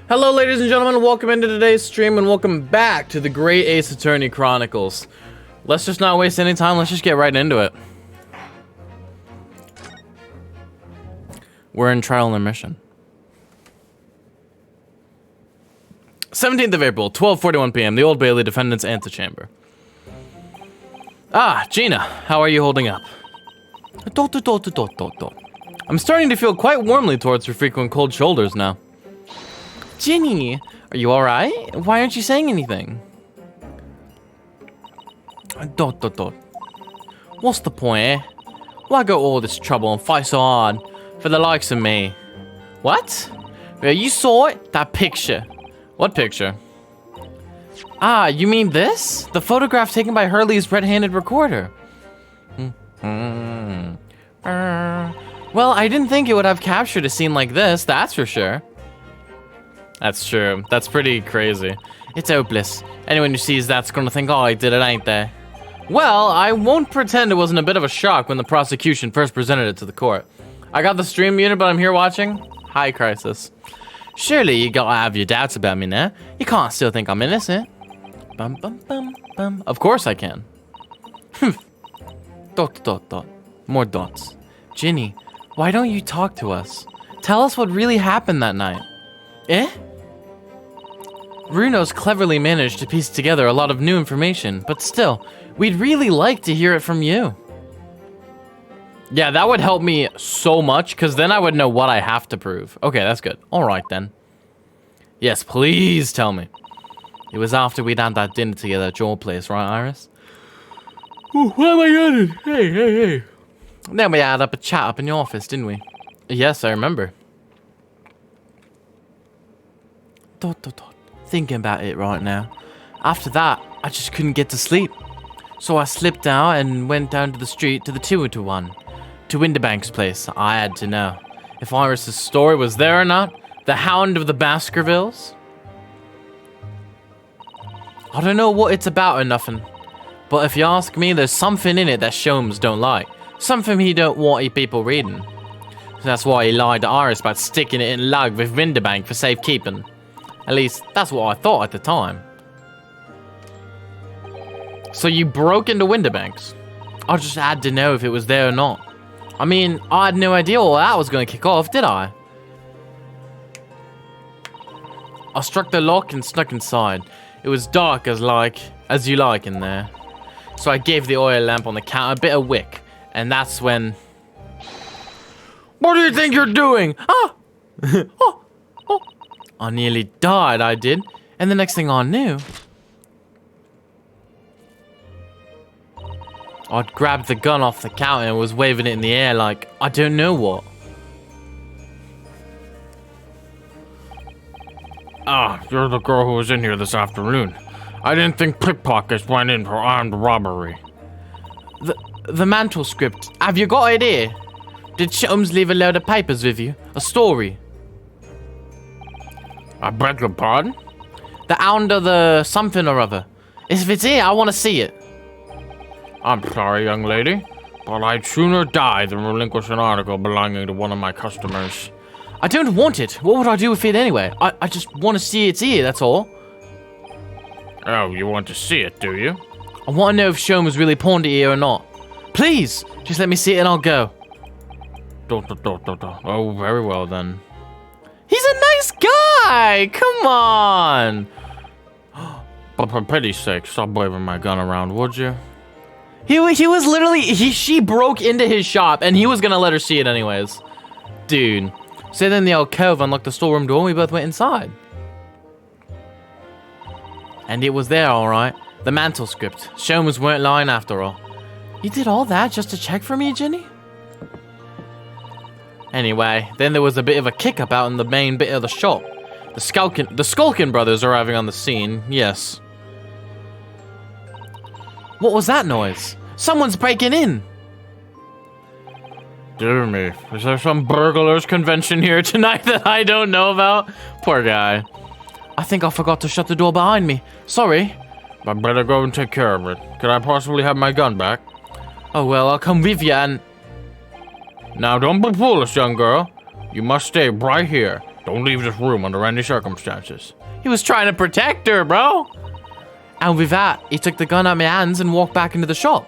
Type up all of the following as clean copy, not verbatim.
Hello ladies and gentlemen, welcome into today's stream and welcome back to the Great Ace Attorney Chronicles. Let's just not waste any time, let's just get right into it. We're in trial and mission. 17th of April, 12:41 p.m., the Old Bailey Defendant's Antechamber. Ah, Gina, how are you holding up? I'm starting to feel quite warmly towards your frequent cold shoulders now. Ginny, are you alright? Why aren't you saying anything? What's the point, eh? Why go all this trouble and fight so hard for the likes of me? What? Yeah, you saw it? That picture. What picture? Ah, you mean this? The photograph taken by Hurley's red-handed recorder. Well, I didn't think it would have captured a scene like this, that's for sure. That's true. That's pretty crazy. It's hopeless. Anyone who sees that's gonna think, oh, I did it, ain't they? Well, I won't pretend it wasn't a bit of a shock when the prosecution first presented it to the court. I got the stream muted, but I'm here watching. Hi, Crisis. Surely you gotta have your doubts about me now. You can't still think I'm innocent. Bum bum bum bum. Of course I can. Dot. More dots. Ginny, why don't you talk to us? Tell us what really happened that night. Eh? Runo's cleverly managed to piece together a lot of new information, but still, we'd really like to hear it from you. Yeah, that would help me so much, because then I would know what I have to prove. Okay, that's good. Alright then. Yes, please tell me. It was after we'd had that dinner together at your place, right, Iris? Ooh, what am I yawning? Hey. Then we had a chat up in your office, didn't we? Yes, I remember. Thinking about it right now. After that, I just couldn't get to sleep. So I slipped out and went down to the street to the 2-to-1. To Windibank's place. I had to know if Iris's story was there or not. The Hound of the Baskervilles. I don't know what it's about or nothing. But if you ask me, there's something in it that Sholmes don't like. Something he don't want people reading. So that's why he lied to Iris about sticking it in lug with Windibank for safekeeping. At least, that's what I thought at the time. So you broke into Windibank's? I just had to know if it was there or not. I mean, I had no idea all that was going to kick off, did I? I struck the lock and snuck inside. It was dark as you like in there. So I gave the oil lamp on the counter a bit of wick. And that's when... What do you think you're doing? Ah! I nearly died, I did. And the next thing I knew... I'd grabbed the gun off the counter and was waving it in the air like, I don't know what. Ah, you're the girl who was in here this afternoon. I didn't think pickpockets went in for armed robbery. The mantle script. Have you got it here? Did Sholmes leave a load of papers with you? A story? I beg your pardon? The Hound of the something or other. If it's here, I want to see it. I'm sorry, young lady, but I'd sooner die than relinquish an article belonging to one of my customers. I don't want it. What would I do with it anyway? I just want to see it's here, that's all. Oh, you want to see it, do you? I want to know if Sholmes really pawned it here or not. Please, just let me see it and I'll go. Oh, very well then. He's a nice guy! Come on! But for pity's sake, stop waving my gun around, would you? He was literally... She broke into his shop, and he was gonna let her see it anyways. Dude. So then the alcove unlocked the storeroom door, and we both went inside. And it was there, alright. The mantle script. Sholmes weren't lying after all. You did all that just to check for me, Ginny? Anyway, then there was a bit of a kick-up out in the main bit of the shop. The Skulkin brothers arriving on the scene, yes. What was that noise? Someone's breaking in! Dear me, is there some burglars convention here tonight that I don't know about? Poor guy. I think I forgot to shut the door behind me. Sorry. I better go and take care of it. Could I possibly have my gun back? Oh well, I'll come with you and... Now don't be foolish, young girl. You must stay right here. Don't leave this room under any circumstances. He was trying to protect her, bro. And with that, he took the gun out of my hands and walked back into the shop.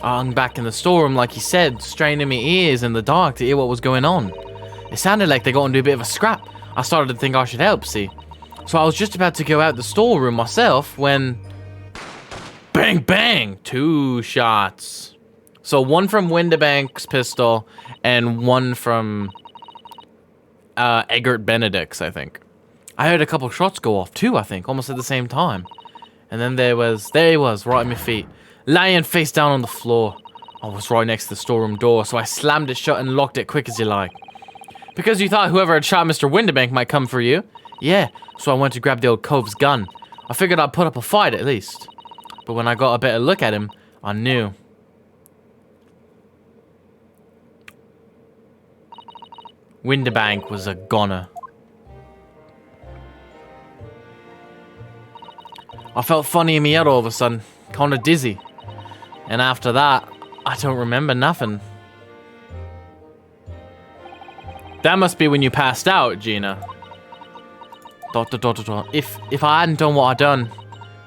I hung back in the storeroom, like he said, straining my ears in the dark to hear what was going on. It sounded like they got into a bit of a scrap. I started to think I should help, see. So I was just about to go out the storeroom myself when... Bang, bang! 2 shots. So one from Windibank's pistol and one from Eggert Benedict's, I think. I heard a couple shots go off too, I think, almost at the same time. And then there he was, right at my feet, lying face down on the floor. I was right next to the storeroom door, so I slammed it shut and locked it quick as you like. Because you thought whoever had shot Mr. Windibank might come for you? Yeah, so I went to grab the old cove's gun. I figured I'd put up a fight at least. But when I got a better look at him, I knew. Windibank was a goner. I felt funny in my head all of a sudden, kinda dizzy. And after that, I don't remember nothing. That must be when you passed out, Gina. ... If I hadn't done what I done,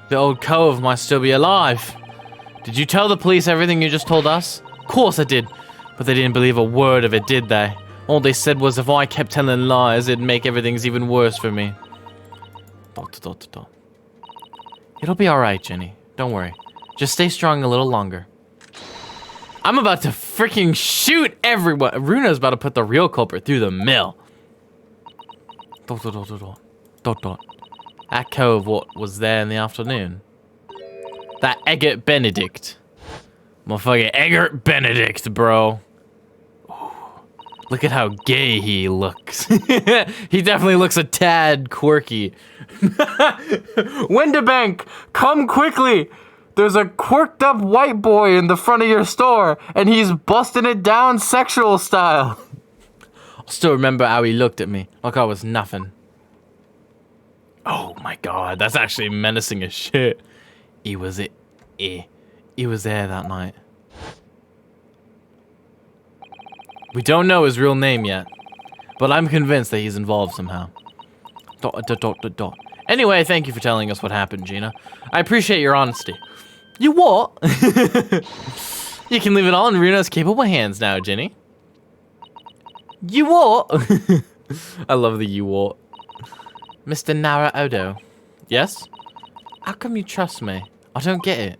the old cove might still be alive. Did you tell the police everything you just told us? Of course I did, but they didn't believe a word of it, did they? All they said was if I kept telling lies, it'd make everything even worse for me. ... It'll be alright, Jenny. Don't worry. Just stay strong a little longer. I'm about to freaking shoot everyone. Runa's about to put the real culprit through the mill. ... That cove, what was there in the afternoon? That Eggert Benedict. Motherfucking Eggert Benedict, bro. Ooh, look at how gay he looks. He definitely looks a tad quirky. Windibank, come quickly. There's a quirked up white boy in the front of your store, and he's busting it down sexual style. I still remember how he looked at me, like I was nothing. Oh my god, that's actually menacing as shit. He was there that night. We don't know his real name yet, but I'm convinced that he's involved somehow. ... Anyway, thank you for telling us what happened, Gina. I appreciate your honesty. You what? You can leave it all in Runa's capable hands now, Jenny. You what? I love the you what. Mr. Nara Odo. Yes? How come you trust me? I don't get it.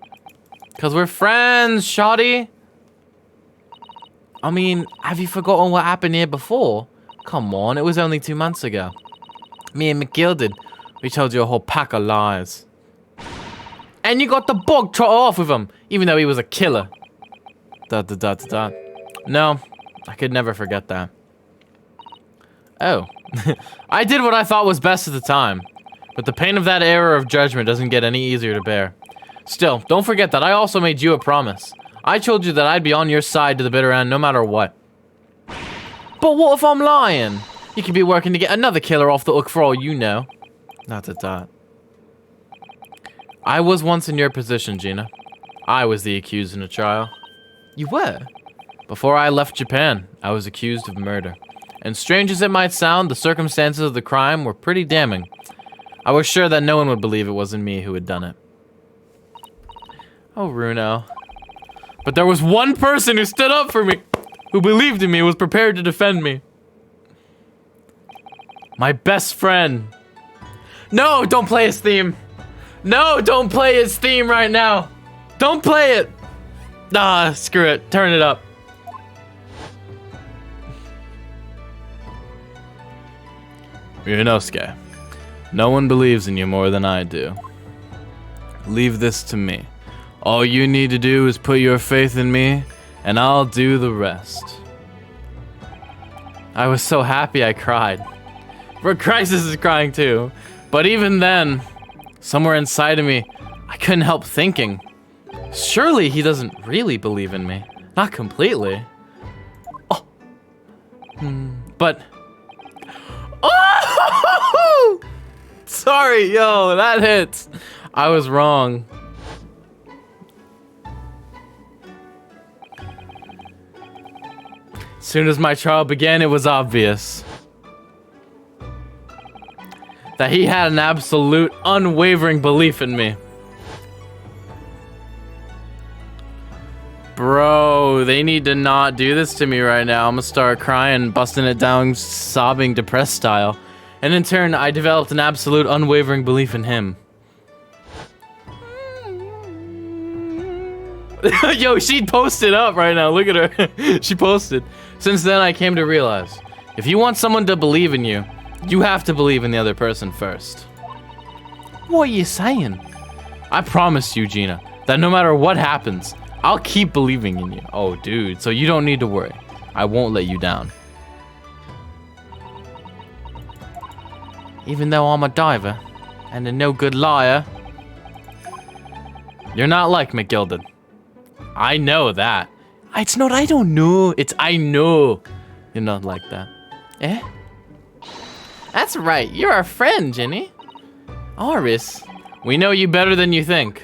Because we're friends, shoddy. I mean, have you forgotten what happened here before? Come on, it was only 2 months ago. Me and McGill we told you a whole pack of lies. And you got the bug trot off with him, even though he was a killer. ... No, I could never forget that. Oh. I did what I thought was best at the time. But the pain of that error of judgment doesn't get any easier to bear. Still, don't forget that I also made you a promise. I told you that I'd be on your side to the bitter end no matter what. But what if I'm lying? You could be working to get another killer off the hook for all you know. ... I was once in your position, Gina. I was the accused in a trial. You were? Before I left Japan, I was accused of murder. And strange as it might sound, the circumstances of the crime were pretty damning. I was sure that no one would believe it wasn't me who had done it. Oh, Runo. But there was one person who stood up for me, who believed in me, was prepared to defend me. My best friend. No, don't play his theme. No, don't play his theme right now. Don't play it. Ah, screw it. Turn it up. Ryunosuke, no one believes in you more than I do. Leave this to me. All you need to do is put your faith in me, and I'll do the rest. I was so happy I cried. For Crisis is crying too. But even then, somewhere inside of me, I couldn't help thinking, surely he doesn't really believe in me. Not completely. Oh. But... Oh! Sorry, yo, that hits. I was wrong. Soon as my trial began, it was obvious that he had an absolute, unwavering belief in me. Bro, they need to not do this to me right now. I'm gonna start crying, busting it down, sobbing, depressed style. And in turn, I developed an absolute, unwavering belief in him. Yo, she posted up right now. Look at her. She posted. Since then, I came to realize, if you want someone to believe in you, you have to believe in the other person first. What are you saying? I promise you, Gina, that no matter what happens, I'll keep believing in you. Oh, dude, so you don't need to worry. I won't let you down. Even though I'm a diver and a no-good liar, you're not like McGilded. I know that. It's not I don't know, it's I know. You're not like that. Eh? That's right, you're our friend, Jenny. Aris, we know you better than you think.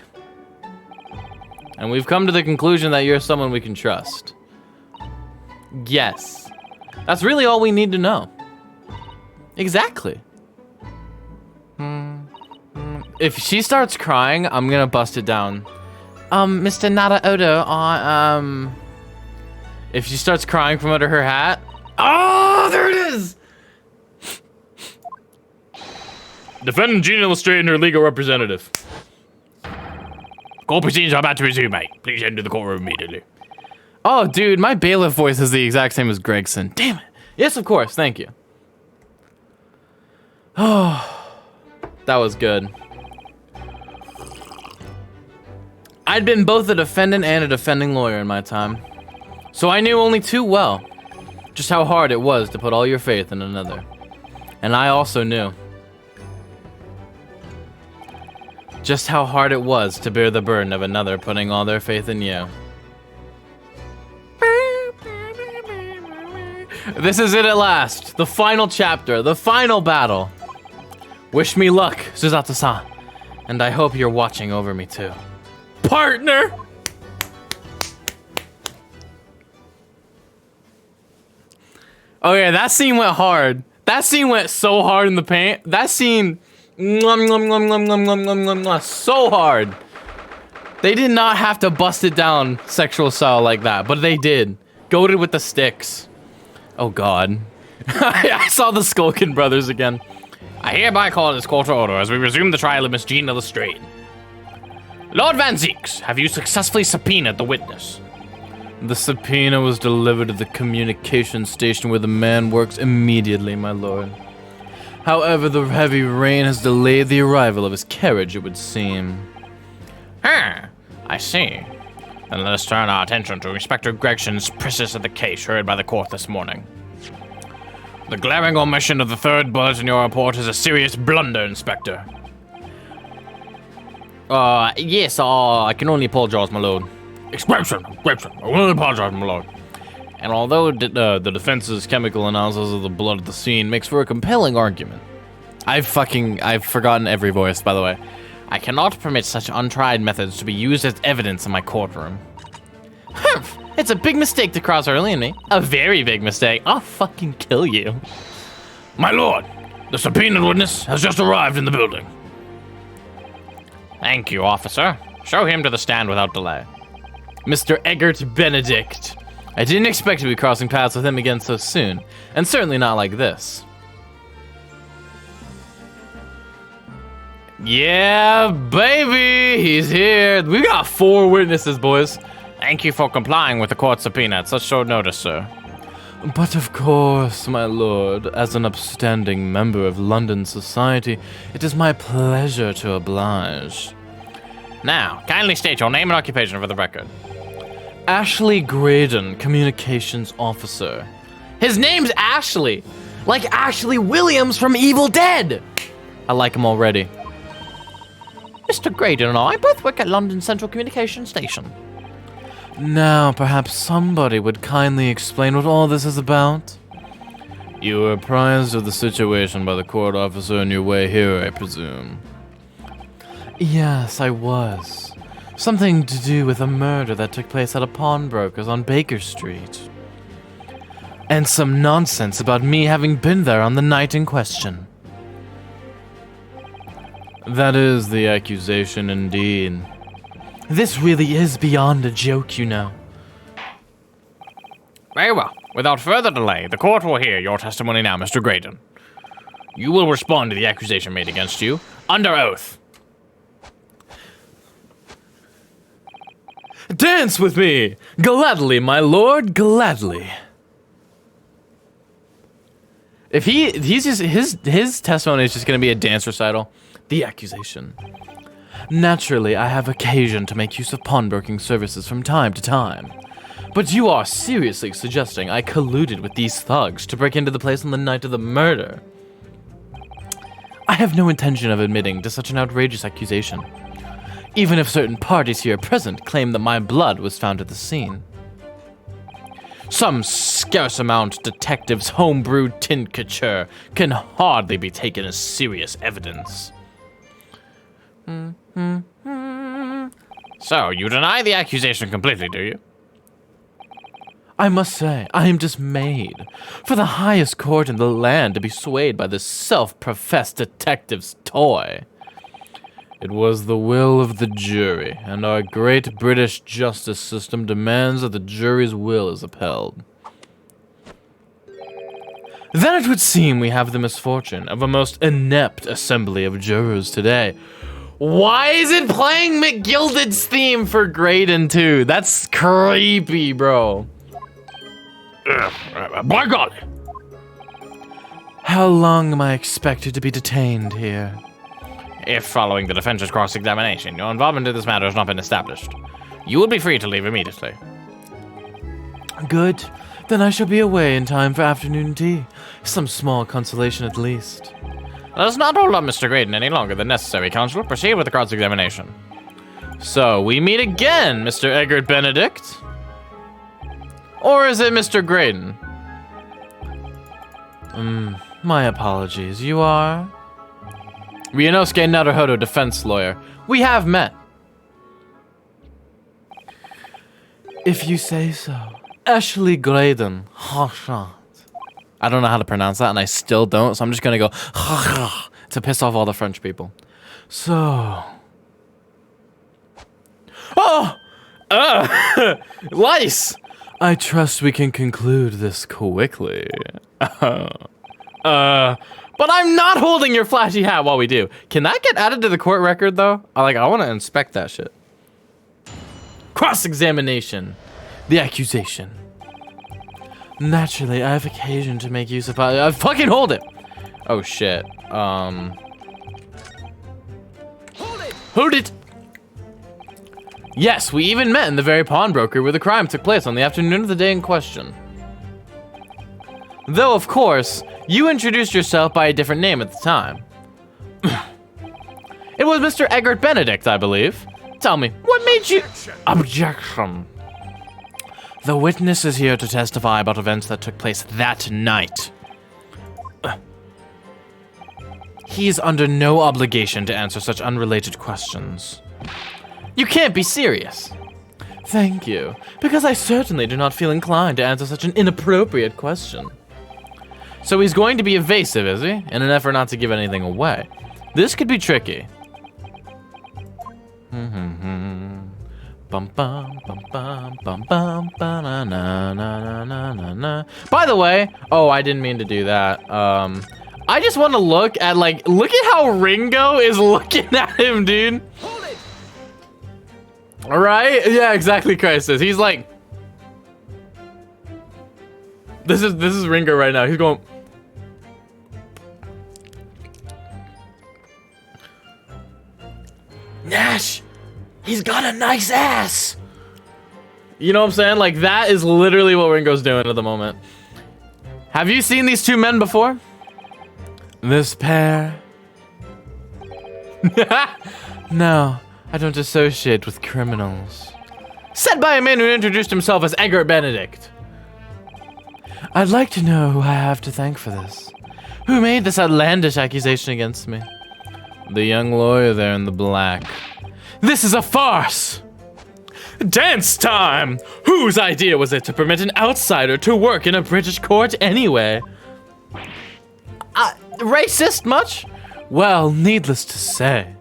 And we've come to the conclusion that you're someone we can trust. Yes. That's really all we need to know. Exactly. If she starts crying, I'm gonna bust it down. Mr. Nada Odo, if she starts crying from under her hat. Oh, there it is! Defendant Gina Lestrade and her legal representative. Court proceedings are about to resume, mate. Please enter the courtroom immediately. Oh, dude, my bailiff voice is the exact same as Gregson. Damn it. Yes, of course. Thank you. Oh, that was good. I'd been both a defendant and a defending lawyer in my time, so I knew only too well just how hard it was to put all your faith in another. And I also knew just how hard it was to bear the burden of another putting all their faith in you. This is it at last. The final chapter, the final battle. Wish me luck, Susato-san. And I hope you're watching over me too. Partner! Oh yeah, that scene went hard. That scene went so hard in the paint. That scene... so hard. They did not have to bust it down sexual style like that, but they did. Goated with the sticks. Oh god. I saw the Skulkin brothers again. I hereby call this court to order as we resume the trial of Miss Gina Lestrade. Lord Van Zieks, have you successfully subpoenaed the witness? The subpoena was delivered to the communication station where the man works immediately, my lord. However, the heavy rain has delayed the arrival of his carriage, it would seem. I see. Then let us turn our attention to Inspector Gregson's presence of the case heard by the court this morning. The glaring omission of the third bullet in your report is a serious blunder, Inspector. Yes, I can only apologize, my lord. Gregson, I will apologize, my lord. And although the defense's chemical analysis of the blood at the scene makes for a compelling argument. I've forgotten every voice, by the way. I cannot permit such untried methods to be used as evidence in my courtroom. Humph! It's a big mistake to cross Early and me. A very big mistake. I'll fucking kill you. My lord, the subpoenaed witness has just arrived in the building. Thank you, officer. Show him to the stand without delay. Mr. Eggert Benedict. I didn't expect to be crossing paths with him again so soon, and certainly not like this. Yeah, baby, he's here. We got 4 witnesses, boys. Thank you for complying with the court subpoena at such short notice, sir. But of course, my lord, as an upstanding member of London society, it is my pleasure to oblige. Now, kindly state your name and occupation for the record. Ashley Graydon, communications officer. His name's Ashley, like Ashley Williams from Evil Dead. I like him already. Mr. Graydon and I both work at London Central Communication Station. Now, perhaps somebody would kindly explain what all this is about? You were apprised of the situation by the court officer on your way here, I presume. Yes, I was. Something to do with a murder that took place at a pawnbroker's on Baker Street. and some nonsense about me having been there on the night in question. That is the accusation indeed. This really is beyond a joke, you know. Very well. Without further delay, the court will hear your testimony now, Mr. Graydon. You will respond to the accusation made against you under oath. Dance with me! Gladly, my lord, gladly. If he's just, his testimony is just gonna be a dance recital. The accusation. Naturally, I have occasion to make use of pawnbroking services from time to time. But you are seriously suggesting I colluded with these thugs to break into the place on the night of the murder? I have no intention of admitting to such an outrageous accusation, even if certain parties here present claim that my blood was found at the scene. Some scarce amount detectives' homebrewed tincture can hardly be taken as serious evidence. So, you deny the accusation completely, do you? I must say, I am dismayed for the highest court in the land to be swayed by this self-professed detective's toy. It was the will of the jury, and our great British justice system demands that the jury's will is upheld. Then it would seem we have the misfortune of a most inept assembly of jurors today. Why is it playing McGilded's theme for Graydon too? That's creepy, bro. By golly! How long am I expected to be detained here? If following the defense's cross-examination, your involvement in this matter has not been established, you will be free to leave immediately. Good. Then I shall be away in time for afternoon tea. Some small consolation at least. Let us not hold up Mr. Graydon any longer than necessary, Counsel. Proceed with the cross-examination. So, we meet again, Mr. Egbert Benedict? Or is it Mr. Graydon? My apologies. You are? Ryunosuke Naruhodo, defense lawyer. We have met. If you say so. Ashley Graydon. I don't know how to pronounce that, and I still don't, so I'm just gonna go to piss off all the French people. So... Oh! Lice! I trust we can conclude this quickly. But I'm not holding your flashy hat while we do. Can that get added to the court record, though? I want to inspect that shit. Cross-examination. The accusation. Naturally, I have occasion to make use of... fucking hold it! Oh, shit. Hold it! Hold it! Yes, we even met in the very pawnbroker where the crime took place on the afternoon of the day in question. Though, of course, you introduced yourself by a different name at the time. It was Mr. Egbert Benedict, I believe. Tell me, what made you... Objection. The witness is here to testify about events that took place that night. He is under no obligation to answer such unrelated questions. You can't be serious. Thank you, because I certainly do not feel inclined to answer such an inappropriate question. So he's going to be evasive, is he? In an effort not to give anything away. This could be tricky. Bum bum bum bum bum bum ba na na na na na na. By the way, oh, I didn't mean to do that. I just want to look at look at how Ringo is looking at him, dude. All right, yeah, exactly. Crisis. He's like, this is Ringo right now. He's going. Nash, he's got a nice ass. You know what I'm saying? Like, that is literally what Ringo's doing at the moment. Have you seen these two men before? This pair? No, I don't associate with criminals. Said by a man who introduced himself as Egbert Benedict. I'd like to know who I have to thank for this. Who made this outlandish accusation against me? The young lawyer there in the black. This is a farce! Dance time! Whose idea was it to permit an outsider to work in a British court anyway? Racist much? Well, needless to say.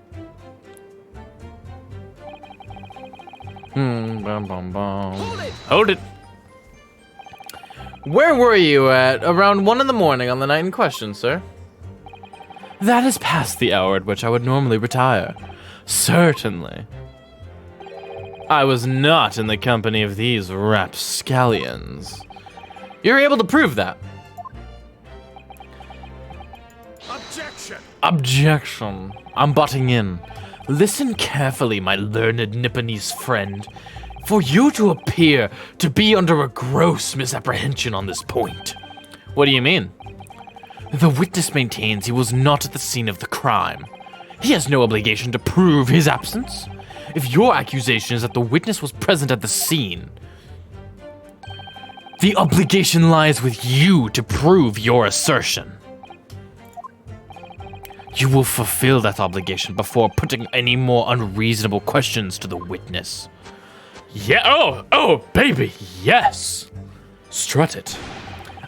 Hold it. Where were you at around 1 in the morning on the night in question, sir? That is past the hour at which I would normally retire. Certainly. I was not in the company of these rapscallions. You're able to prove that. Objection! Objection. I'm butting in. Listen carefully, my learned Nipponese friend. For you to appear to be under a gross misapprehension on this point. What do you mean? The witness maintains he was not at the scene of the crime. He has no obligation to prove his absence. If your accusation is that the witness was present at the scene, the obligation lies with you to prove your assertion. You will fulfill that obligation before putting any more unreasonable questions to the witness. Yeah, oh, baby, yes. Strut it.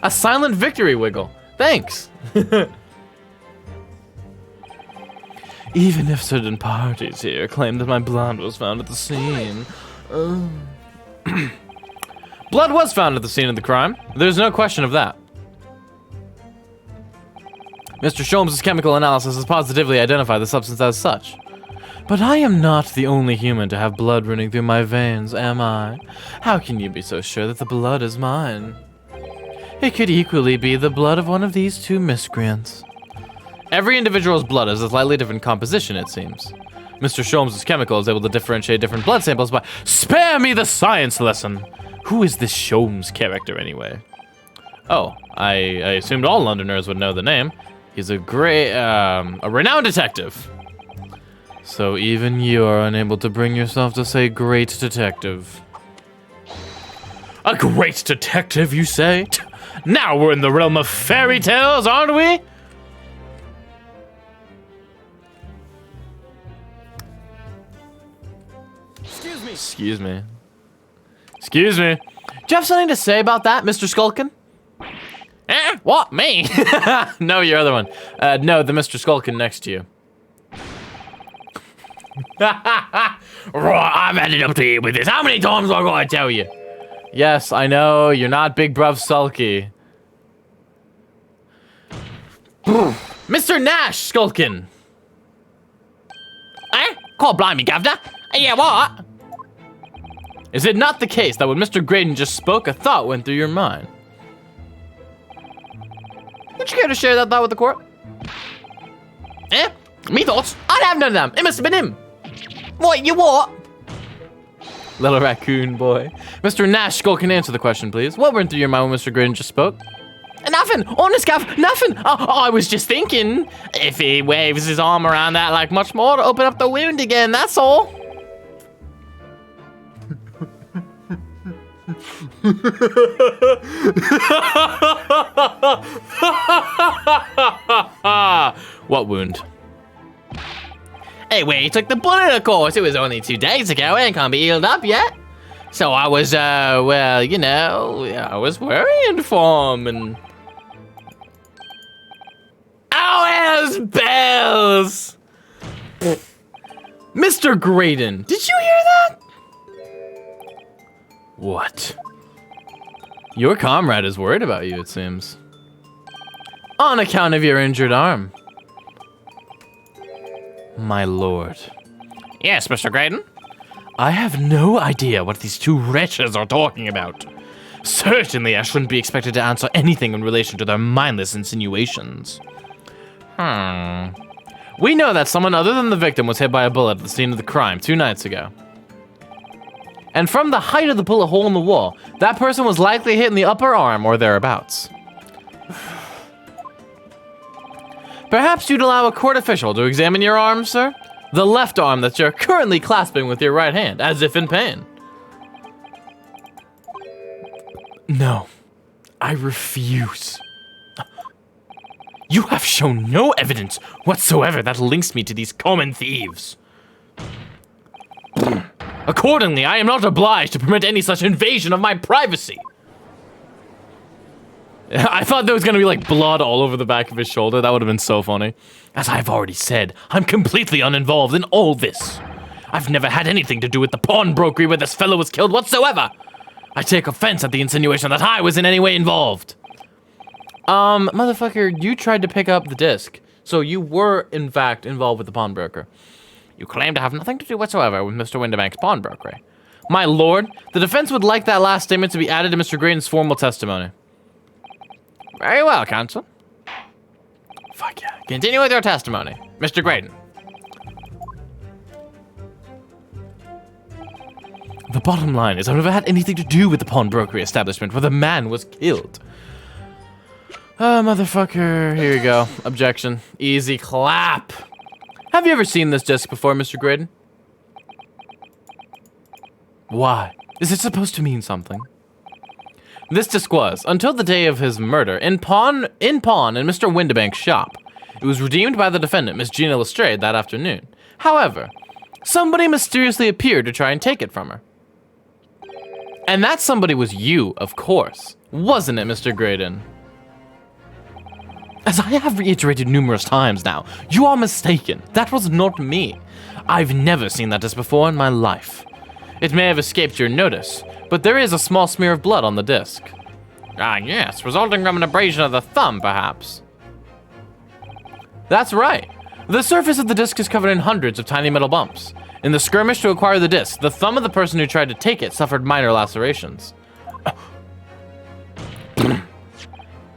A silent victory wiggle. Thanks. Even if certain parties here claim that my blood was found at the scene. Blood was found at the scene of the crime. There's no question of that. Mr. Sholmes' chemical analysis has positively identified the substance as such. But I am not the only human to have blood running through my veins, am I? How can you be so sure that the blood is mine? It could equally be the blood of one of these two miscreants. Every individual's blood is a slightly different composition, it seems. Mr. Sholmes' chemical is able to differentiate different blood samples by— Spare me the science lesson! Who is this Sholmes character, anyway? Oh, I assumed all Londoners would know the name. He's a renowned detective. So even you are unable to bring yourself to say great detective. A great detective, you say? Now we're in the realm of fairy tales, aren't we? Excuse me. Excuse me. Do you have something to say about that, Mr. Skulkin? What, me? No, your other one. No, the Mr. Skulkin next to you. Right, I've had it up to you with this. How many times do I gotta tell you? Yes, I know, you're not Big Bruv Sulky. Mr. Nash Skulkin! God blimey, Governor. Yeah, what? Is it not the case that when Mr. Graydon just spoke, a thought went through your mind? Would you care to share that thought with the court? Me thoughts? I'd have none of them. It must have been him. What, you what? Little raccoon boy. Mr. Nash Skull, answer the question, please. What went through your mind when Mr. Graydon just spoke? Nothing. Honest, Gav, nothing. I was just thinking, if he waves his arm around that like much more to open up the wound again, that's all. What wound? Hey, where you took the bullet, of course. It was only 2 days ago and can't be healed up yet. So I was, well, you know, I was worrying for him and... Oh, hell's bells! Mr. Graydon, did you hear that? What? Your comrade is worried about you, it seems. On account of your injured arm. My lord. Yes, Mr. Graydon? I have no idea what these two wretches are talking about. Certainly, I shouldn't be expected to answer anything in relation to their mindless insinuations. We know that someone other than the victim was hit by a bullet at the scene of the crime 2 nights ago. And from the height of the bullet hole in the wall, that person was likely hit in the upper arm or thereabouts. Perhaps you'd allow a court official to examine your arm, sir? The left arm that you're currently clasping with your right hand, as if in pain. No, I refuse. You have shown no evidence whatsoever that links me to these common thieves. Accordingly, I am not obliged to permit any such invasion of my privacy. I thought there was gonna be like blood all over the back of his shoulder. That would have been so funny. As I've already said, I'm completely uninvolved in all this. I've never had anything to do with the pawnbrokery where this fellow was killed whatsoever. I take offense at the insinuation that I was in any way involved. Motherfucker, you tried to pick up the disc. So you were, in fact, involved with the pawnbroker. You claim to have nothing to do whatsoever with Mr. Windibank's pawnbrokery. My lord, the defense would like that last statement to be added to Mr. Graydon's formal testimony. Very well, counsel. Fuck yeah. Continue with your testimony, Mr. Graydon. The bottom line is I've never had anything to do with the pawnbrokery establishment where the man was killed. Motherfucker. Here you go. Objection. Easy clap. Have you ever seen this disc before, Mr. Graydon? Why? Is it supposed to mean something? This disc was, until the day of his murder, in pawn in Mr. Windibank's shop. It was redeemed by the defendant, Miss Gina Lestrade, that afternoon. However, somebody mysteriously appeared to try and take it from her. And that somebody was you, of course. Wasn't it, Mr. Graydon? As I have reiterated numerous times now, you are mistaken. That was not me. I've never seen that disc before in my life. It may have escaped your notice, but there is a small smear of blood on the disc. Ah, yes, resulting from an abrasion of the thumb, perhaps. That's right. The surface of the disc is covered in hundreds of tiny metal bumps. In the skirmish to acquire the disc, the thumb of the person who tried to take it suffered minor lacerations.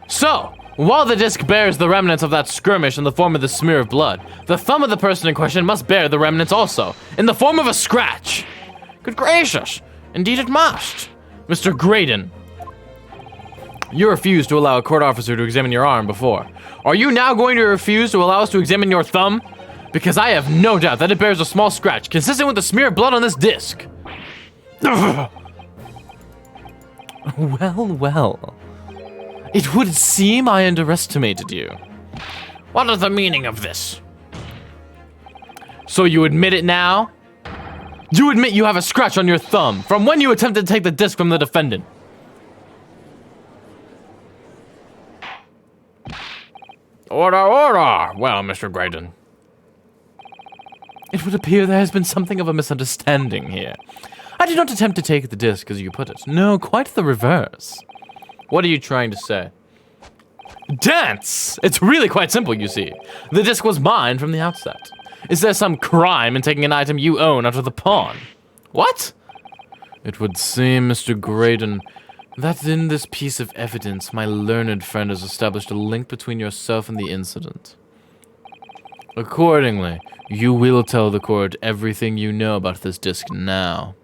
So, while the disc bears the remnants of that skirmish in the form of the smear of blood, the thumb of the person in question must bear the remnants also, in the form of a scratch. Good gracious, indeed it must. Mr. Graydon, you refused to allow a court officer to examine your arm before. Are you now going to refuse to allow us to examine your thumb? Because I have no doubt that it bears a small scratch consistent with the smear of blood on this disc. Well, well. It would seem I underestimated you. What is the meaning of this? So you admit it now? You admit you have a scratch on your thumb from when you attempted to take the disc from the defendant. Order, order! Well, Mr. Graydon. It would appear there has been something of a misunderstanding here. I did not attempt to take the disc as you put it. No, quite the reverse. What are you trying to say? Dance! It's really quite simple, you see. The disc was mine from the outset. Is there some crime in taking an item you own out of the pawn? What? It would seem, Mr. Graydon, that in this piece of evidence, my learned friend has established a link between yourself and the incident. Accordingly, you will tell the court everything you know about this disc now.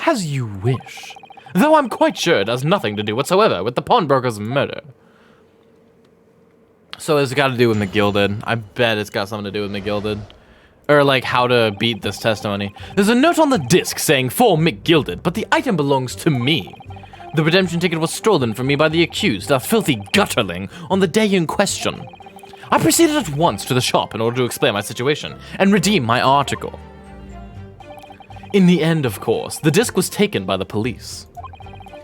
As you wish. Though I'm quite sure it has nothing to do whatsoever with the pawnbroker's murder. So it's got to do with McGilded. I bet it's got something to do with McGilded. Or like how to beat this testimony. There's a note on the disc saying for McGilded, but the item belongs to me. The redemption ticket was stolen from me by the accused, a filthy gutterling, on the day in question. I proceeded at once to the shop in order to explain my situation and redeem my article. In the end, of course, the disc was taken by the police.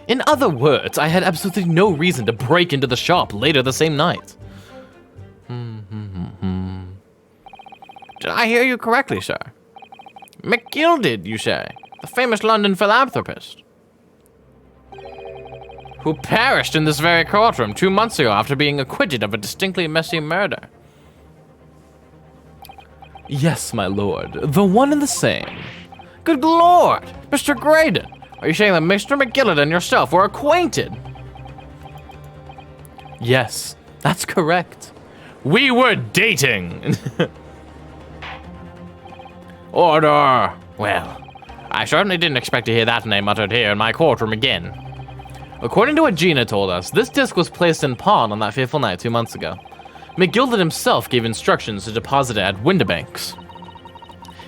In other words, I had absolutely no reason to break into the shop later the same night. Did I hear you correctly, sir? McGilded, you say? The famous London philanthropist? Who perished in this very courtroom 2 months ago after being acquitted of a distinctly messy murder. Yes, my lord. The one and the same. Good lord! Mr. Graydon! Are you saying that Mr. McGilded and yourself were acquainted? Yes, that's correct. We were dating! Order! Well, I certainly didn't expect to hear that name uttered here in my courtroom again. According to what Gina told us, this disc was placed in pawn on that fateful night 2 months ago. McGilded himself gave instructions to deposit it at Windibank's.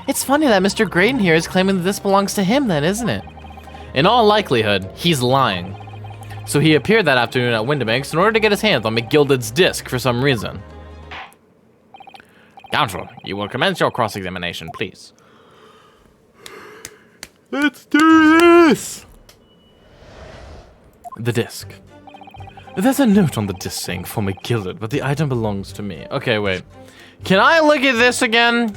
It's funny that Mr. Graydon here is claiming that this belongs to him then, isn't it? In all likelihood, he's lying. So he appeared that afternoon at Windibank's in order to get his hands on McGilded's disc for some reason. Counsel, you will commence your cross-examination, please. Let's do this! The disc. There's a note on the disc saying for McGilded, but the item belongs to me. Okay, wait. Can I look at this again?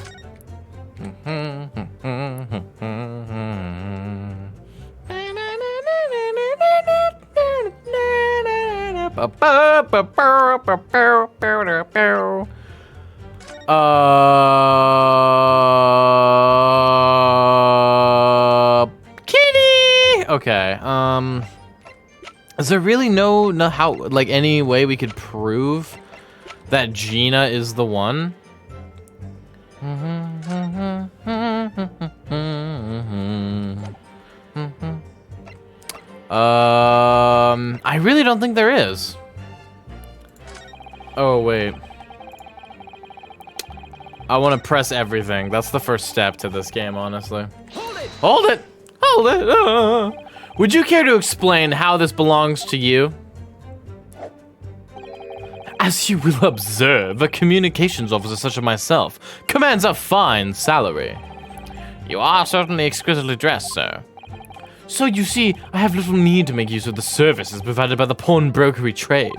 Kitty! Okay, is there really no how, like, any way we could prove that Gina is the one? I really don't think there is. Oh, wait. I want to press everything. That's the first step to this game, honestly. Hold it! Hold it! Hold it! Would you care to explain how this belongs to you? As you will observe, a communications officer such as myself commands a fine salary. You are certainly exquisitely dressed, sir. So you see, I have little need to make use of the services provided by the pawnbrokery trade.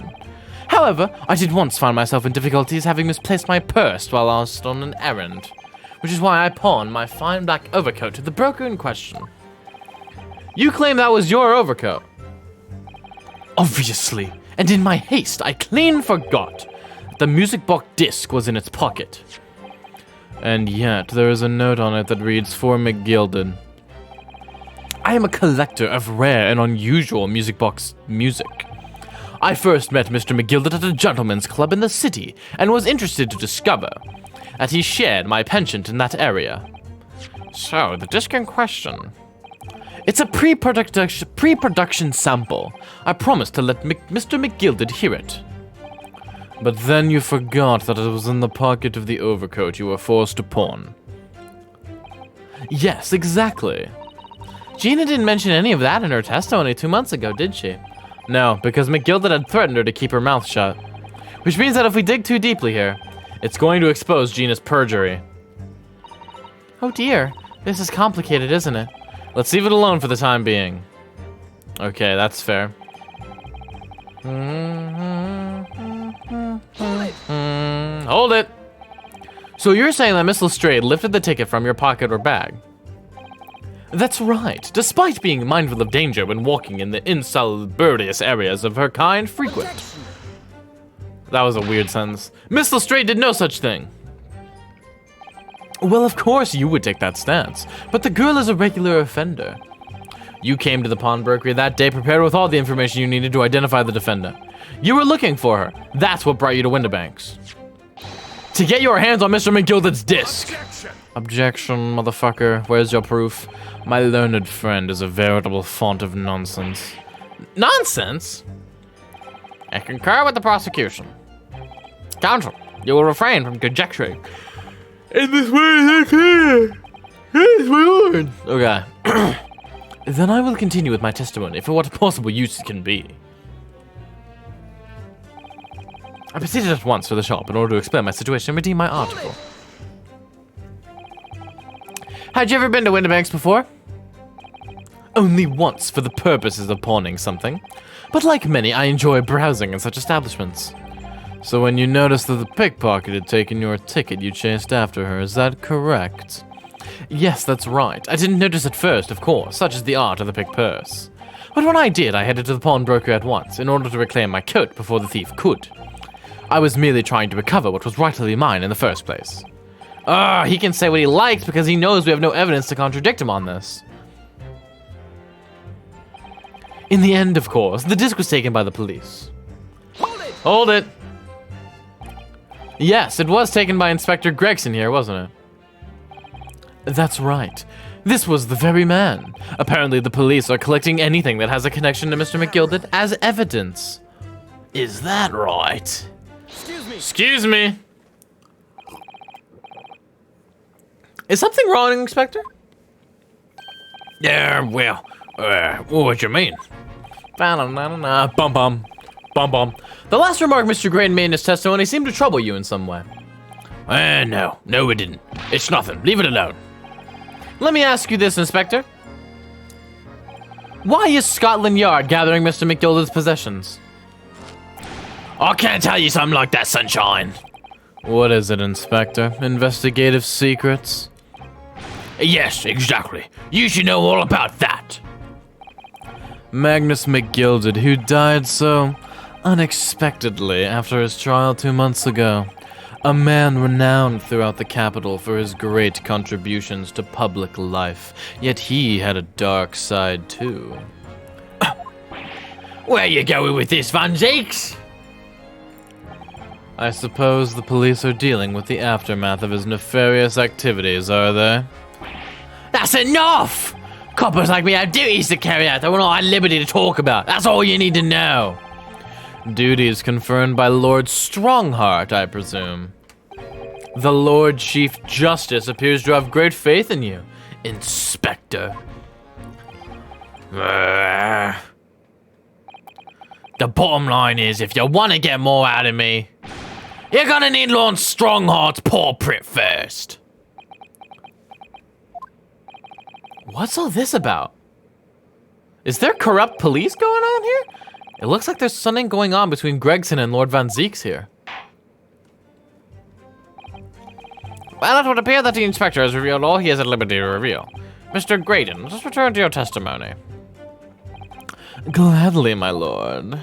However, I did once find myself in difficulties having misplaced my purse while I was on an errand, which is why I pawned my fine black overcoat to the broker in question. You claim that was your overcoat? Obviously, and in my haste, I clean forgot that the music box disc was in its pocket. And yet, there is a note on it that reads, for McGilded. I am a collector of rare and unusual music box music. I first met Mr. McGilded at a gentleman's club in the city and was interested to discover that he shared my penchant in that area. So, the disc in question. It's a pre-production sample. I promised to let Mr. McGilded hear it. But then you forgot that it was in the pocket of the overcoat you were forced to pawn. Yes, exactly. Gina didn't mention any of that in her testimony 2 months ago, did she? No, because McGilded had threatened her to keep her mouth shut. Which means that if we dig too deeply here, it's going to expose Gina's perjury. Oh dear, this is complicated, isn't it? Let's leave it alone for the time being. Okay, that's fair. Hold it! So you're saying that Miss Lestrade lifted the ticket from your pocket or bag? That's right, despite being mindful of danger when walking in the insalubrious areas of her kind frequent. That was a weird sentence. Miss Lestrade did no such thing. Well, of course you would take that stance, but the girl is a regular offender. You came to the pawnbrokery that day prepared with all the information you needed to identify the defendant. You were looking for her. That's what brought you to Windibanks. To get your hands on Mr. McGilded's disc. Objection, motherfucker. Where's your proof? My learned friend is a veritable font of nonsense. Nonsense? I concur with the prosecution. Counsel, you will refrain from conjecturing. In this way is not clear. Yes, my lord. Okay. Then I will continue with my testimony for what possible use it can be. I proceeded at once to the shop in order to explain my situation and redeem my article. Had you ever been to Windibanks before? Only once for the purposes of pawning something. But like many, I enjoy browsing in such establishments. So when you noticed that the pickpocket had taken your ticket, you chased after her, is that correct? Yes, that's right. I didn't notice at first, of course, such is the art of the pick purse. But when I did, I headed to the pawnbroker at once, in order to reclaim my coat before the thief could. I was merely trying to recover what was rightfully mine in the first place. He can say what he likes because he knows we have no evidence to contradict him on this. In the end, of course, the disc was taken by the police. Hold it! Hold it! Yes, it was taken by Inspector Gregson here, wasn't it? That's right. This was the very man. Apparently the police are collecting anything that has a connection to Mr. McGilded as evidence. Is that right? Excuse me. Excuse me. Is something wrong, Inspector? Yeah, well, what you mean? Bum bum. Bum bum. The last remark Mr. Graydon made in his testimony seemed to trouble you in some way. No, it didn't. It's nothing. Leave it alone. Let me ask you this, Inspector. Why is Scotland Yard gathering Mr. McGilded's possessions? I can't tell you something like that, Sunshine. What is it, Inspector? Investigative secrets? Yes, exactly. You should know all about that. Magnus McGilded, who died so unexpectedly after his trial 2 months ago. A man renowned throughout the capital for his great contributions to public life, yet he had a dark side too. Where you going with this, Van Zeeks? I suppose the police are dealing with the aftermath of his nefarious activities, are they? That's enough! Coppers like me have duties to carry out that we're not at liberty to talk about. That's all you need to know. Duties confirmed by Lord Strongheart, I presume. The Lord Chief Justice appears to have great faith in you, Inspector. The bottom line is, if you want to get more out of me, you're gonna need Lord Strongheart's paw print first. What's all this about? Is there corrupt police going on here? It looks like there's something going on between Gregson and Lord Van Zeeks here. Well, it would appear that the inspector has revealed all he is at liberty to reveal. Mr. Graydon, let us return to your testimony. Gladly, my lord.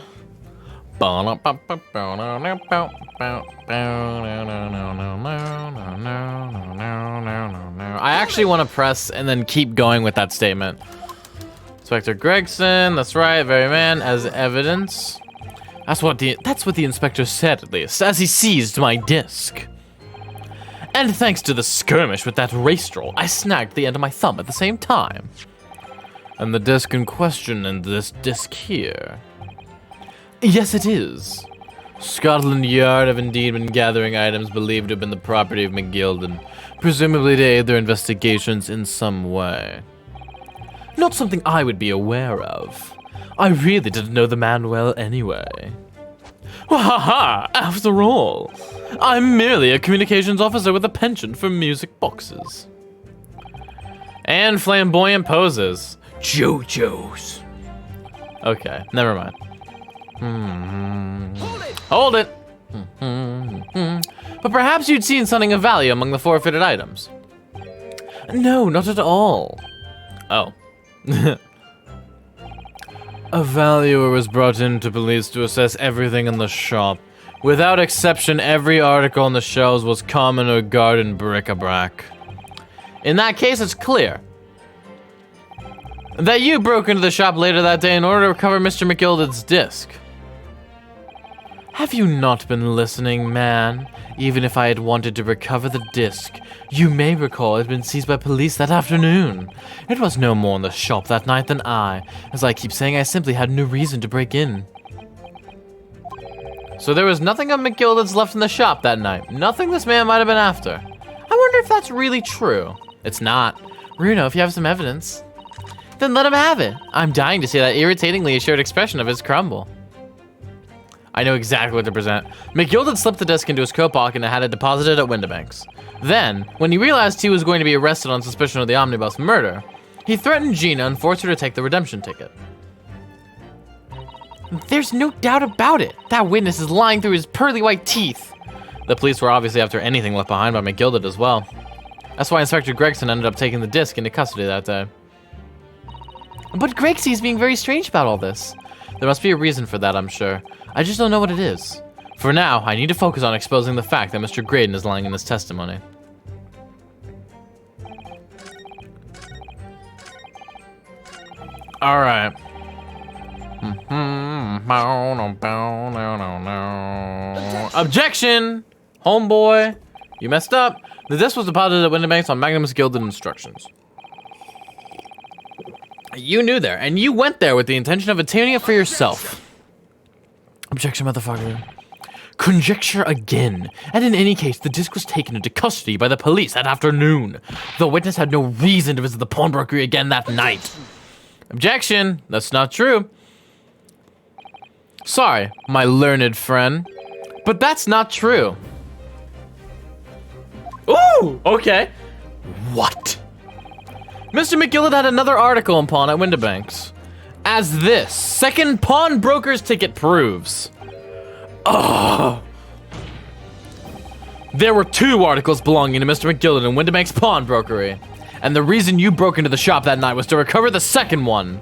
I actually want to press and then keep going with that statement. Inspector Gregson, that's right, very man, as evidence. That's what the inspector said, at least, as he seized my disc. And thanks to the skirmish with that race stroll, I snagged the end of my thumb at the same time. And the disc in question and this disc here. Yes, it is. Scotland Yard have indeed been gathering items believed to have been the property of McGilded, presumably to aid their investigations in some way. Not something I would be aware of. I really didn't know the man well anyway. Wahaha! After all, I'm merely a communications officer with a penchant for music boxes. And flamboyant poses. JoJo's. Okay, never mind. Hold it! But perhaps you'd seen something of value among the forfeited items. No, not at all. Oh. A valuer was brought into police to assess everything in the shop. Without exception, every article on the shelves was common or garden bric-a-brac. In that case, it's clear that you broke into the shop later that day in order to recover Mr. McGilded's disc. Have you not been listening, man? Even if I had wanted to recover the disc, you may recall it had been seized by police that afternoon. It was no more in the shop that night than I. As I keep saying, I simply had no reason to break in. So there was nothing of McGilded's left in the shop that night. Nothing this man might have been after. I wonder if that's really true. It's not. Bruno, if you have some evidence, then let him have it. I'm dying to see that irritatingly assured expression of his crumble. I know exactly what to present. McGilded slipped the disc into his coat pocket and had it deposited at Windibanks. Then, when he realized he was going to be arrested on suspicion of the omnibus murder, he threatened Gina and forced her to take the redemption ticket. There's no doubt about it. That witness is lying through his pearly white teeth. The police were obviously after anything left behind by McGilded as well. That's why Inspector Gregson ended up taking the disc into custody that day. But Gregsy's being very strange about all this. There must be a reason for that, I'm sure. I just don't know what it is. For now, I need to focus on exposing the fact that Mr. Graydon is lying in his testimony. Alright. Objection! Homeboy, you messed up. The disc was deposited at Windibanks on Magnus Gilded instructions. You knew there, and you went there with the intention of obtaining it for yourself. Objection, motherfucker. Conjecture again. And in any case, the disc was taken into custody by the police that afternoon. The witness had no reason to visit the pawnbroker again that night. Objection. That's not true. Sorry, my learned friend, but that's not true. Ooh, okay. What? Mr. McGilded had another article in pawn at Windibanks. As this second pawnbroker's ticket proves. Oh. There were 2 articles belonging to Mr. McGilden in Windibank's pawnbrokery. And the reason you broke into the shop that night was to recover the second one.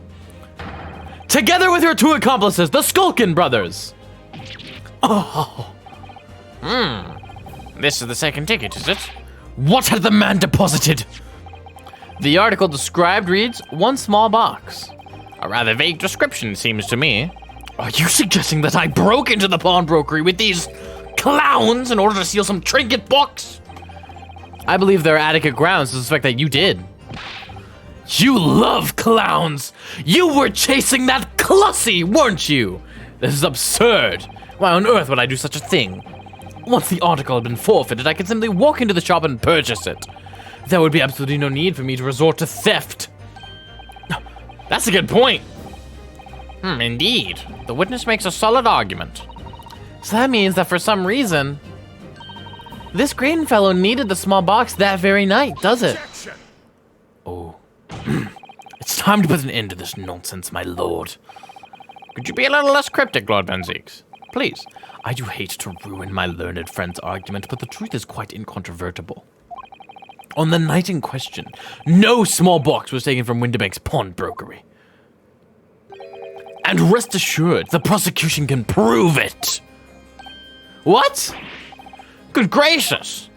Together with your 2 accomplices, the Skulkin brothers. Oh. This is the second ticket, is it? What had the man deposited? The article described reads, 1 small box. A rather vague description, it seems to me. Are you suggesting that I broke into the pawnbrokery with these clowns in order to steal some trinket box? I believe there are adequate grounds to suspect that you did. You love clowns! You were chasing that Clussy, weren't you? This is absurd. Why on earth would I do such a thing? Once the article had been forfeited, I could simply walk into the shop and purchase it. There would be absolutely no need for me to resort to theft. That's a good point. Indeed. The witness makes a solid argument. So that means that for some reason, this Graydon fellow needed the small box that very night, does it? Oh. It's time to put an end to this nonsense, my lord. Could you be a little less cryptic, Lord Benzies? Please. I do hate to ruin my learned friend's argument, but the truth is quite incontrovertible. On the night in question, no small box was taken from Windibank's pawnbrokery. And rest assured, the prosecution can prove it. What? Good gracious!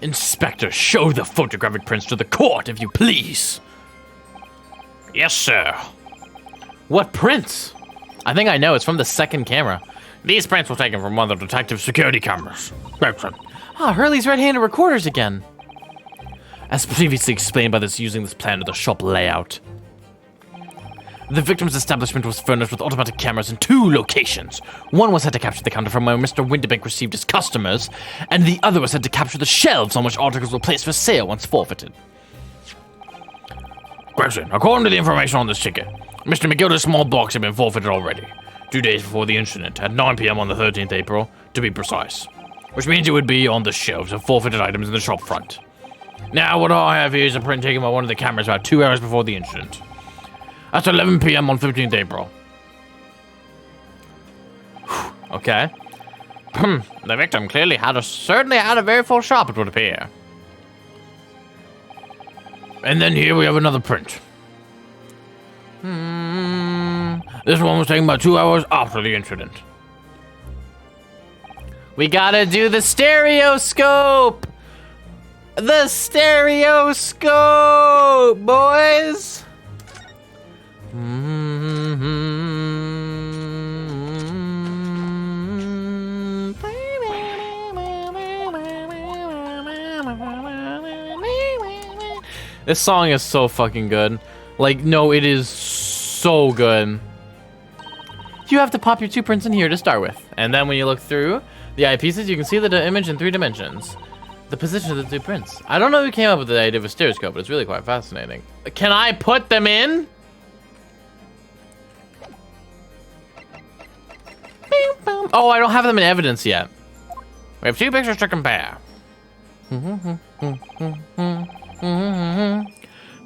Inspector, show the photographic prints to the court, if you please. Yes, sir. What prints? I think I know, it's from the second camera. These prints were taken from one of the detective's security cameras. Ah, Hurley's red-handed recorders again. As previously explained by using this plan of the shop layout. The victim's establishment was furnished with automatic cameras in 2 locations. One was set to capture the counter from where Mr. Windibank received his customers, and the other was set to capture the shelves on which articles were placed for sale once forfeited. Question. According to the information on this ticket, Mr. McGilden's small box had been forfeited already, 2 days before the incident, at 9 p.m. on the 13th April, to be precise. Which means it would be on the shelves of forfeited items in the shop front. Now, what I have here is a print taken by one of the cameras about 2 hours before the incident. At 11 p.m. on 15th April. Okay. The victim clearly certainly had a very full shop, it would appear. And then here we have another print. This one was taken about 2 hours after the incident. We gotta do the stereoscope! The stereoscope, boys! This song is so fucking good. Like, no, it is so good. You have to pop your 2 prints in here to start with. And then when you look through the eyepieces, you can see the image in 3 dimensions. The position of the 2 prints. I don't know who came up with the idea of a stereoscope, but it's really quite fascinating. Can I put them in? Oh, I don't have them in evidence yet. We have 2 pictures to compare.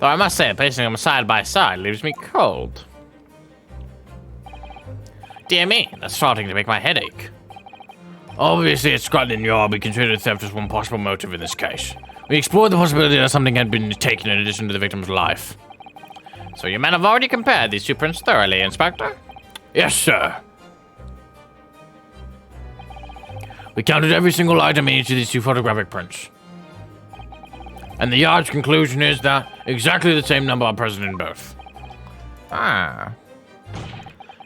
Though I must say, placing them side by side leaves me cold. Dear me, that's starting to make my head ache. Obviously, at Scotland Yard, we considered theft as one possible motive in this case. We explored the possibility that something had been taken in addition to the victim's life. So your men have already compared these 2 prints thoroughly, Inspector? Yes, sir. We counted every single item in each of these 2 photographic prints. And the Yard's conclusion is that exactly the same number are present in both. Ah.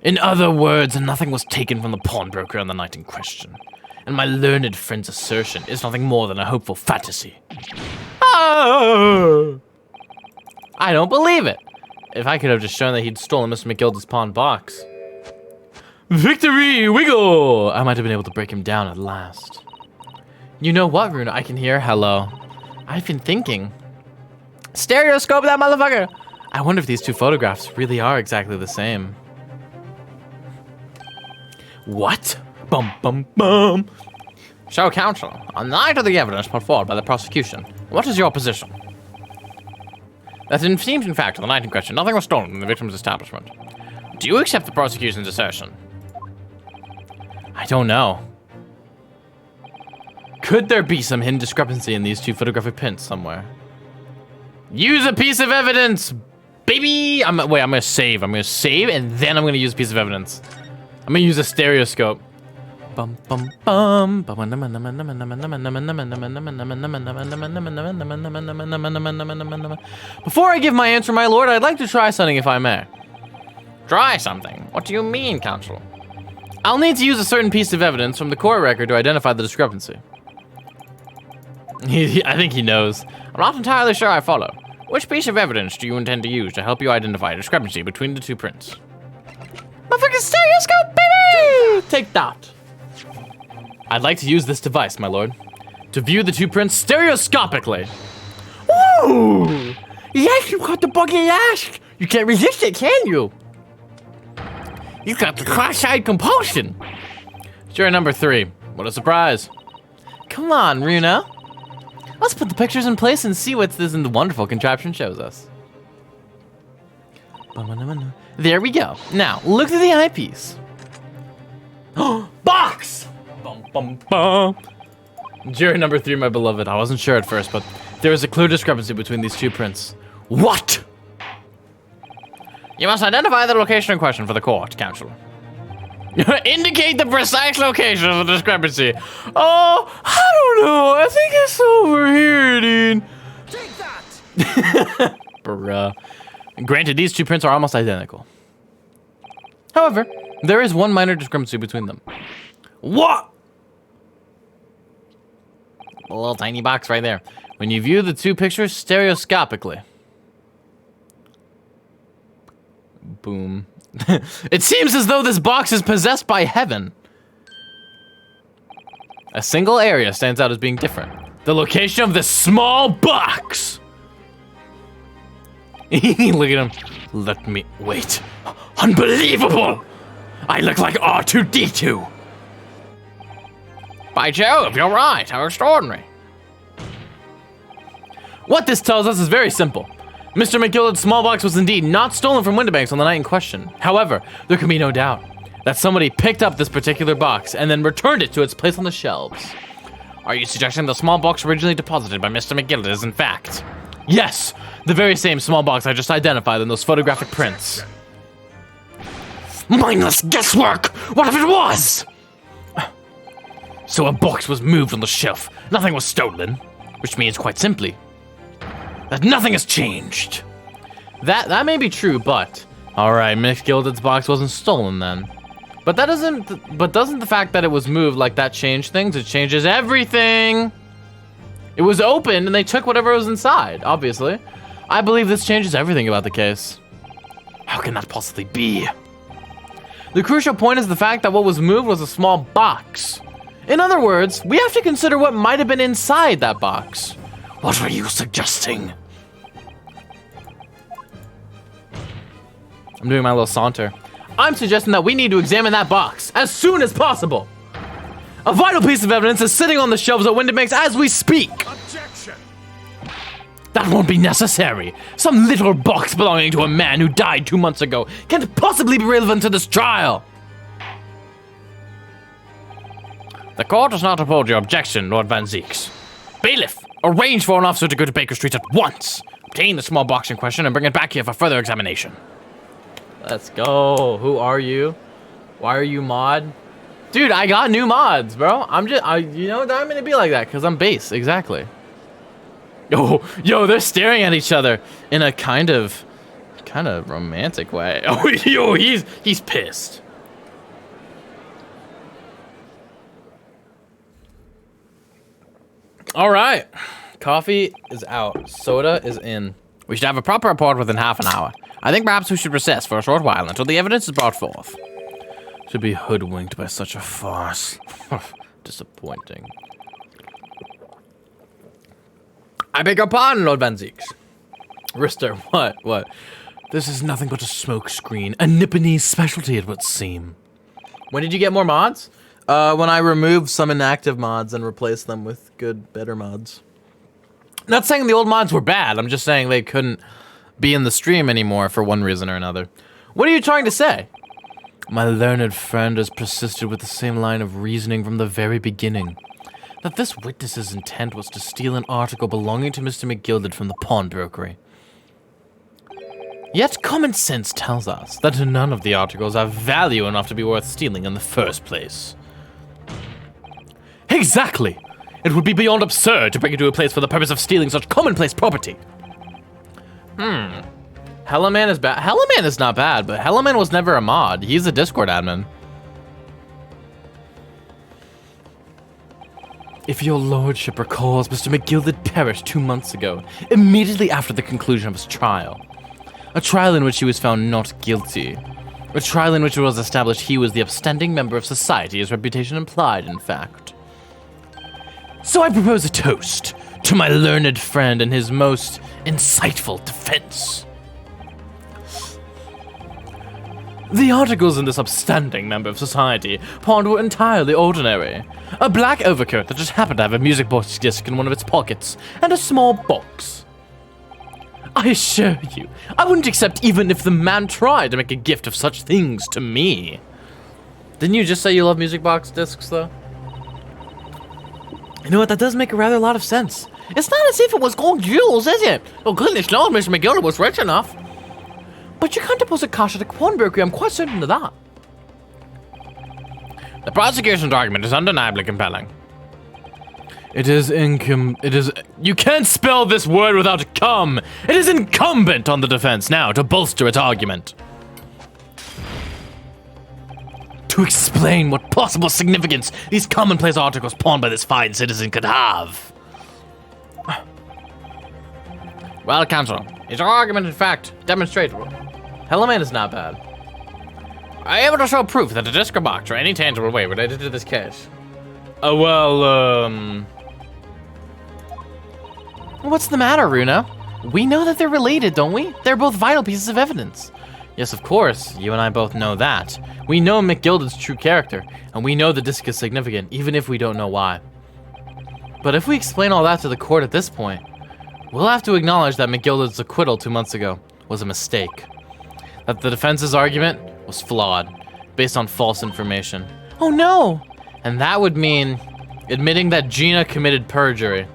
In other words, nothing was taken from the pawnbroker on the night in question. And my learned friend's assertion is nothing more than a hopeful fantasy. Oh! I don't believe it. If I could have just shown that he'd stolen Mr. McGilden's pawn box. Victory! Wiggle! I might have been able to break him down at last. You know what, Runa? I can hear hello. I've been thinking. Stereoscope that motherfucker! I wonder if these 2 photographs really are exactly the same. What? Bum bum bum. So, counsel, on the night of the evidence put forward by the prosecution, what is your position? That it seems, in fact, on the night in question, nothing was stolen from the victim's establishment. Do you accept the prosecution's assertion? I don't know. Could there be some hidden discrepancy in these two photographic prints somewhere? Use a piece of evidence, baby! I'm gonna save. I'm gonna save, and then I'm gonna use a piece of evidence. I'm gonna use a stereoscope. Bum bum bum. Before I give my answer, my lord, I'd like to try something if I may. Try something? What do you mean, counsel? I'll need to use a certain piece of evidence from the court record to identify the discrepancy. I think he knows. I'm not entirely sure I follow. Which piece of evidence do you intend to use to help you identify a discrepancy between the two prints? My fucking stereoscope, baby! Take that. I'd like to use this device, my lord, to view the two prints stereoscopically. Ooh! Yes, you caught the bug in the ass. You can't resist it, can you? You got the cross-eyed compulsion. Juror number 3. What a surprise. Come on, Runa. Let's put the pictures in place and see what this wonderful contraption shows us. There we go. Now, look through the eyepiece. Box! Bum, bum, bum. Juror number 3, my beloved. I wasn't sure at first, but there is a clear discrepancy between these two prints. What? You must identify the location in question for the court, counsel. Indicate the precise location of the discrepancy. Oh, I don't know. I think it's over here, Dean. Take that! Bruh. Granted, these two prints are almost identical. However, there is one minor discrepancy between them. What? A little tiny box right there. When you view the two pictures stereoscopically. Boom. It seems as though this box is possessed by heaven. A single area stands out as being different. The location of this small box. Look at him. Let me wait. Unbelievable! I look like R2-D2. By Jove, you're right. How extraordinary. What this tells us is very simple. Mr. McGillicud's small box was indeed not stolen from Windibanks on the night in question. However, there can be no doubt that somebody picked up this particular box and then returned it to its place on the shelves. Are you suggesting the small box originally deposited by Mr. McGillicud is in fact? Yes, the very same small box I just identified in those photographic prints. Mindless guesswork! What if it was? So a box was moved on the shelf. Nothing was stolen. Which means, quite simply, that nothing has changed. That may be true, but alright, McGillicud's box wasn't stolen then. But doesn't the fact that it was moved like that change things? It changes everything. It was opened and they took whatever was inside, obviously. I believe this changes everything about the case. How can that possibly be? The crucial point is the fact that what was moved was a small box. In other words, we have to consider what might have been inside that box. What are you suggesting? I'm doing my little saunter. I'm suggesting that we need to examine that box as soon as possible. A vital piece of evidence is sitting on the shelves at Windibanks as we speak. Objection. That won't be necessary. Some little box belonging to a man who died 2 months ago can't possibly be relevant to this trial. The court does not uphold your objection, Lord Van Zieks. Bailiff, arrange for an officer to go to Baker Street at once. Obtain the small box in question and bring it back here for further examination. Let's go. Who are you? Why are you mod? Dude, I got new mods, bro. You know, I'm gonna be like that because I'm base, exactly. Yo, they're staring at each other in a kind of romantic way. Oh, yo, he's pissed. All right, coffee is out, soda is in. We should have a proper report within half an hour. I think perhaps we should recess for a short while until the evidence is brought forth. To be hoodwinked by such a farce. Disappointing. I beg your pardon, Lord Van Zieks. Rister, what? This is nothing but a smokescreen. A Nipponese specialty, it would seem. When did you get more mods? When I removed some inactive mods and replaced them with better mods. Not saying the old mods were bad, I'm just saying they couldn't be in the stream anymore for one reason or another. What are you trying to say? My learned friend has persisted with the same line of reasoning from the very beginning. That this witness's intent was to steal an article belonging to Mr. McGilded from the pawnbrokery. Yet common sense tells us that none of the articles have value enough to be worth stealing in the first place. Exactly! It would be beyond absurd to bring it to a place for the purpose of stealing such commonplace property. Hellaman is bad. Hellaman is not bad, but Hellaman was never a mod. He's a Discord admin. If your lordship recalls, Mr. McGilded perished 2 months ago, immediately after the conclusion of his trial. A trial in which he was found not guilty. A trial in which it was established he was the upstanding member of society, his reputation implied, in fact. So I propose a toast to my learned friend and his most insightful defense. The articles in this upstanding member of society pawned were entirely ordinary. A black overcoat that just happened to have a music box disc in one of its pockets, and a small box. I assure you, I wouldn't accept even if the man tried to make a gift of such things to me. Didn't you just say you love music box discs, though? You know what, that does make a rather lot of sense. It's not as if it was gold jewels, is it? Oh goodness knows Mr. McGilded was rich enough. But you can't deposit cash at a pawnbrokery, I'm quite certain of that. The prosecution's argument is undeniably compelling. It is you can't spell this word without cum. It is incumbent on the defense now to bolster its argument. To explain what possible significance these commonplace articles pawned by this fine citizen could have. Well, counsel, is your argument in fact demonstrable? Hellaman is not bad. Are you able to show proof that a disc or box or any tangible way related to this case? What's the matter, Runa? We know that they're related, don't we? They're both vital pieces of evidence. Yes, of course. You and I both know that. We know McGilded's true character, and we know the disc is significant, even if we don't know why. But if we explain all that to the court at this point, we'll have to acknowledge that McGilded's acquittal 2 months ago was a mistake. That the defense's argument was flawed, based on false information. Oh no! And that would mean admitting that Gina committed perjury.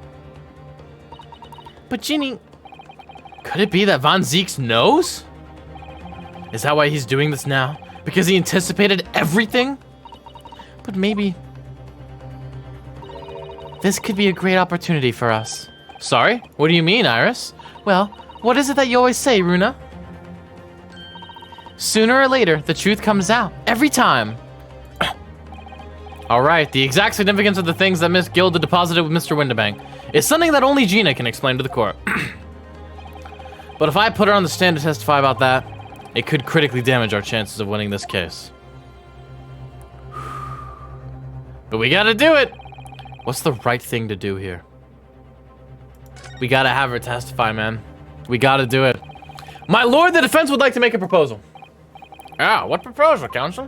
But Ginny, could it be that Von Zieks knows? Is that why he's doing this now? Because he anticipated everything? But maybe this could be a great opportunity for us. Sorry? What do you mean, Iris? Well, what is it that you always say, Runa? Sooner or later, the truth comes out. Every time. Alright, the exact significance of the things that Miss Gilda deposited with Mr. Windibank is something that only Gina can explain to the court. But if I put her on the stand to testify about that, it could critically damage our chances of winning this case. But we gotta do it! What's the right thing to do here? We gotta have her testify, man. We gotta do it. My lord, the defense would like to make a proposal. Ah, what proposal, counsel?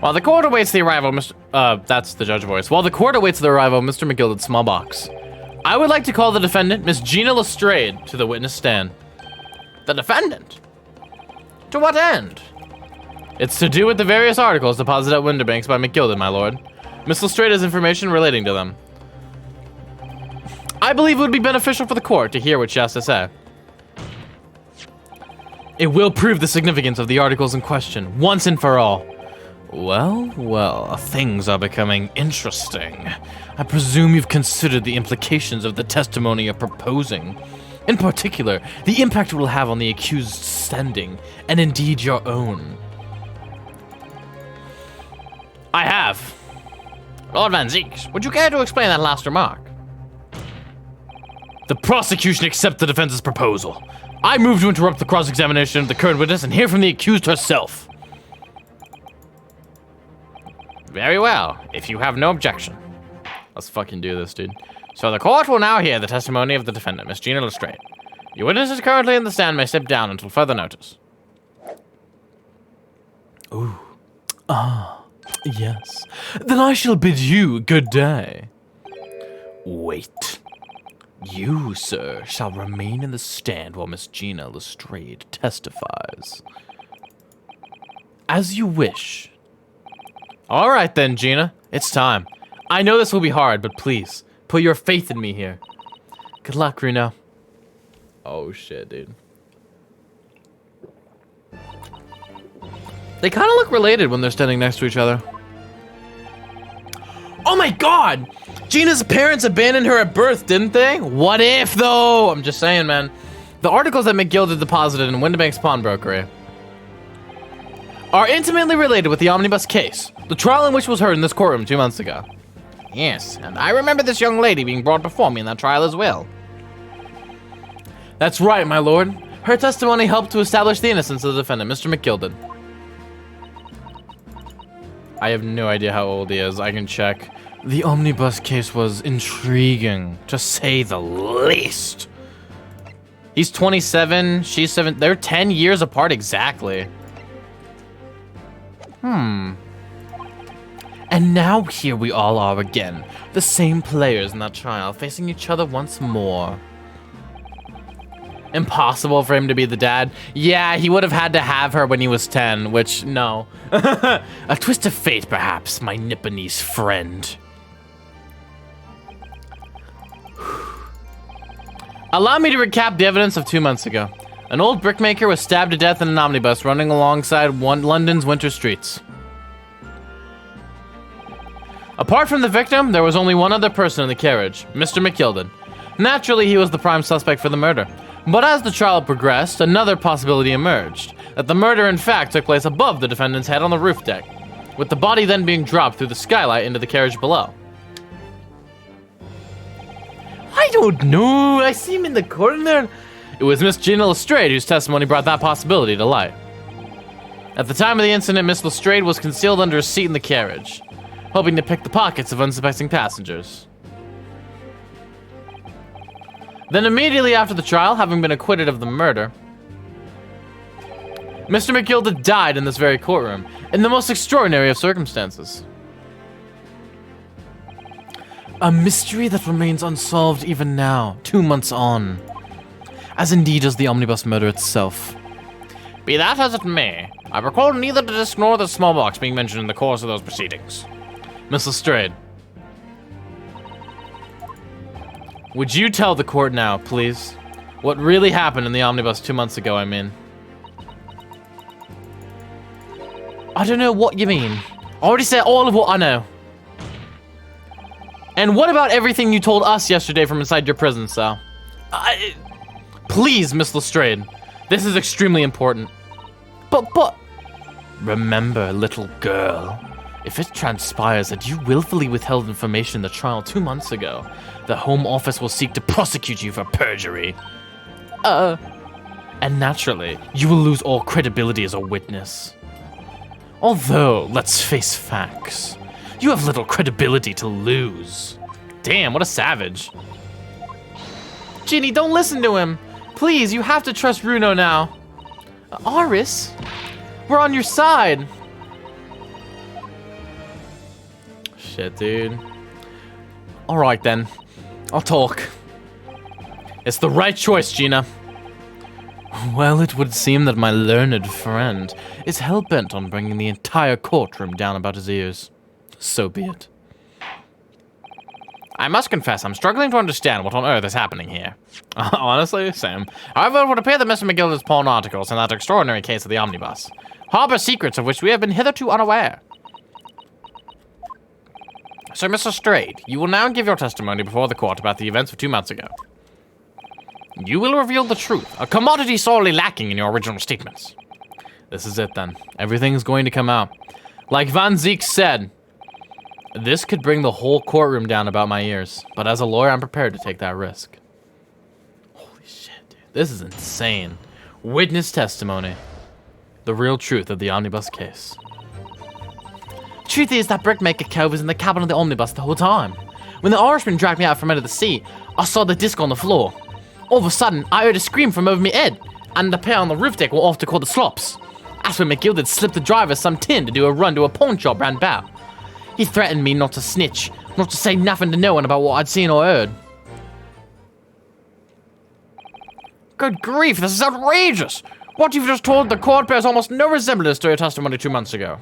While the court awaits the arrival of Mr. That's the judge voice. While the court awaits the arrival of Mr. McGilded's small box, I would like to call the defendant, Miss Gina Lestrade, to the witness stand. The defendant? To what end? It's to do with the various articles deposited at Windibanks by McGilded, my lord. Miss Lestrade has information relating to them. I believe it would be beneficial for the court to hear what she has to say. It will prove the significance of the articles in question, once and for all. Well, things are becoming interesting. I presume you've considered the implications of the testimony you're proposing. In particular, the impact it will have on the accused's standing, and indeed your own. I have. Lord Van Zieks, would you care to explain that last remark? The prosecution accepts the defense's proposal. I move to interrupt the cross-examination of the current witness and hear from the accused herself. Very well, if you have no objection. Let's fucking do this, dude. So the court will now hear the testimony of the defendant, Miss Gina Lestrade. Your witness is currently in the stand, may step down until further notice. Ooh. Ah, yes. Then I shall bid you good day. Wait. You, sir, shall remain in the stand while Miss Gina Lestrade testifies. As you wish. All right then, Gina. It's time. I know this will be hard, but please, put your faith in me here. Good luck, Runo. Oh shit, dude. They kind of look related when they're standing next to each other. Oh my god! Gina's parents abandoned her at birth, didn't they? What if, though? I'm just saying, man. The articles that McGilded deposited in Windibank's pawnbrokery are intimately related with the omnibus case, the trial in which was heard in this courtroom 2 months ago. Yes, and I remember this young lady being brought before me in that trial as well. That's right, my lord. Her testimony helped to establish the innocence of the defendant, Mr. McGilded. I have no idea how old he is. I can check. The omnibus case was intriguing, to say the least. He's 27, she's 7. They're 10 years apart exactly. And now here we all are again, the same players in that trial, facing each other once more. Impossible for him to be the dad. Yeah, he would have had to have her when he was 10, which, no. A twist of fate, perhaps, my Nipponese friend. Allow me to recap the evidence of 2 months ago. An old brickmaker was stabbed to death in an omnibus running alongside London's winter streets. Apart from the victim, there was only one other person in the carriage, Mr. McGilded. Naturally, he was the prime suspect for the murder. But as the trial progressed, another possibility emerged, that the murder in fact took place above the defendant's head on the roof deck, with the body then being dropped through the skylight into the carriage below. I don't know, I see him in the corner. It was Miss Gina Lestrade whose testimony brought that possibility to light. At the time of the incident, Miss Lestrade was concealed under a seat in the carriage, hoping to pick the pockets of unsuspecting passengers. Then immediately after the trial, having been acquitted of the murder, Mr. McGilded died in this very courtroom, in the most extraordinary of circumstances. A mystery that remains unsolved even now, 2 months on. As indeed does the omnibus murder itself. Be that as it may, I recall neither the disc nor the small box being mentioned in the course of those proceedings. Miss Lestrade. Would you tell the court now, please? What really happened in the omnibus 2 months ago, I mean? I don't know what you mean. I already said all of what I know. And what about everything you told us yesterday from inside your prison cell? Please, Miss Lestrade. This is extremely important. But... Remember, little girl. If it transpires that you willfully withheld information in the trial 2 months ago, the Home Office will seek to prosecute you for perjury. And naturally, you will lose all credibility as a witness. Although, let's face facts. You have little credibility to lose. Damn, what a savage. Ginny, don't listen to him. Please, you have to trust Runo now. Aris, we're on your side. Shit, dude. All right, then. I'll talk. It's the right choice, Gina. Well, it would seem that my learned friend is hell-bent on bringing the entire courtroom down about his ears. So be it. I must confess, I'm struggling to understand what on earth is happening here. Honestly, same. However, it would appear that Mr. McGilded's pawn articles in that extraordinary case of the omnibus harbor secrets of which we have been hitherto unaware. So, Mr. Lestrade, you will now give your testimony before the court about the events of 2 months ago. You will reveal the truth, a commodity sorely lacking in your original statements. This is it, then. Everything's going to come out. Like Van Ziek said, this could bring the whole courtroom down about my ears, but as a lawyer, I'm prepared to take that risk. Holy shit, dude. This is insane. Witness testimony. The real truth of the omnibus case. Truth is that brickmaker cove was in the cabin of the omnibus the whole time. When the Irishman dragged me out from under the seat, I saw the disc on the floor. All of a sudden, I heard a scream from over my head, and the pair on the roof deck were off to call the slops. That's when McGilded slipped the driver some tin to do a run to a pawn shop round about. He threatened me not to snitch, not to say nothing to no one about what I'd seen or heard. Good grief, this is outrageous! What you've just told the court bears almost no resemblance to your testimony 2 months ago.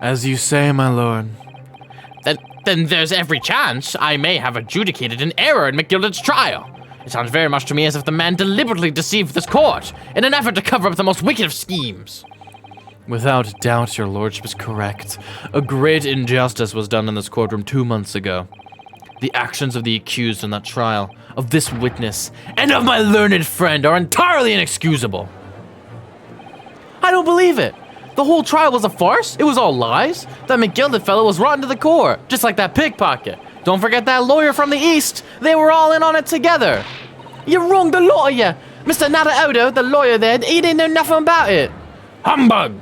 As you say, my lord. Then there's every chance I may have adjudicated an error in McGilded's trial. It sounds very much to me as if the man deliberately deceived this court in an effort to cover up the most wicked of schemes. Without doubt, your lordship is correct. A great injustice was done in this courtroom 2 months ago. The actions of the accused in that trial, of this witness, and of my learned friend are entirely inexcusable. I don't believe it. The whole trial was a farce. It was all lies. That McGilded fellow was rotten to the core, just like that pickpocket. Don't forget that lawyer from the east. They were all in on it together. You're wrong, the lot of you. Mr. Nadaodo, the lawyer there, he didn't know nothing about it. Humbug!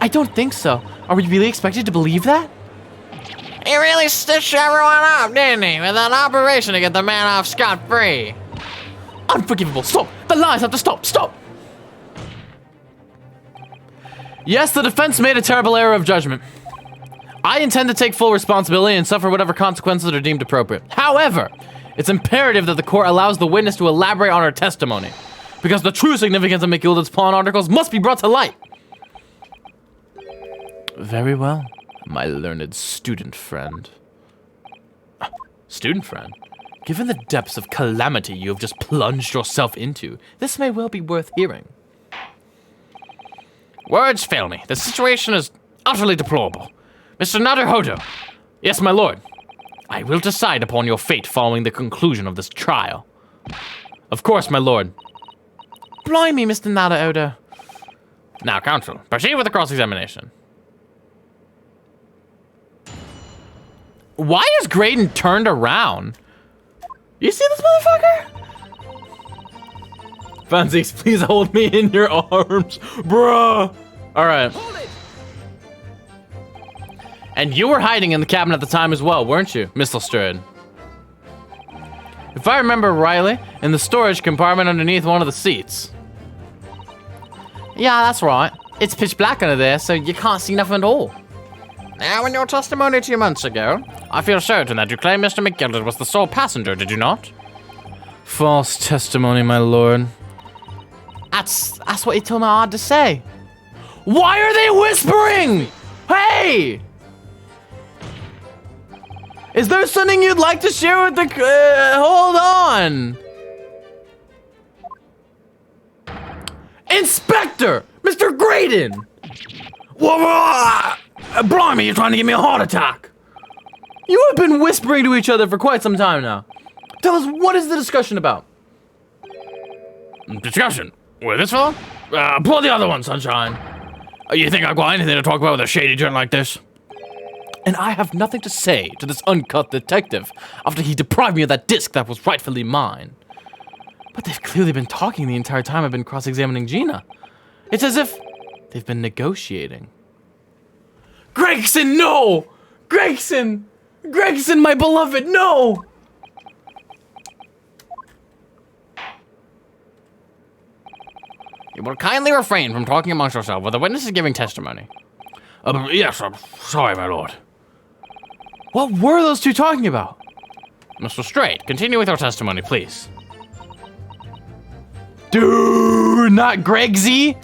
I don't think so. Are we really expected to believe that? He really stitched everyone up, didn't he? With an operation to get the man off scot-free. Unforgivable. Stop. The lies have to stop. Stop. Yes, the defense made a terrible error of judgment. I intend to take full responsibility and suffer whatever consequences are deemed appropriate. However, it's imperative that the court allows the witness to elaborate on her testimony, because the true significance of McGilded's pawn articles must be brought to light. Very well, my learned student friend. Student friend? Given the depths of calamity you have just plunged yourself into, this may well be worth hearing. Words fail me. The situation is utterly deplorable. Mr. Naruhodo. Yes, my lord. I will decide upon your fate following the conclusion of this trial. Of course, my lord. Blimey, Mr. Naruhodo. Now, counsel, proceed with the cross-examination. Why is Graydon turned around? You see this motherfucker? Fancies, please hold me in your arms, bruh. All right. And you were hiding in the cabin at the time as well, weren't you, Miss Lestrade? If I remember rightly, in the storage compartment underneath one of the seats. Yeah, that's right. It's pitch black under there, so you can't see nothing at all. Now, in your testimony 2 months ago, I feel certain that you claim Mr. McGilded was the sole passenger, did you not? False testimony, my lord. That's what he told me I had to say. Why are they whispering? Hey! Is there something you'd like to share with the... hold on. Inspector! Mr. Graydon! Whoa! Blimey, you're trying to give me a heart attack. You have been whispering to each other for quite some time now. Tell us, what is the discussion about? Discussion? With this fellow? Pull the other one, sunshine. You think I've got anything to talk about with a shady gent like this? And I have nothing to say to this uncut detective after he deprived me of that disc that was rightfully mine. But they've clearly been talking the entire time I've been cross-examining Gina. It's as if they've been negotiating. Gregson, no! Gregson! Gregson, my beloved, no! You will kindly refrain from talking amongst yourselves while the witness is giving testimony. Yes, I'm sorry, my lord. What were those two talking about? Mr. Straight, continue with your testimony, please. Dude, not Gregsy.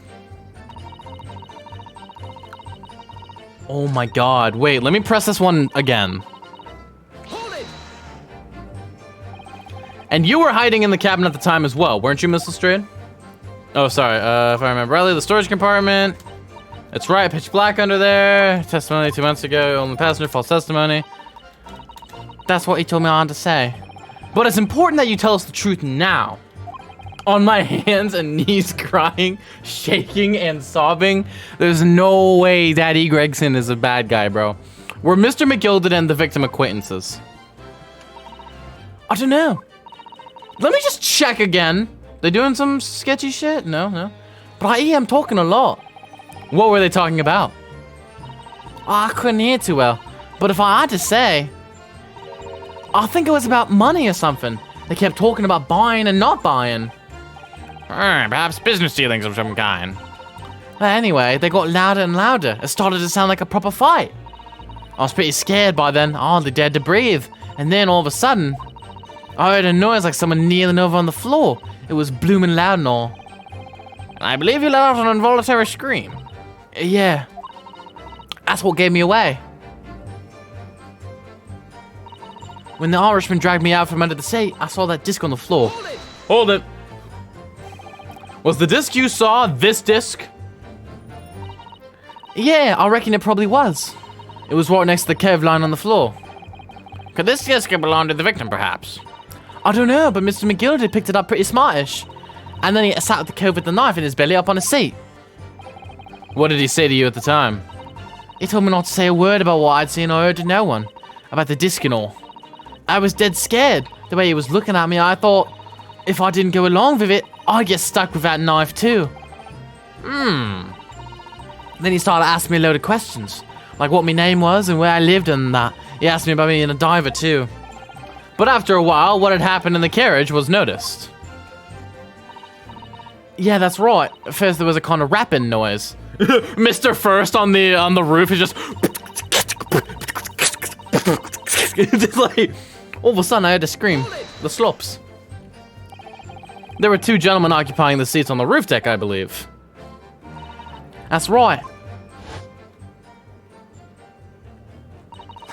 Oh my god. Wait, let me press this one again. Hold it. And you were hiding in the cabin at the time as well, weren't you, Miss Lestrade? Oh, sorry. If I remember rightly, the storage compartment. It's right, pitch black under there. Testimony 2 months ago, only passenger, false testimony. That's what he told me I had to say. But it's important that you tell us the truth now. On my hands and knees crying, shaking, and sobbing. There's no way Daddy Gregson is a bad guy, bro. We're Mr. McGilded and the victim acquaintances. I don't know. Let me just check again. They doing some sketchy shit? No. But I am talking a lot. What were they talking about? Oh, I couldn't hear too well. But if I had to say, I think it was about money or something. They kept talking about buying and not buying. Perhaps business dealings of some kind. Well, anyway, they got louder and louder. It started to sound like a proper fight. I was pretty scared by then. I hardly dared to breathe. And then all of a sudden, I heard a noise like someone kneeling over on the floor. It was blooming loud and all. I believe you let out an involuntary scream. Yeah. That's what gave me away. When the Irishman dragged me out from under the seat, I saw that disc on the floor. Hold it. Was the disc you saw this disc? Yeah, I reckon it probably was. It was right next to the curved line on the floor. Could this disc belong to the victim, perhaps? I don't know, but Mr. McGildy picked it up pretty smartish. And then he sat at the cove with the knife in his belly up on a seat. What did he say to you at the time? He told me not to say a word about what I'd seen or heard to no one. About the disc and all. I was dead scared. The way he was looking at me, I thought, if I didn't go along with it, I'd get stuck with that knife too. Then he started asking me a load of questions. Like what my name was and where I lived and that. He asked me about being a diver too. But after a while, what had happened in the carriage was noticed. Yeah, that's right. At first there was a kind of rapping noise. Mr. First on the roof is just... Just like, all of a sudden I heard a scream. The slops. There were two gentlemen occupying the seats on the roof deck, I believe. That's right.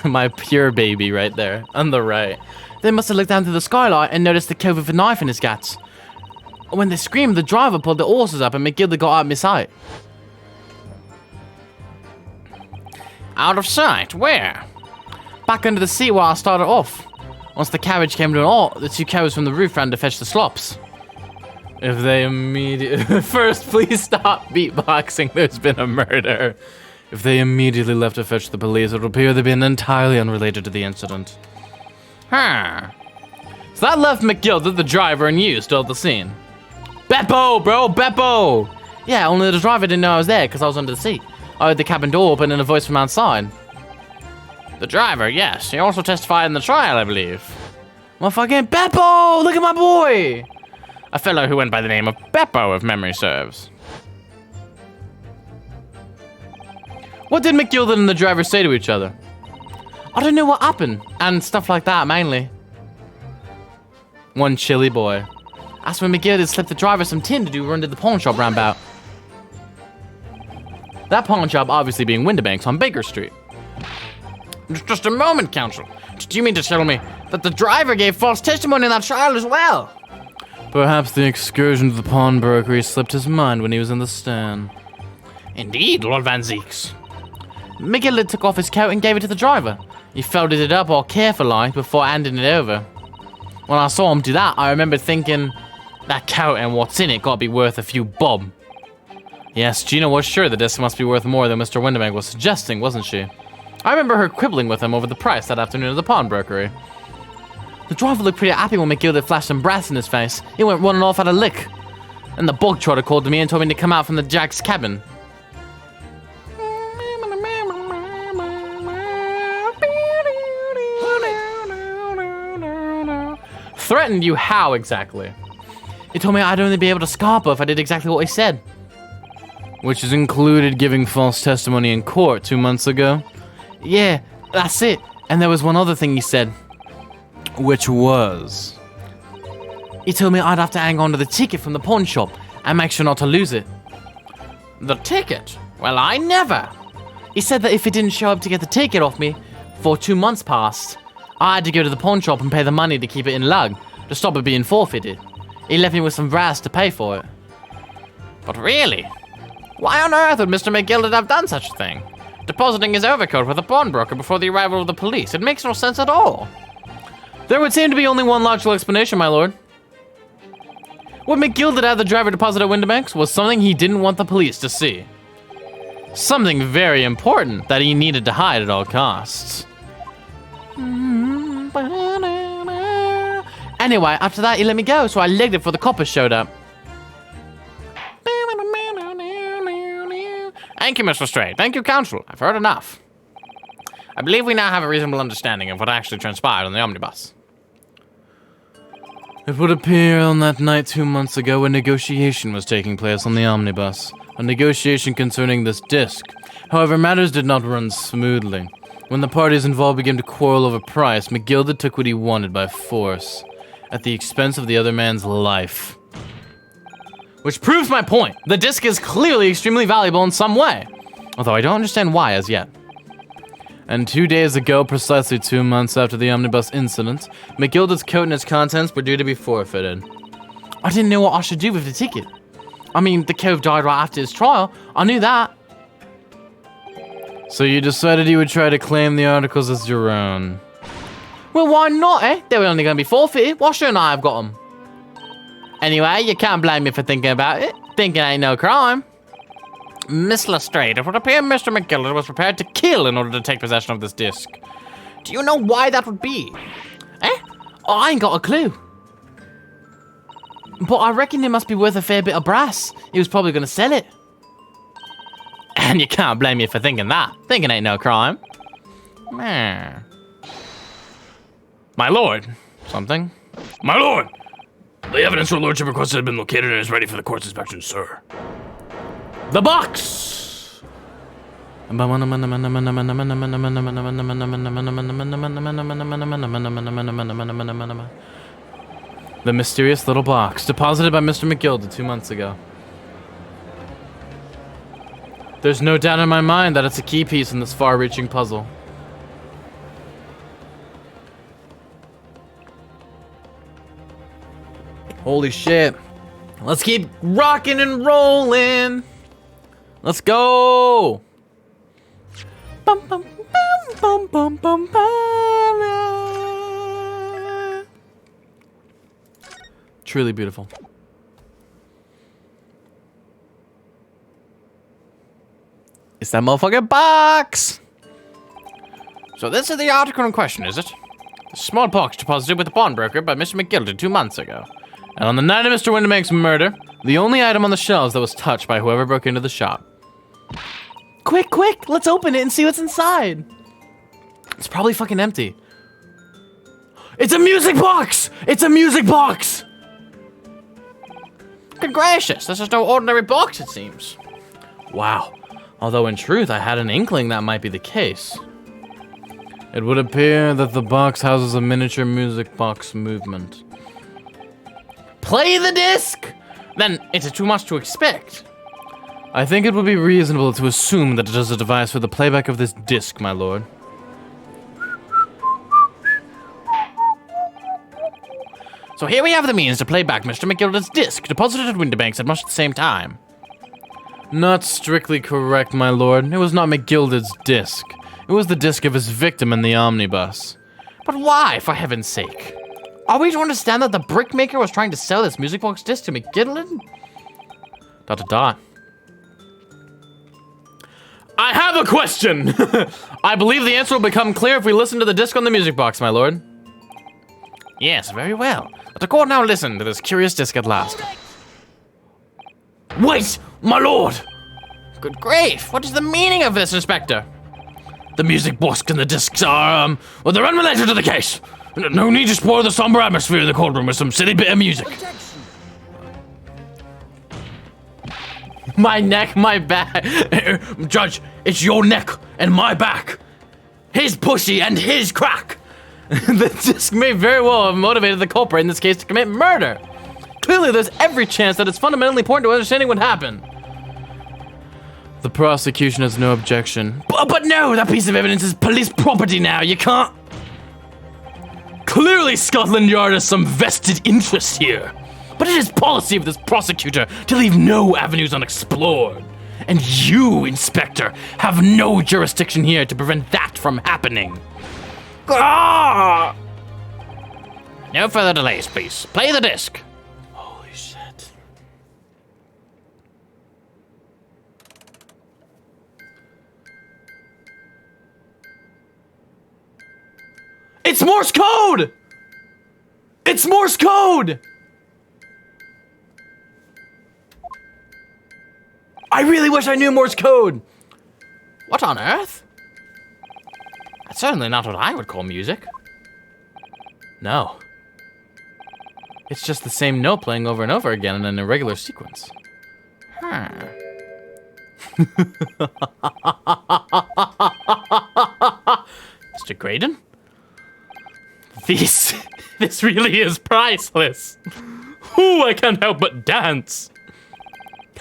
My pure baby right there, on the right. They must have looked down through the skylight and noticed the cove with a knife in his guts. When they screamed, the driver pulled the horses up and McGildy got out of my sight. Out of sight? Where? Back under the seat where I started off. Once the carriage came to an halt, the two cows from the roof ran to fetch the slops. If they immediately... First, please stop beatboxing. There's been a murder. If they immediately left to fetch the police, it would appear they'd been entirely unrelated to the incident. Huh. So that left McGildy, the driver, and you still at the scene. Beppo, bro, Beppo! Yeah, only the driver didn't know I was there because I was under the seat. I heard the cabin door open and a voice from outside. The driver, yes. He also testified in the trial, I believe. Motherfucking Beppo! Look at my boy! A fellow who went by the name of Beppo, if memory serves. What did McGildy and the driver say to each other? I don't know what happened, and stuff like that, mainly. One chilly boy. That's when McGildy slipped the driver some tin to do a run to the pawn shop roundabout. That pawn shop obviously being Windibanks on Baker Street. Just a moment, counsel. Do you mean to tell me that the driver gave false testimony in that trial as well? Perhaps the excursion to the pawnbroker slipped his mind when he was in the stand. Indeed, Lord Van Zeeks. McGildy took off his coat and gave it to the driver. He folded it up all carefully before handing it over. When I saw him do that, I remember thinking, that coat and what's in it gotta be worth a few bob. Yes, Gina was sure the disc must be worth more than Mr. Windibank was suggesting, wasn't she? I remember her quibbling with him over the price that afternoon at the pawnbrokery. The driver looked pretty happy when McGildy flashed some brass in his face. He went running off at a lick. And the bug trotter called to me and told me to come out from the Jack's cabin. Threatened you how exactly? He told me I'd only be able to scarper if I did exactly what he said. Which has included giving false testimony in court 2 months ago? Yeah, that's it. And there was one other thing he said. Which was? He told me I'd have to hang on to the ticket from the pawn shop and make sure not to lose it. The ticket? Well, I never. He said that if he didn't show up to get the ticket off me for 2 months past, I had to go to the pawn shop and pay the money to keep it in lug, to stop it being forfeited. He left me with some brass to pay for it. But really? Why on earth would Mr. McGildy have done such a thing? Depositing his overcoat with a pawnbroker before the arrival of the police. It makes no sense at all. There would seem to be only one logical explanation, my lord. What McGildy had the driver deposit at Windibanks was something he didn't want the police to see. Something very important that he needed to hide at all costs. Anyway, after that, he let me go, so I legged it before the coppers showed up. Thank you, Mr. Strait. Thank you, counsel. I've heard enough. I believe we now have a reasonable understanding of what actually transpired on the omnibus. It would appear on that night 2 months ago a negotiation was taking place on the omnibus. A negotiation concerning this disc. However, matters did not run smoothly. When the parties involved began to quarrel over price, McGildy took what he wanted by force, at the expense of the other man's life. Which proves my point. The disc is clearly extremely valuable in some way. Although I don't understand why as yet. And 2 days ago, precisely 2 months after the omnibus incident, McGilda's coat and its contents were due to be forfeited. I didn't know what I should do with the ticket. I mean, the cove died right after his trial. I knew that. So you decided you would try to claim the articles as your own. Well, why not, eh? They were only going to be forfeited. Why shouldn't I have got them? Anyway, you can't blame me for thinking about it. Thinking ain't no crime. Miss Lestrade, it would appear Mr. McGilda was prepared to kill in order to take possession of this disc. Do you know why that would be? Eh? Oh, I ain't got a clue. But I reckon it must be worth a fair bit of brass. He was probably going to sell it. And you can't blame me for thinking that. Thinking ain't no crime. My lord. Something? My lord! The evidence your lordship requested has been located and is ready for the court's inspection, sir. The box! The mysterious little box, deposited by Mr. McGilda 2 months ago. There's no doubt in my mind that it's a key piece in this far-reaching puzzle. Holy shit. Let's keep rocking and rolling. Let's go. Bum, bum, bum, bum, bum, bum. Truly beautiful. It's that motherfucking box. So this is the article in question, is it? A small box deposited with the pawnbroker by Mr. McGilda 2 months ago. And on the night of Mr. Windibank's murder, the only item on the shelves that was touched by whoever broke into the shop. Quick, quick, let's open it and see what's inside. It's probably fucking empty. It's a music box! It's a music box! Good gracious, this is no ordinary box, it seems. Wow. Although in truth, I had an inkling that might be the case. It would appear that the box houses a miniature music box movement. Play the disc! Then it's too much to expect. I think it would be reasonable to assume that it is a device for the playback of this disc, my lord. So here we have the means to play back Mr. McGilda's disc, deposited at Windibank's at much the same time. Not strictly correct, my lord. It was not McGilda's disc. It was the disc of his victim in the omnibus. But why, for heaven's sake? Are we to understand that the brickmaker was trying to sell this music box disc to McGilda? ... I have a question! I believe the answer will become clear if we listen to the disc on the music box, my lord. Yes, very well. Let the court now listen to this curious disc at last. Wait, my lord! Good grief, what is the meaning of this, Inspector? The music box and the discs are, well, they're unrelated to the case. No need to spoil the somber atmosphere in the courtroom with some silly bit of music. My neck, my back. Judge, it's your neck and my back. His pussy and his crack. The disc may very well have motivated the culprit in this case to commit murder. Clearly, there's every chance that it's fundamentally important to understanding what happened. The prosecution has no objection. But no, that piece of evidence is police property now. You can't... Clearly, Scotland Yard has some vested interest here. But it is policy of this prosecutor to leave no avenues unexplored. And you, Inspector, have no jurisdiction here to prevent that from happening. Ah! No further delays, please. Play the disc. Holy shit. It's Morse code! It's Morse code! I really wish I knew Morse code. What on earth? That's certainly not what I would call music. No. It's just the same note playing over and over again in an irregular sequence. Huh. Mr. Graydon? This really is priceless. Ooh, I can't help but dance.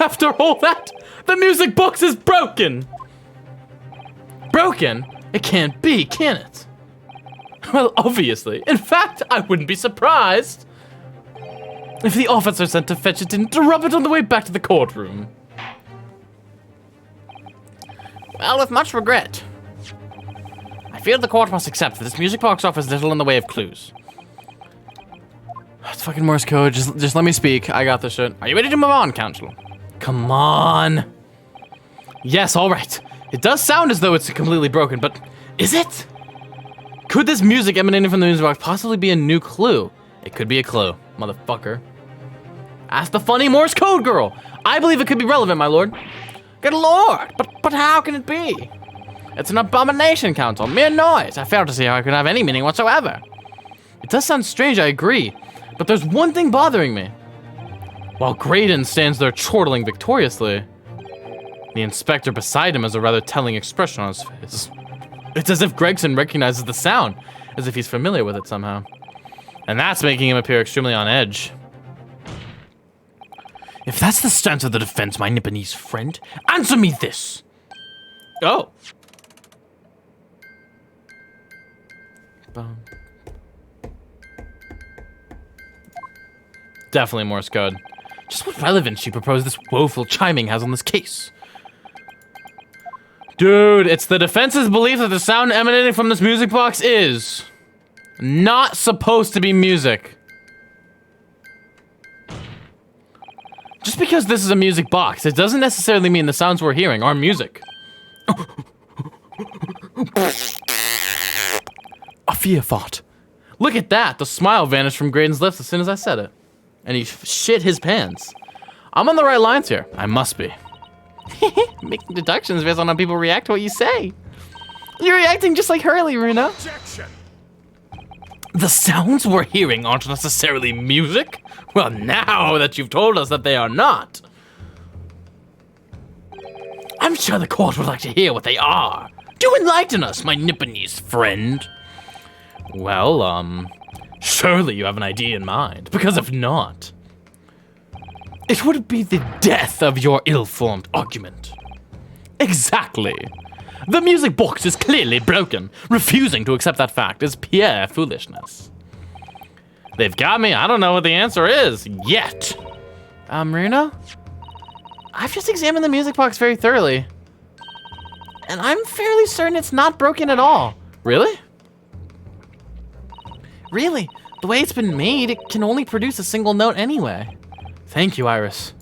After all that, the music box is broken! Broken? It can't be, can it? Well, obviously. In fact, I wouldn't be surprised if the officer sent to fetch it didn't rub it on the way back to the courtroom. Well, with much regret, I fear the court must accept that this music box offers little in the way of clues. It's fucking Morse code. Just let me speak. I got this shit. Are you ready to move on, Counsel? Come on. Yes, all right. It does sound as though it's completely broken, but is it? Could this music emanating from the music box possibly be a new clue? It could be a clue, motherfucker. Ask the funny Morse code girl. I believe it could be relevant, my lord. Good lord, but how can it be? It's an abomination, Counsel. Mere noise. I fail to see how it could have any meaning whatsoever. It does sound strange, I agree. But there's one thing bothering me. While Graydon stands there chortling victoriously, the inspector beside him has a rather telling expression on his face. It's as if Gregson recognizes the sound, as if he's familiar with it somehow. And that's making him appear extremely on edge. If that's the stance of the defense, my Nipponese friend, answer me this. Oh. Boom. Definitely Morse code. Just what relevance she proposed this woeful chiming has on this case. Dude, it's the defense's belief that the sound emanating from this music box is not supposed to be music. Just because this is a music box, it doesn't necessarily mean the sounds we're hearing are music. A fear thought. Look at that, the smile vanished from Graydon's lips as soon as I said it. And he shit his pants. I'm on the right lines here. I must be. Making deductions based on how people react to what you say. You're reacting just like Hurley, Runa. Objection. The sounds we're hearing aren't necessarily music? Well, now that you've told us that they are not, I'm sure the court would like to hear what they are. Do enlighten us, my Nipponese friend. Well, surely you have an idea in mind, because if not, it would be the death of your ill-formed argument. Exactly. The music box is clearly broken. Refusing to accept that fact is pure foolishness. They've got me. I don't know what the answer is yet. Runa? I've just examined the music box very thoroughly, and I'm fairly certain it's not broken at all. Really? Really? The way it's been made, it can only produce a single note anyway. Thank you, Iris.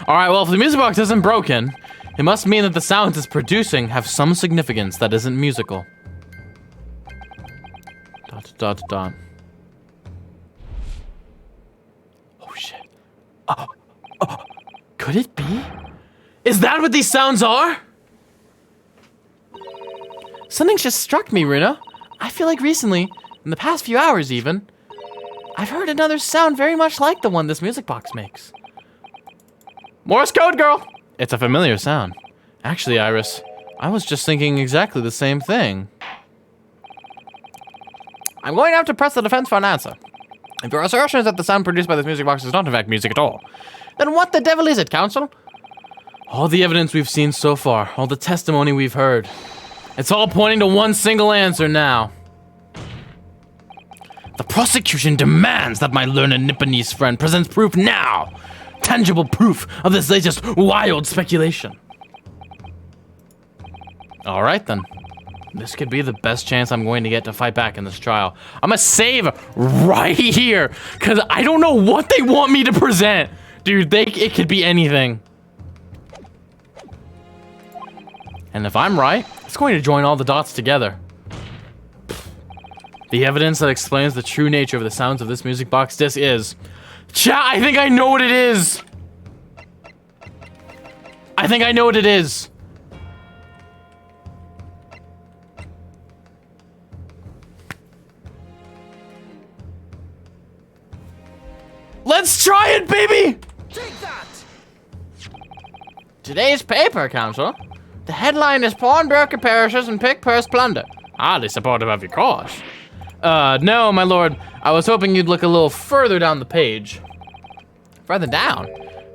Alright, well, if the music box isn't broken, it must mean that the sounds it's producing have some significance that isn't musical. Dot, dot, dot. Oh, shit. Could it be? Is that what these sounds are? Something's just struck me, Runa. I feel like recently, in the past few hours even, I've heard another sound very much like the one this music box makes. Morse code, girl! It's a familiar sound. Actually, Iris, I was just thinking exactly the same thing. I'm going to have to press the defense for an answer. If your assertion is that the sound produced by this music box is not in fact music at all, then what the devil is it, Counsel? All the evidence we've seen so far, all the testimony we've heard, it's all pointing to one single answer now. The prosecution demands that my learned Nipponese friend presents proof now. Tangible proof of this latest wild speculation. All right, then. This could be the best chance I'm going to get to fight back in this trial. I'm gonna save right here, because I don't know what they want me to present. Dude, it could be anything. And if I'm right, it's going to join all the dots together. The evidence that explains the true nature of the sounds of this music box disc is... Chat, I think I know what it is! I think I know what it is. Let's try it, baby! Take that! Today's paper, Counsel. The headline is Pawnbroker Perishes and Pick Purse Plunder. Highly supportive of your cause. No, my lord. I was hoping you'd look a little further down the page. Further down?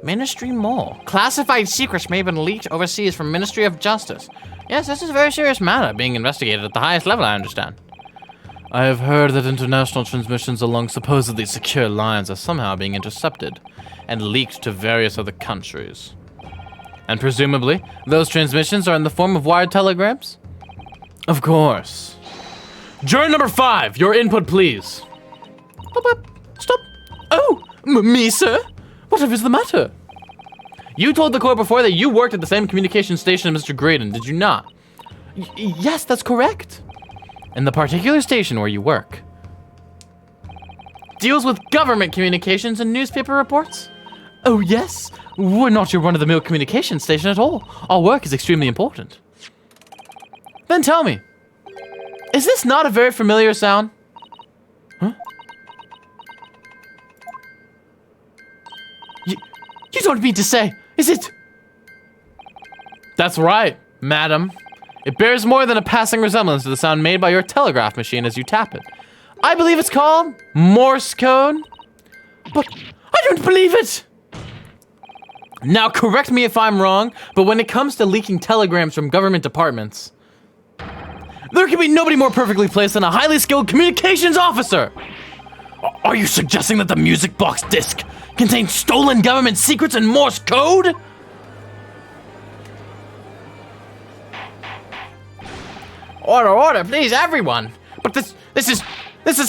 Ministry Mole. Classified secrets may have been leaked overseas from Ministry of Justice. Yes, this is a very serious matter being investigated at the highest level, I understand. I have heard that international transmissions along supposedly secure lines are somehow being intercepted and leaked to various other countries. And presumably, those transmissions are in the form of wired telegrams? Of course. Juror number 5, your input, please. Stop. Oh, me, sir? Whatever is the matter? You told the court before that you worked at the same communication station as Mr. Graydon, did you not? Yes, that's correct. And the particular station where you work deals with government communications and newspaper reports? Oh, yes. We're not your run-of-the-mill communication station at all. Our work is extremely important. Then tell me, is this not a very familiar sound? Huh? You don't mean to say, is it? That's right, madam. It bears more than a passing resemblance to the sound made by your telegraph machine as you tap it. I believe it's called Morse code. But I don't believe it. Now correct me if I'm wrong, but when it comes to leaking telegrams from government departments, there can be nobody more perfectly placed than a highly skilled communications officer. Are you suggesting that the music box disc contains stolen government secrets and Morse code? Order, please, everyone. But this is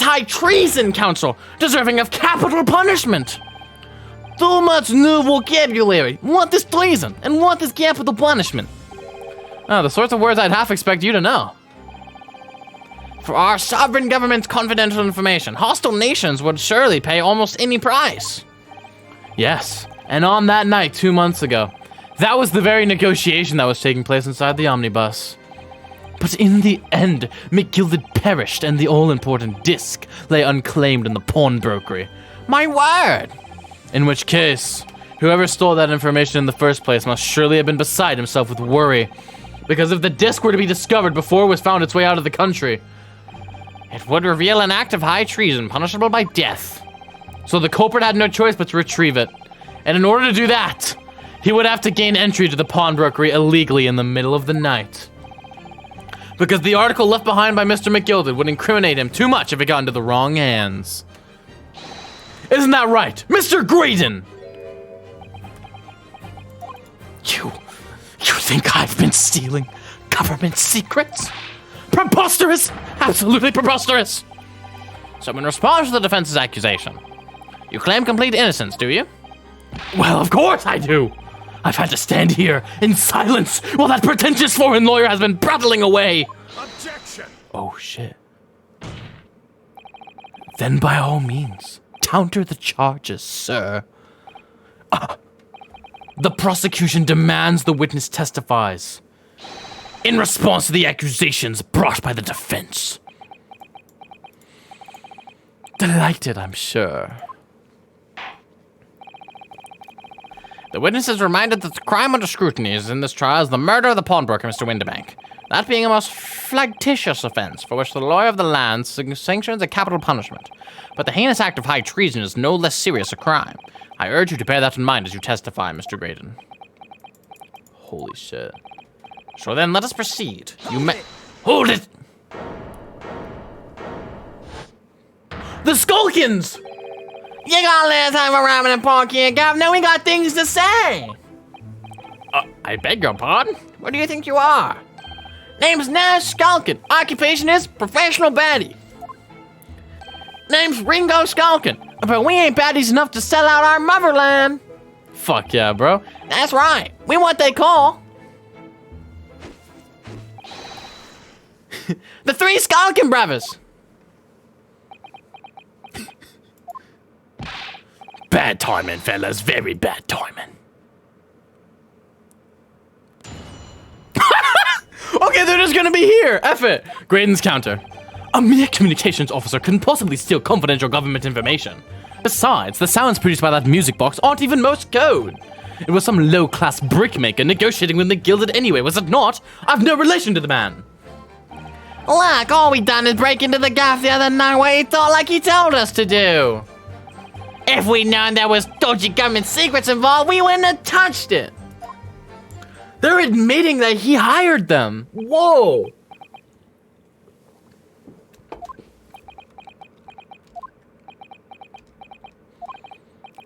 high treason, counsel, deserving of capital punishment. Too much new vocabulary. What is treason and what is capital punishment? Oh, the sorts of words I'd half expect you to know. For our sovereign government's confidential information, hostile nations would surely pay almost any price. Yes, and on that night 2 months ago, that was the very negotiation that was taking place inside the omnibus. But in the end, McGilded perished and the all-important disc lay unclaimed in the pawnbrokery. My word! In which case, whoever stole that information in the first place must surely have been beside himself with worry. Because if the disc were to be discovered before it was found its way out of the country, it would reveal an act of high treason punishable by death. So the culprit had no choice but to retrieve it. And in order to do that, he would have to gain entry to the pawnbrokery illegally in the middle of the night. Because the article left behind by Mr. McGilded would incriminate him too much if it got into the wrong hands. Isn't that right, Mr. Graydon? You think I've been stealing government secrets? Preposterous! Absolutely preposterous! So in response to the defense's accusation, you claim complete innocence, do you? Well, of course I do! I've had to stand here in silence while that pretentious foreign lawyer has been prattling away. Objection! Oh, shit. Then by all means, counter the charges, sir. The prosecution demands the witness testifies in response to the accusations brought by the defense. Delighted, I'm sure. The witness is reminded that the crime under scrutiny is in this trial is the murder of the pawnbroker, Mr. Windibank. That being a most flagitious offense for which the lawyer of the land sanctions a capital punishment. But the heinous act of high treason is no less serious a crime. I urge you to bear that in mind as you testify, Mr. Graydon. Holy shit. So then, let us proceed. You may— Hold it! The Skulkins! You got last time around in the park here, Governor. We got things to say. I beg your pardon? What do you think you are? Name's Nash Skulkin. Occupation is professional baddie. Name's Ringo Skulkin. But we ain't baddies enough to sell out our motherland. Fuck yeah, bro. That's right. We what they call the Three Skulkin Brothers. Bad timing, fellas. Very bad timing. Okay, they're just gonna be here. F it. Graydon's counter. A mere communications officer couldn't possibly steal confidential government information. Besides, the sounds produced by that music box aren't even Morse code. It was some low-class brickmaker negotiating with McGilded anyway, was it not? I've no relation to the man. Look, all we done is break into the gaff the other night where he thought like he told us to do. If we'd known there was dodgy government secrets involved, we wouldn't have touched it. They're admitting that he hired them. Whoa.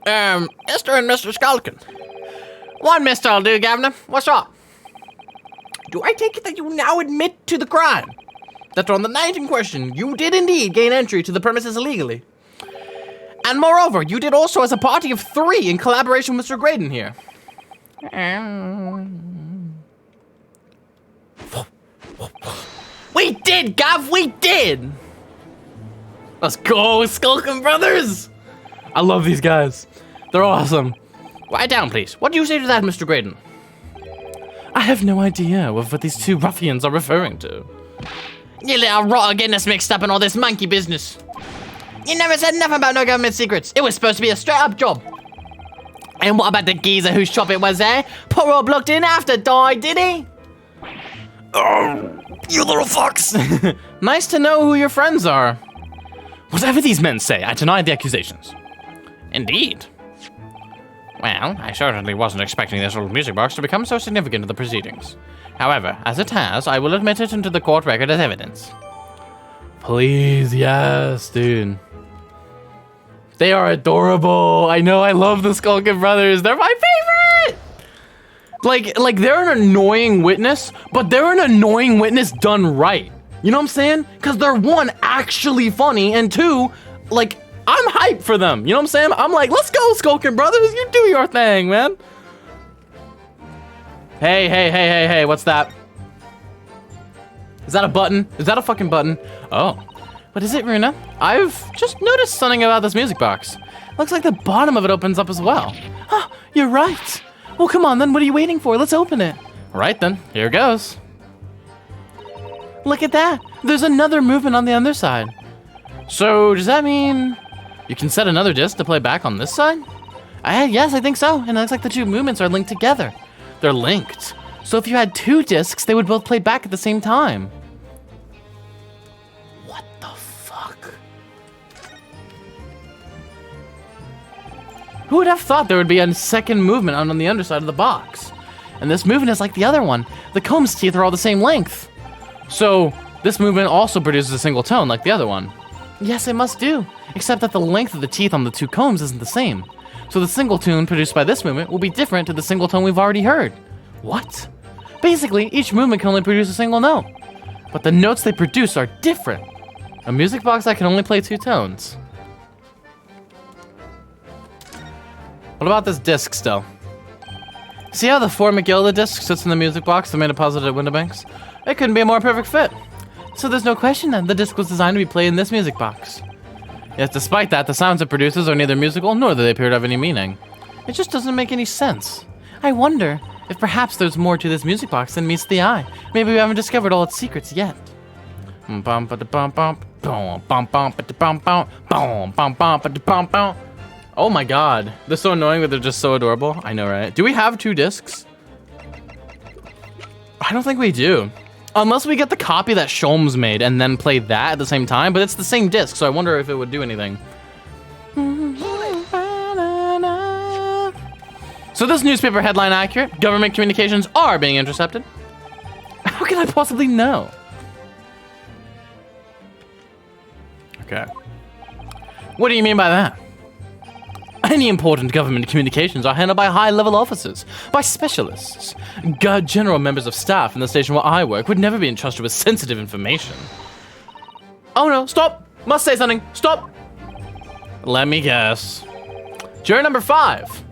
Mr. and Mr. Skulkin. One Mr. will do, Governor. What's up? Do I take it that you now admit to the crime? That on the night in question, you did indeed gain entry to the premises illegally. And moreover, you did also as a party of 3 in collaboration with Mr. Graydon here. We did, Gov, we did! Let's go, Skulkin Brothers! I love these guys. They're awesome. Quiet down, please. What do you say to that, Mr. Graydon? I have no idea of what these 2 ruffians are referring to. You little rotter getting us mixed up in all this monkey business. You never said nothing about no government secrets. It was supposed to be a straight-up job. And what about the geezer whose shop it was there? Poor old bloke didn't have to die, did he? Oh, you little fucks. Nice to know who your friends are. Whatever these men say, I deny the accusations. Indeed. Well, I certainly wasn't expecting this little music box to become so significant in the proceedings. However, as it has, I will admit it into the court record as evidence. Please, yes, dude. They are adorable. I know, I love the Skulkin Brothers. They're my favorite! Like they're an annoying witness, but they're an annoying witness done right. You know what I'm saying? Because they're 1, actually funny, and 2, like, I'm hyped for them. You know what I'm saying? I'm like, let's go, Skulkin Brothers. You do your thing, man. Hey, what's that? Is that a button? Is that a fucking button? Oh. What is it, Runa? I've just noticed something about this music box. Looks like the bottom of it opens up as well. Huh, you're right. Well, come on then. What are you waiting for? Let's open it. Right then. Here goes. Look at that. There's another movement on the underside. So, does that mean you can set another disc to play back on this side? Yes, I think so. And it looks like the 2 movements are linked together. They're linked. So if you had 2 discs, they would both play back at the same time. What the fuck? Who would have thought there would be a second movement on the underside of the box? And this movement is like the other one. The comb's teeth are all the same length. So this movement also produces a single tone like the other one. Yes, it must do. Except that the length of the teeth on the 2 combs isn't the same. So the single tune produced by this movement will be different to the single tone we've already heard. What? Basically, each movement can only produce a single note. But the notes they produce are different. A music box that can only play 2 tones. What about this disc still? See how the 4 Magilla disc sits in the music box that made a deposited at Windibanks? It couldn't be a more perfect fit. So there's no question then, the disc was designed to be played in this music box. Yet despite that, the sounds it produces are neither musical nor do they appear to have any meaning. It just doesn't make any sense. I wonder if perhaps there's more to this music box than meets the eye. Maybe we haven't discovered all its secrets yet. Oh my god. They're so annoying, but they're just so adorable. I know, right? Do we have 2 discs? I don't think we do. Unless we get the copy that Sholmes made and then play that at the same time, but it's the same disc, so I wonder if it would do anything. So this newspaper headline accurate? Government communications are being intercepted? How can I possibly know? Okay. What do you mean by that? Any important government communications are handled by high-level officers, by specialists. General members of staff in the station where I work would never be entrusted with sensitive information. Oh no, stop! Must say something, stop! Let me guess. Juror number 5.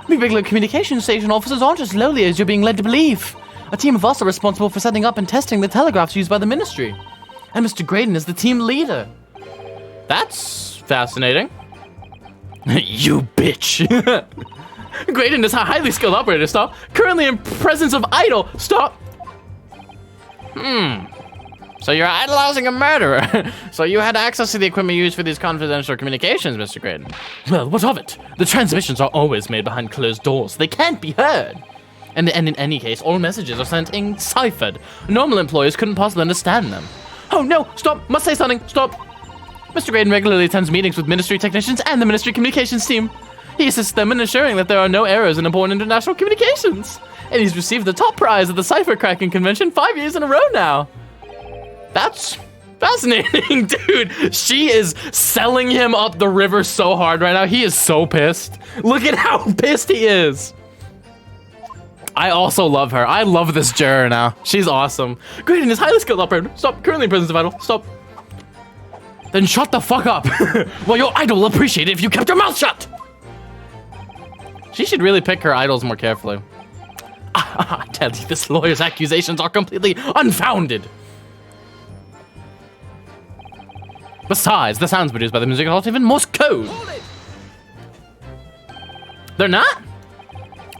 Regular communication station officers aren't as lowly as you're being led to believe. A team of us are responsible for setting up and testing the telegraphs used by the ministry. And Mr. Graydon is the team leader. That's fascinating. You bitch. Graydon is a highly skilled operator, stop. Currently in presence of idol, stop. So you're idolizing a murderer. So you had access to the equipment used for these confidential communications, Mr. Graydon. Well, what of it? The transmissions are always made behind closed doors. They can't be heard. And in any case, all messages are sent in ciphered. Normal employees couldn't possibly understand them. Oh no, stop, must say something, stop. Mr. Graydon regularly attends meetings with ministry technicians and the ministry communications team. He assists them in ensuring that there are no errors in important international communications. And he's received the top prize at the cipher cracking convention 5 years in a row now. That's fascinating, dude. She is selling him up the river so hard right now. He is so pissed. Look at how pissed he is. I also love her. I love this juror now. She's awesome. Graydon is highly skilled operator. Stop. Currently in prison's vital. Stop. Then shut the fuck up. Well, your idol will appreciate it if you kept your mouth shut. She should really pick her idols more carefully. I tell you, this lawyer's accusations are completely unfounded. Besides, the sounds produced by the music are not even Morse code. They're not?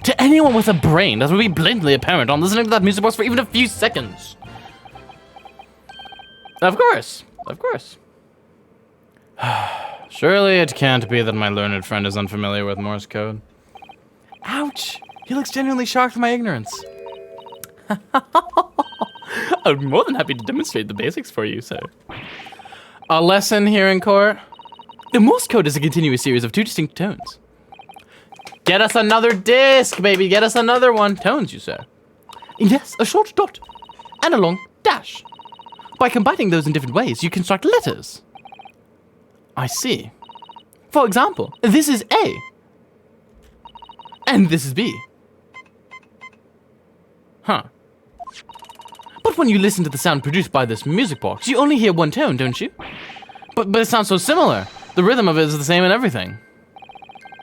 To anyone with a brain, that would be blatantly apparent on listening to that music box for even a few seconds. Of course. Of course. Surely it can't be that my learned friend is unfamiliar with Morse code. Ouch! He looks genuinely shocked at my ignorance. I'd be more than happy to demonstrate the basics for you, sir. A lesson here in court. The Morse code is a continuous series of 2 distinct tones. Get us another disc, baby. Get us another one. Tones, you say? Yes, a short dot and a long dash. By combining those in different ways, you construct letters. I see. For example, this is A. And this is B. Huh. But when you listen to the sound produced by this music box, you only hear one tone, don't you? But it sounds so similar. The rhythm of it is the same in everything.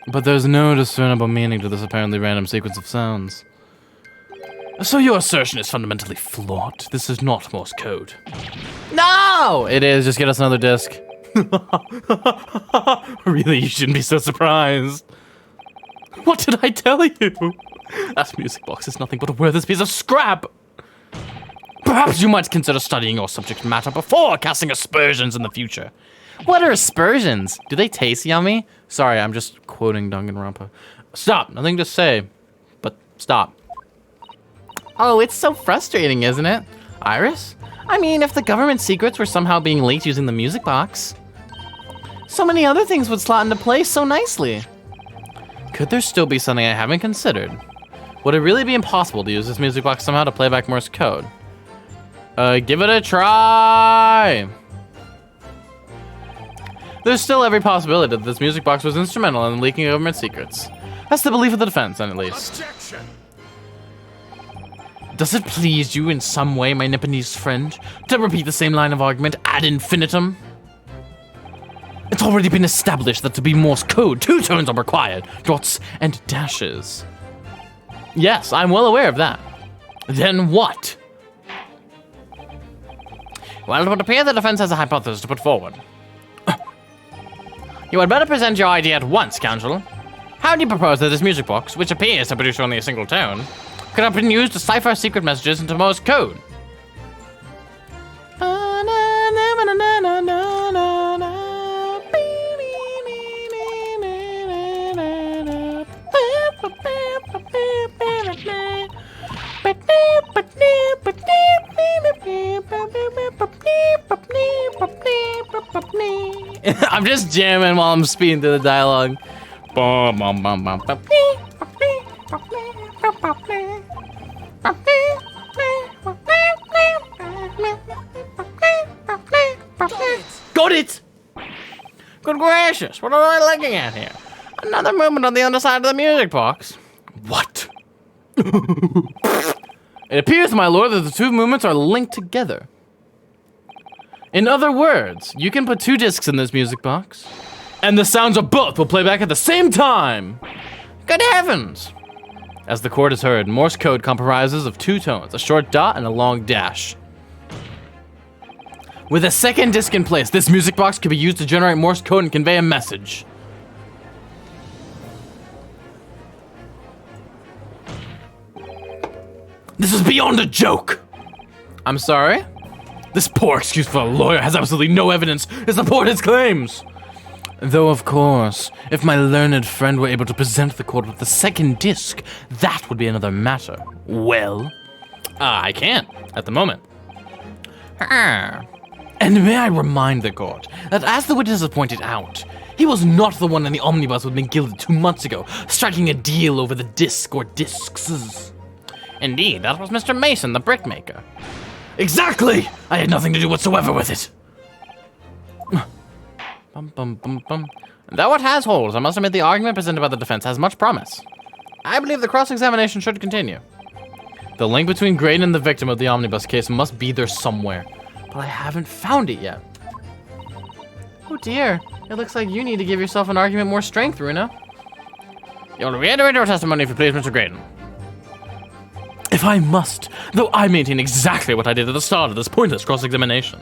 But there's no discernible meaning to this apparently random sequence of sounds. So your assertion is fundamentally flawed. This is not Morse code. No! It is. Just get us another disc. Really, you shouldn't be so surprised. What did I tell you? That music box is nothing but a worthless piece of scrap. Perhaps you might consider studying your subject matter before casting aspersions in the future. What are aspersions? Do they taste yummy? Sorry, I'm just quoting Danganronpa. Stop, nothing to say, but stop. Oh, it's so frustrating, isn't it? Iris? I mean, if the government secrets were somehow being leaked using the music box, so many other things would slot into place so nicely. Could there still be something I haven't considered? Would it really be impossible to use this music box somehow to play back Morse code? Give it a try! There's still every possibility that this music box was instrumental in leaking government secrets. That's the belief of the defense, at least. Objection. Does it please you in some way, my Nipponese friend, to repeat the same line of argument ad infinitum? It's already been established that to be Morse code, 2 tones are required, dots and dashes. Yes, I'm well aware of that. Then what? Well, it would appear the defense has a hypothesis to put forward. You had better present your idea at once, Counsel. How do you propose that this music box, which appears to produce only a single tone, could have been used to cipher secret messages into Morse code? I'm just jamming while I'm speeding through the dialogue. Got it! Good gracious, what am I looking at here? Another movement on the underside of the music box. What? It appears, my lord, that the 2 movements are linked together. In other words, you can put 2 discs in this music box, and the sounds of both will play back at the same time. Good heavens! As the court has heard, Morse code comprises of 2 tones, a short dot and a long dash. With a second disc in place, this music box could be used to generate Morse code and convey a message. This is beyond a joke! I'm sorry? This poor excuse for a lawyer has absolutely no evidence to support his claims. Though, of course, if my learned friend were able to present the court with the second disc, that would be another matter. Well? I can't, at the moment. And may I remind the court that, as the witnesses pointed out, he was not the one in the omnibus with McGilded 2 months ago, striking a deal over the disc or discs. Indeed, that was Mr. Mason, the brickmaker. Exactly! I had nothing to do whatsoever with it. Though it has holes, I must admit the argument presented by the defense has much promise. I believe the cross-examination should continue. The link between Graydon and the victim of the omnibus case must be there somewhere, but I haven't found it yet. Oh dear, it looks like you need to give yourself an argument more strength, Runa. You'll reiterate your testimony if you please, Mr. Graydon. If I must, though I maintain exactly what I did at the start of this pointless cross-examination.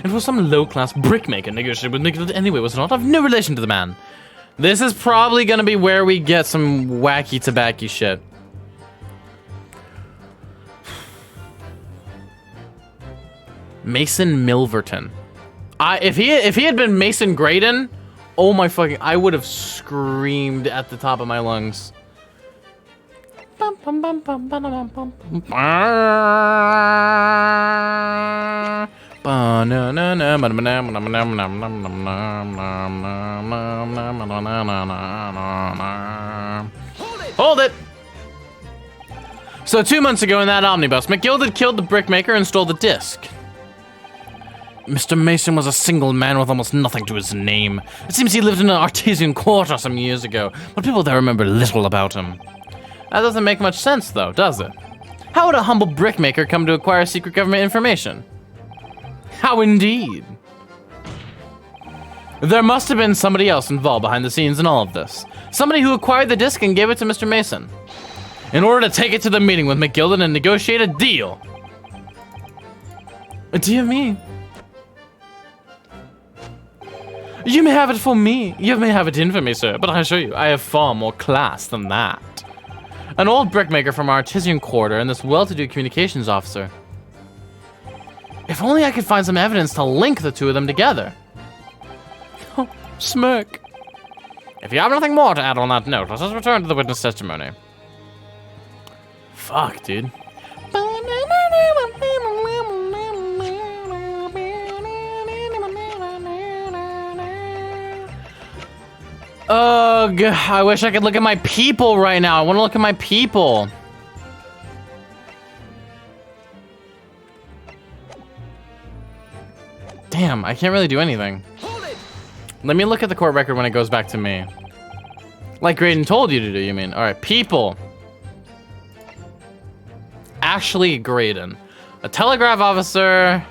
It was some low-class brickmaker negotiated with McGilded anyway, was it not? I've no relation to the man. This is probably gonna be where we get some wacky tobacco shit. Mason Milverton. If he had been Mason Graydon, oh my fucking, I would have screamed at the top of my lungs. Hold it! So 2 months ago in that omnibus, McGilded killed the brickmaker and stole the disc. Mr. Mason was a single man with almost nothing to his name. It seems he lived in an artesian quarter some years ago, but people there remember little about him. That doesn't make much sense, though, does it? How would a humble brickmaker come to acquire secret government information? How indeed? There must have been somebody else involved behind the scenes in all of this. Somebody who acquired the disc and gave it to Mr. Mason, in order to take it to the meeting with McGilded and negotiate a deal. Dear me. You may have it for me. You may have it in for me, sir, but I assure you, I have far more class than that. An old brickmaker from our artesian quarter and this well-to-do communications officer. If only I could find some evidence to link the two of them together. Oh, smirk. If you have nothing more to add on that note, let us return to the witness testimony. Fuck, dude. Ugh, I wish I could look at my people right now. I want to look at my people. Damn, I can't really do anything. Let me look at the court record when it goes back to me. Like Graydon told you to do, you mean? All right, people. Ashley Graydon. A telegraph officer,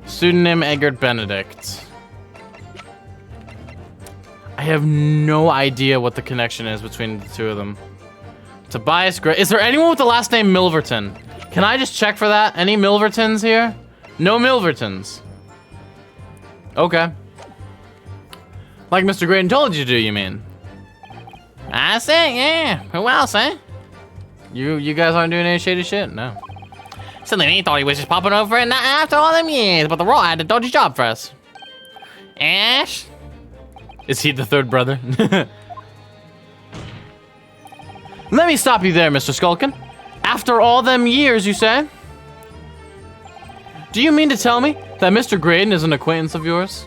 pseudonym Eggert Benedict. I have no idea what the connection is between the two of them. Tobias Gray. Is there anyone with the last name Milverton? Can I just check for that? Any Milvertons here? No Milvertons. Okay. Like Mr. Graydon told you to do, you mean? I see, yeah. Who else, eh? You guys aren't doing any shady shit? No. Silly me, thought he was just popping over and not after all them years, but the Raw had a dodgy job for us. Ash? Is he the third brother? Let me stop you there, Mr. Skulkin. After all them years, you say? Do you mean to tell me that Mr. Graydon is an acquaintance of yours?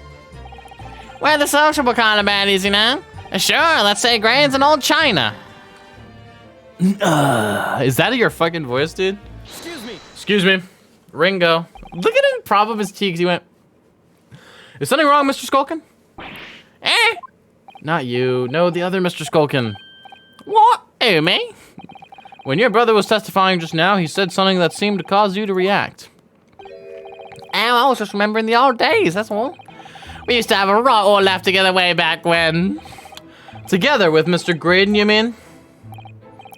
We're the sociable kind of baddies, you know? Sure, let's say Graydon's an old China. Is that your fucking voice, dude? Excuse me. Excuse me. Ringo. Look at him prop up his cheeks. He went, is something wrong, Mr. Skulkin? Eh? Not you. No, the other Mr. Skulkin. What? Who, me? When your brother was testifying just now, he said something that seemed to cause you to react. Oh, I was just remembering the old days, that's all. We used to have a raw all laugh together way back when. Together with Mr. Graydon, you mean?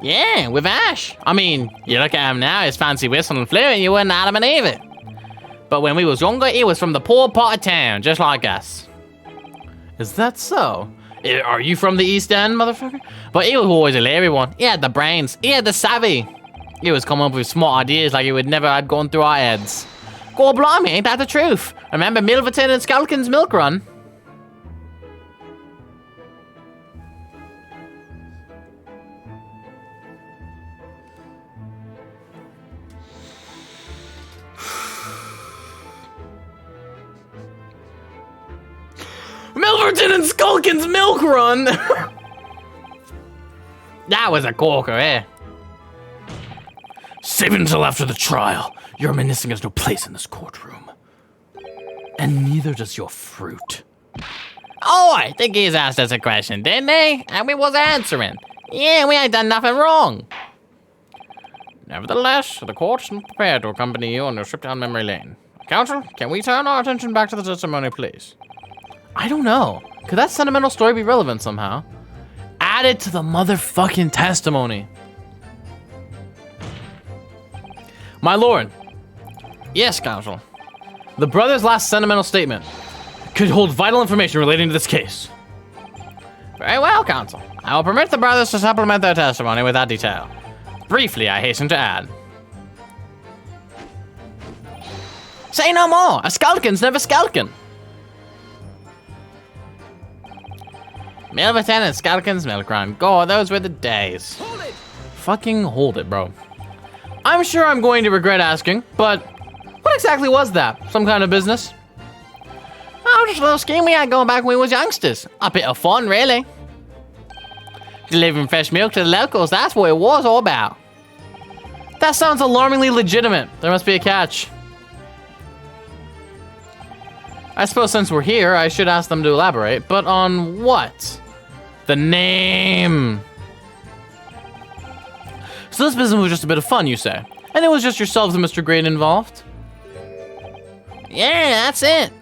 Yeah, with Ash. I mean, you look at him now, his fancy whistle and fluent, you wouldn't Adam believe it. But when we was younger, he was from the poor part of town, just like us. Is that so? Are you from the East End, motherfucker? But he was always a leery one. He had the brains. He had the savvy. He was coming up with smart ideas like he would never have gone through our heads. God blimey, ain't that the truth? Remember Milverton and Skulkin's milk run? Milverton and Skulkin's milk run! That was a corker, eh? Save it until after the trial. Your menacing has no place in this courtroom. And neither does your fruit. Oh, I think he's asked us a question, didn't he? And we was answering. Yeah, we ain't done nothing wrong. Nevertheless, the court's prepared to accompany you on your trip down memory lane. Counsel, can we turn our attention back to the testimony, please? I don't know. Could that sentimental story be relevant somehow? Add it to the motherfucking testimony. My lord. Yes, counsel. The brother's last sentimental statement could hold vital information relating to this case. Very well, counsel. I will permit the brothers to supplement their testimony with that detail. Briefly, I hasten to add. Say no more. A skulkin's never skulkin. Milverton and Skulkin's milk run. God, those were the days. Hold it. Fucking hold it, bro. I'm sure I'm going to regret asking, but what exactly was that? Some kind of business? Oh, just a little scheme we had going back when we was youngsters. A bit of fun, really. Delivering fresh milk to the locals, that's what it was all about. That sounds alarmingly legitimate. There must be a catch. I suppose since we're here, I should ask them to elaborate, but on what? The name. So this business was just a bit of fun, you say? And it was just yourselves and Mr. Graydon involved? Yeah, that's it.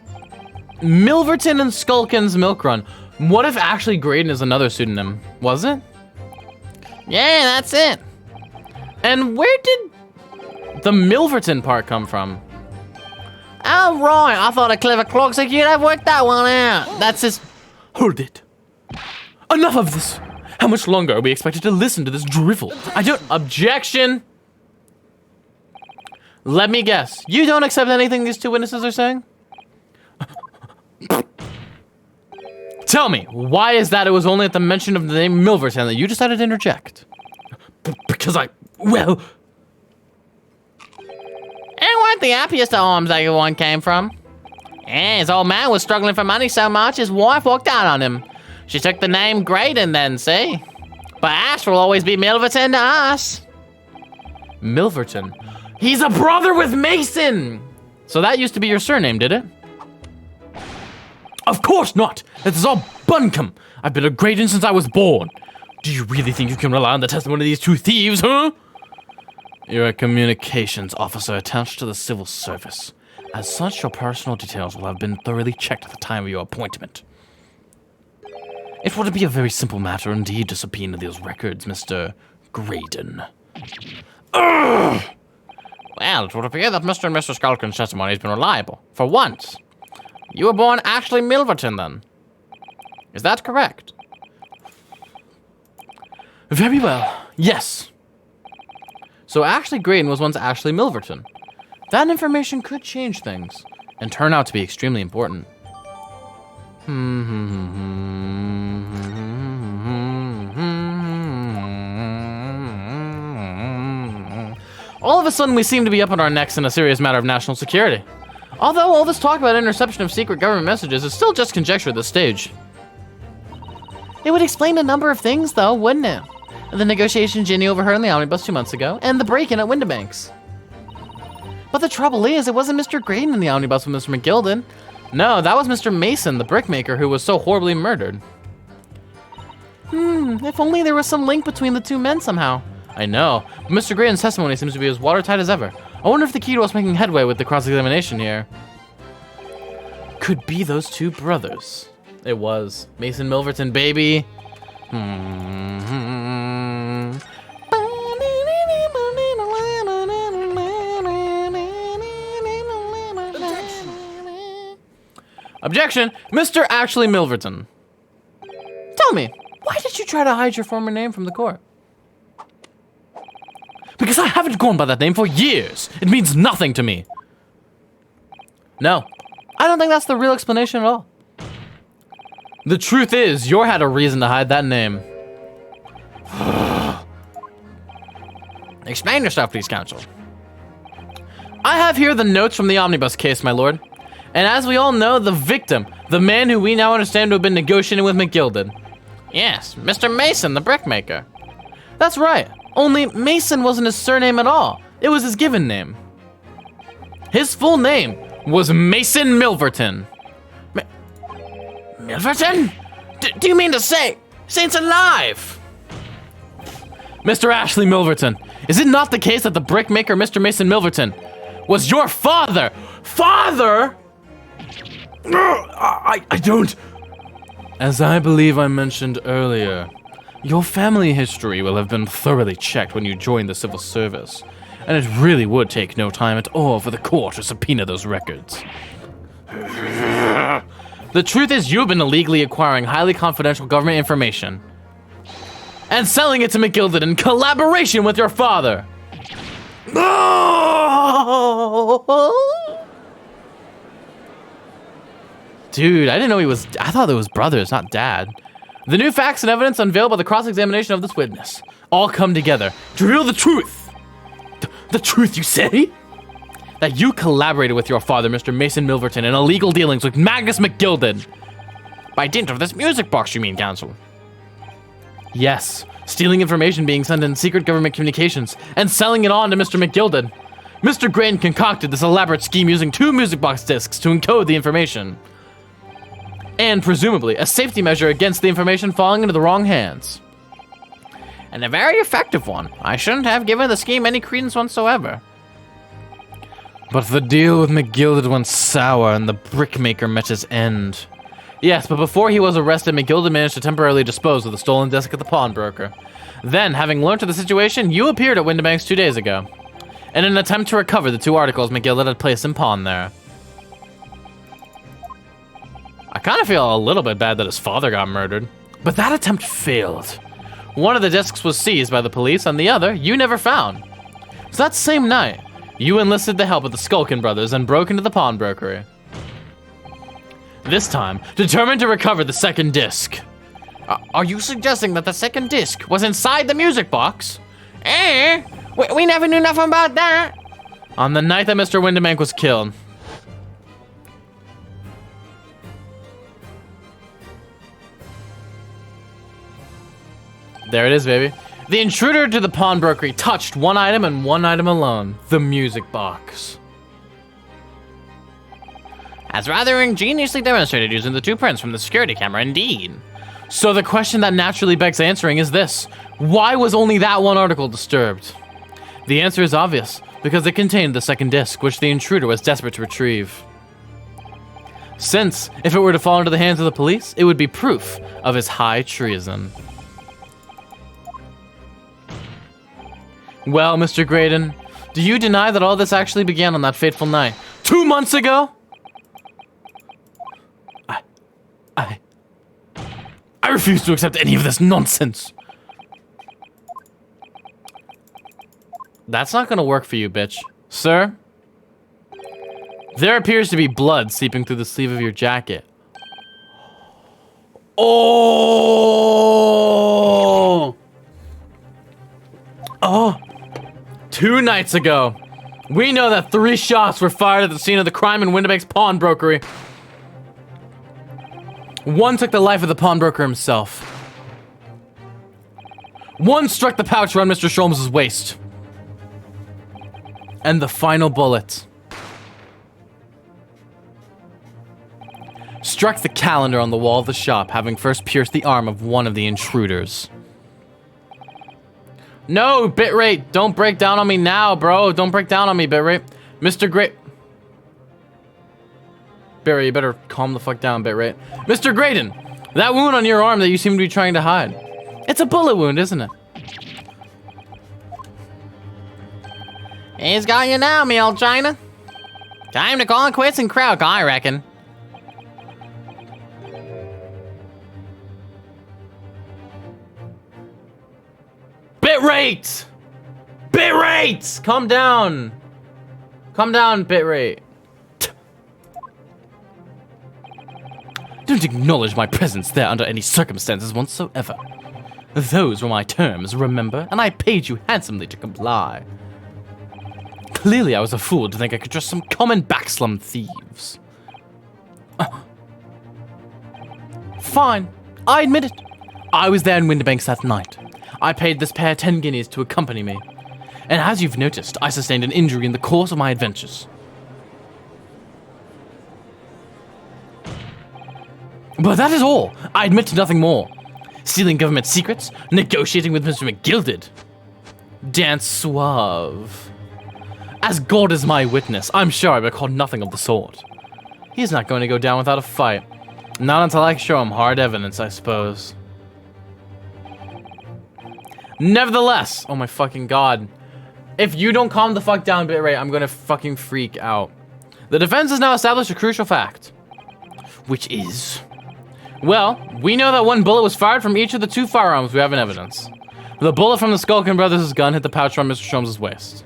Milverton and Skulkin's milk run. What if actually Graydon is another pseudonym? Was it? Yeah, that's it. And where did the Milverton part come from? Oh, right. I thought a clever clock like you'd have worked that one out. That's his... Hold it. Enough of this. How much longer are we expected to listen to this drivel? I don't... Objection. Let me guess. You don't accept anything these two witnesses are saying? Tell me, why is that it was only at the mention of the name Milverton that you decided to interject? Because well... And weren't the happiest of homes that one came from. Yeah, his old man was struggling for money so much his wife walked out on him. She took the name Graydon then, see? But Ash will always be Milverton to us. Milverton? He's a brother with Mason! So that used to be your surname, did it? Of course not! This is all buncombe! I've been a Graydon since I was born. Do you really think you can rely on the testimony of these two thieves, huh? You're a communications officer attached to the civil service. As such, your personal details will have been thoroughly checked at the time of your appointment. It would be a very simple matter indeed to subpoena those records, Mr. Graydon. Ugh! Well, it would appear that Mr. and Mr. Skulkin's testimony has been reliable, for once. You were born Ashley Milverton, then. Is that correct? Very well, yes. So Ashley Graydon was once Ashley Milverton. That information could change things, and turn out to be extremely important. All of a sudden, we seem to be up on our necks in a serious matter of national security. Although all this talk about interception of secret government messages is still just conjecture at this stage. It would explain a number of things, though, wouldn't it? The negotiation Ginny overheard in the omnibus 2 months ago, and the break-in at Windibanks. But the trouble is, it wasn't Mr. Graydon in the omnibus with Mr. McGill did. No, that was Mr. Mason, the brickmaker who was so horribly murdered. If only there was some link between the two men somehow. I know, but Mr. Graydon's testimony seems to be as watertight as ever. I wonder if the key to us making headway with the cross-examination here could be those two brothers. It was. Mason Milverton, baby. Objection, Mr. Ashley Milverton. Tell me, why did you try to hide your former name from the court? Because I haven't gone by that name for years. It means nothing to me. No, I don't think that's the real explanation at all. The truth is, Yor had a reason to hide that name. Explain yourself, please, counsel. I have here the notes from the omnibus case, my lord. And as we all know, the victim, the man who we now understand to have been negotiating with McGilded. Yes, Mr. Mason, the brickmaker. That's right. Only Mason wasn't his surname at all. It was his given name. His full name was Mason Milverton. Milverton? Do you mean to say Saint's alive? Mr. Ashley Milverton, is it not the case that the brickmaker, Mr. Mason Milverton, was your father? Father? I don't. As I believe I mentioned earlier, your family history will have been thoroughly checked when you joined the civil service, and it really would take no time at all for the court to subpoena those records. The truth is, you've been illegally acquiring highly confidential government information and selling it to McGilded in collaboration with your father. Dude, I didn't know I thought it was brothers, not dad. The new facts and evidence unveiled by the cross-examination of this witness all come together to reveal the truth. The truth, you say? That you collaborated with your father, Mr. Mason Milverton, in illegal dealings with Magnus McGilded. By dint of this music box, you mean, counsel? Yes, stealing information being sent in secret government communications and selling it on to Mr. McGilded. Mr. Graydon concocted this elaborate scheme using 2 music box discs to encode the information. And presumably, a safety measure against the information falling into the wrong hands. And a very effective one. I shouldn't have given the scheme any credence whatsoever. But the deal with McGilded went sour and the brickmaker met his end. Yes, but before he was arrested, McGilded managed to temporarily dispose of the stolen disc at the pawnbroker. Then, having learned of the situation, you appeared at Windibanks 2 days ago, in an attempt to recover the 2 articles McGilded had placed in pawn there. I kind of feel a little bit bad that his father got murdered, but that attempt failed. One of the discs was seized by the police, and the other you never found. So that same night, you enlisted the help of the Skulkin brothers and broke into the pawnbrokery. This time, determined to recover the second disc. Are you suggesting that the second disc was inside the music box? We never knew nothing about that. On the night that Mr. Windibank was killed. There it is, baby. The intruder to the pawnbrokery touched one item and one item alone, the music box. As rather ingeniously demonstrated using the 2 prints from the security camera, indeed. So the question that naturally begs answering is this: why was only that one article disturbed? The answer is obvious, because it contained the second disc, which the intruder was desperate to retrieve. Since, if it were to fall into the hands of the police, it would be proof of his high treason. Well, Mr. Graydon, do you deny that all this actually began on that fateful night 2 months ago? I refuse to accept any of this nonsense. That's not gonna work for you, bitch. Sir? There appears to be blood seeping through the sleeve of your jacket. Oh! 2 nights ago, we know that 3 shots were fired at the scene of the crime in Windibank's pawnbrokery. One took the life of the pawnbroker himself. One struck the pouch around Mr. Sholmes' waist. And the final bullet struck the calendar on the wall of the shop, having first pierced the arm of one of the intruders. No, Bitrate, don't break down on me now, bro. Don't break down on me, Bitrate. Mr. Barry, you better calm the fuck down, Bitrate. Mr. Graydon, that wound on your arm that you seem to be trying to hide. It's a bullet wound, isn't it? He's got you now, me old China. Time to call it quits and Krauk, I reckon. Bitrate! Bitrate! Calm down. Calm down, Bitrate. wouldn't acknowledge my presence there under any circumstances whatsoever. Those were my terms, remember? And I paid you handsomely to comply. Clearly I was a fool to think I could trust some common backslum thieves. Fine, I admit it. I was there in Windibanks that night. I paid this pair 10 guineas to accompany me. And as you've noticed, I sustained an injury in the course of my adventures. But that is all. I admit to nothing more. Stealing government secrets, negotiating with Mr. McGilded. Dance suave. As God is my witness, I'm sure I recall nothing of the sort. He's not going to go down without a fight. Not until I show him hard evidence, I suppose. Nevertheless, oh my fucking god. If you don't calm the fuck down, Bitrate, I'm gonna fucking freak out. The defense has now established a crucial fact. Which is... Well, we know that one bullet was fired from each of the 2 firearms we have in evidence. The bullet from the Skulkin Brothers' gun hit the pouch around Mr. Sholmes' waist.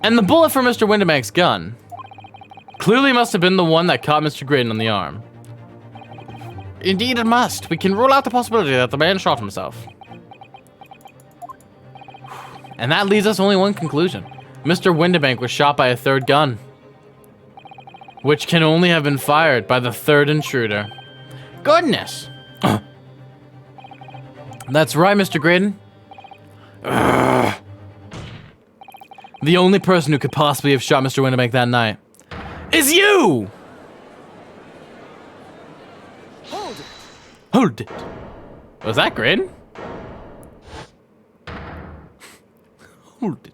And the bullet from Mr. Windibank's gun clearly must have been the one that caught Mr. Graydon on the arm. Indeed it must. We can rule out the possibility that the man shot himself. And that leaves us only one conclusion. Mr. Windibank was shot by a 3rd gun, which can only have been fired by the 3rd intruder. Goodness! That's right, Mr. Graydon. The only person who could possibly have shot Mr. Windibank that night is you! Hold it. Hold it. Was that Graydon? Hold it.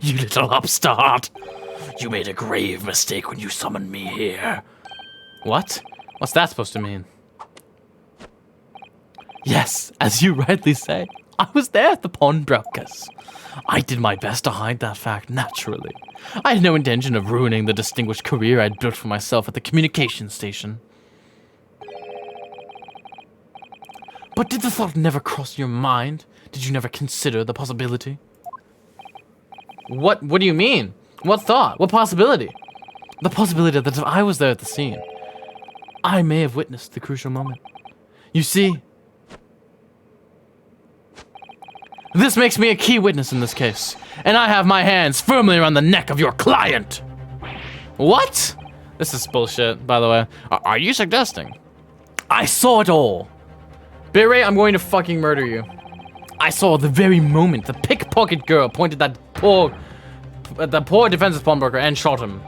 You little upstart. You made a grave mistake when you summoned me here. What? What's that supposed to mean? Yes, as you rightly say, I was there at the pawnbrokers. I did my best to hide that fact, naturally. I had no intention of ruining the distinguished career I'd built for myself at the communications station. But did the thought never cross your mind? Did you never consider the possibility? What do you mean? What thought? What possibility? The possibility that if I was there at the scene, I may have witnessed the crucial moment. You see, this makes me a key witness in this case, and I have my hands firmly around the neck of your client. What? This is bullshit, by the way. Are you suggesting? I saw it all. Bitrate, I'm going to fucking murder you. I saw the very moment the pickpocket girl pointed that poor defensive pawnbroker and shot him.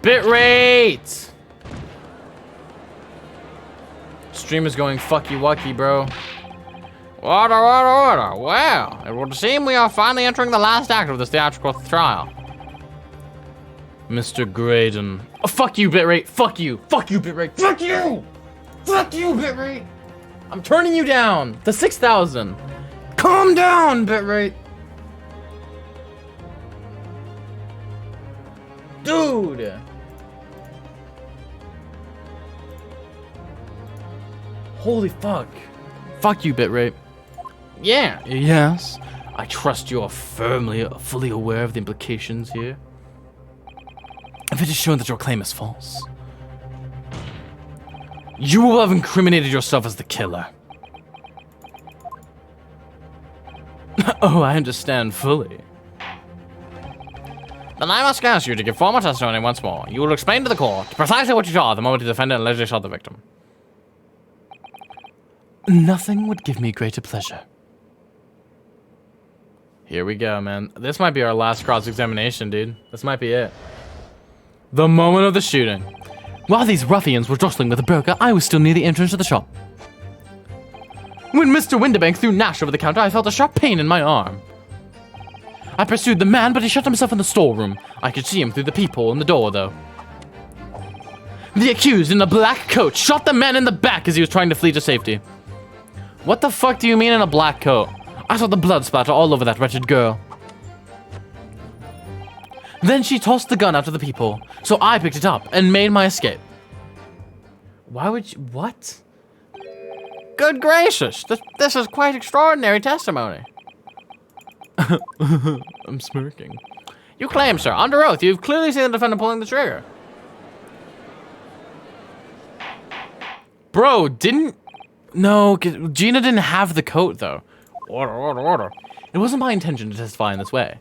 Bitrate! Stream is going fucky-wucky, bro. Order. Well, it would seem we are finally entering the last act of this theatrical trial. Mr. Graydon. Oh, fuck you, Bitrate. Fuck you. Fuck you, Bitrate. Fuck you! Fuck you, Bitrate! I'm turning you down to 6,000. Calm down, Bitrate. Dude. Holy fuck. Fuck you, Bitrate. Yeah. Yes. I trust you are fully aware of the implications here. If it is shown that your claim is false, you will have incriminated yourself as the killer. Oh, I understand fully. Then I must ask you to give formal testimony once more. You will explain to the court precisely what you saw the moment the defendant allegedly shot the victim. Nothing would give me greater pleasure. Here we go, man. This might be our last cross-examination, dude. This might be it. The moment of the shooting. While these ruffians were jostling with the broker, I was still near the entrance of the shop. When Mr. Windibank threw Nash over the counter, I felt a sharp pain in my arm. I pursued the man, but he shut himself in the storeroom. I could see him through the peephole in the door, though. The accused in the black coat shot the man in the back as he was trying to flee to safety. What the fuck do you mean in a black coat? I saw the blood splatter all over that wretched girl. Then she tossed the gun out of the peephole, so I picked it up and made my escape. Why would you... What? Good gracious, this is quite extraordinary testimony. I'm smirking. You claim, sir, under oath, you've clearly seen the defendant pulling the trigger. Bro, no, Gina didn't have the coat, though. Order. It wasn't my intention to testify in this way.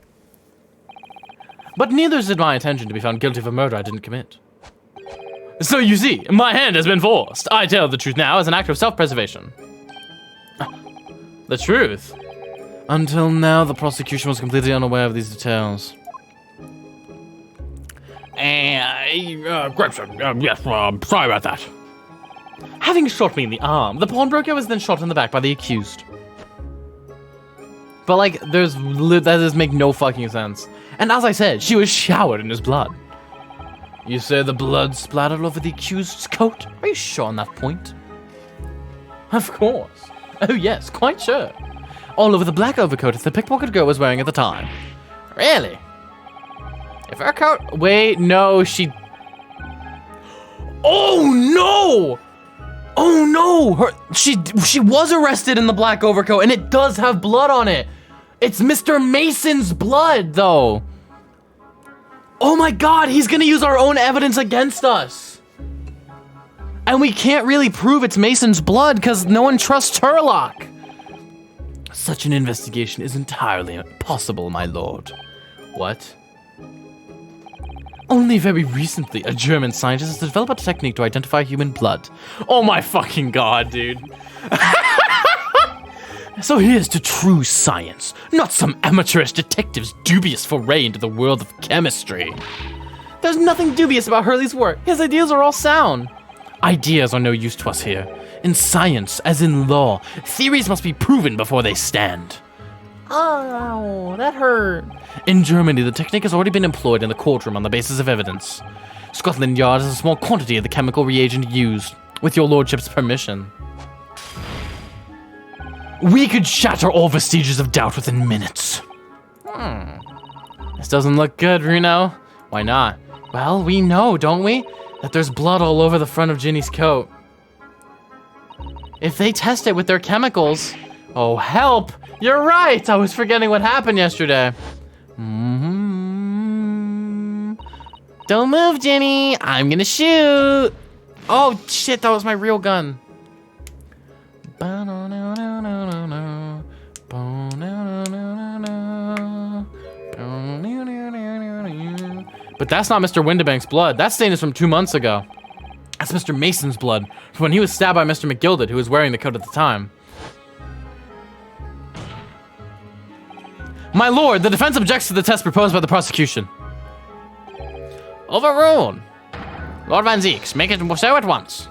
But neither is it my intention to be found guilty of a murder I didn't commit. So you see, my hand has been forced. I tell the truth now as an act of self-preservation. The truth? Until now, the prosecution was completely unaware of these details. Grayson, yes, sorry about that. Having shot me in the arm, the pawnbroker was then shot in the back by the accused. But like, that does make no fucking sense. And as I said, she was showered in his blood. You say the blood splattered all over the accused's coat? Are you sure on that point? Of course. Oh yes, quite sure. All over the black overcoat the pickpocket girl was wearing at the time. Really? If her coat... Wait, no, she... Oh no! Oh no! She was arrested in the black overcoat and it does have blood on it. It's Mr. Mason's blood, though. Oh my god, he's gonna use our own evidence against us. And we can't really prove it's Mason's blood because no one trusts Turlock. Such an investigation is entirely impossible, my lord. What? Only very recently, a German scientist has developed a technique to identify human blood. Oh my fucking god, dude. So here's to true science, not some amateurish detective's dubious foray into the world of chemistry. There's nothing dubious about Hurley's work. His ideas are all sound. Ideas are no use to us here. In science, as in law, theories must be proven before they stand. Oh, that hurt. In Germany, the technique has already been employed in the courtroom on the basis of evidence. Scotland Yard has a small quantity of the chemical reagent used, with your lordship's permission. We could shatter all vestiges of doubt within minutes. This doesn't look good, Reno. Why not? Well, we know, don't we? That there's blood all over the front of Ginny's coat. If they test it with their chemicals... Oh, help! You're right! I was forgetting what happened yesterday. Don't move, Ginny! I'm gonna shoot! Oh, shit, that was my real gun. But that's not Mr. Windibank's blood. That stain is from 2 months ago. That's Mr. Mason's blood, from when he was stabbed by Mr. McGilded, who was wearing the coat at the time. My lord, the defense objects to the test proposed by the prosecution. Overruled. Lord Van Zieks, make it so at once.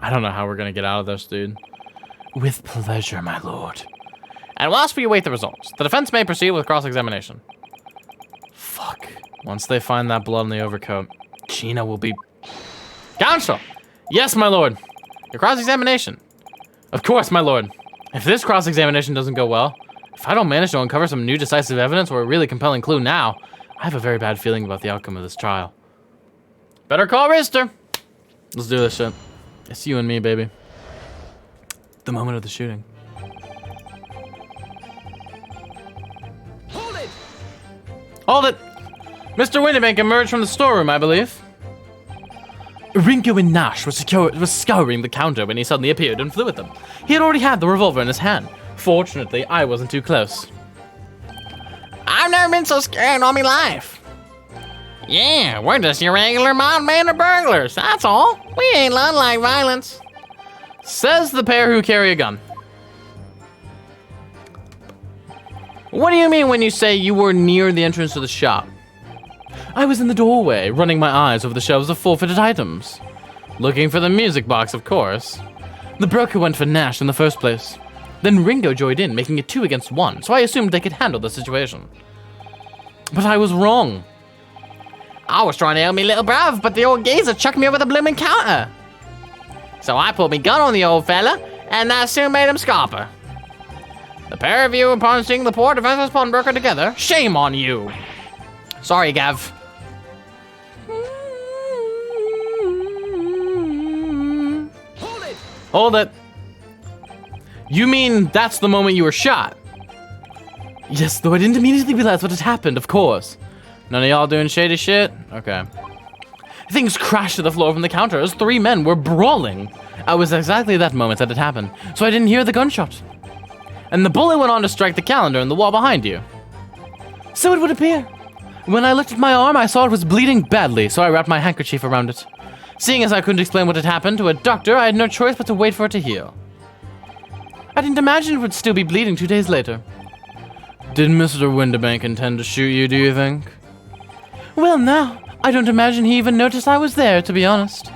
I don't know how we're gonna get out of this, dude. With pleasure, my lord. And whilst we await the results, the defense may proceed with cross-examination. Fuck. Once they find that blood on the overcoat, Gina will be... Counsel! Yes, my lord. Your cross-examination. Of course, my lord. If this cross-examination doesn't go well, if I don't manage to uncover some new decisive evidence or a really compelling clue now, I have a very bad feeling about the outcome of this trial. Better call Rister. Let's do this shit. It's you and me, baby. The moment of the shooting. Hold it! Hold it! Mr. Windibank emerged from the storeroom, I believe. Ringo and Nash was scouring the counter when he suddenly appeared and flew at them. He had already had the revolver in his hand. Fortunately, I wasn't too close. I've never been so scared in all my life. Yeah, we're just your regular mild mannered burglars, that's all. We ain't like violence. Says the pair who carry a gun. What do you mean when you say you were near the entrance to the shop? I was in the doorway, running my eyes over the shelves of forfeited items. Looking for the music box, of course. The broker went for Nash in the first place. Then Ringo joined in, making it 2 against 1, so I assumed they could handle the situation. But I was wrong. I was trying to help me little bruv, but the old geezer chucked me over the blooming counter. So I pulled me gun on the old fella, and that soon made him scarper. The pair of you upon seeing the poor defenseless pawnbroker together, shame on you. Sorry, Gav. Hold it! Hold it. You mean that's the moment you were shot? Yes, though I didn't immediately realize what had happened, of course. None of y'all doing shady shit? Okay. Things crashed to the floor from the counter as 3 men were brawling. I was exactly that moment that it happened, so I didn't hear the gunshot. And the bullet went on to strike the calendar in the wall behind you. So it would appear. When I looked at my arm, I saw it was bleeding badly, so I wrapped my handkerchief around it. Seeing as I couldn't explain what had happened to a doctor, I had no choice but to wait for it to heal. I didn't imagine it would still be bleeding 2 days later. Did Mr. Windibank intend to shoot you, do you think? Well, no. I don't imagine he even noticed I was there, to be honest.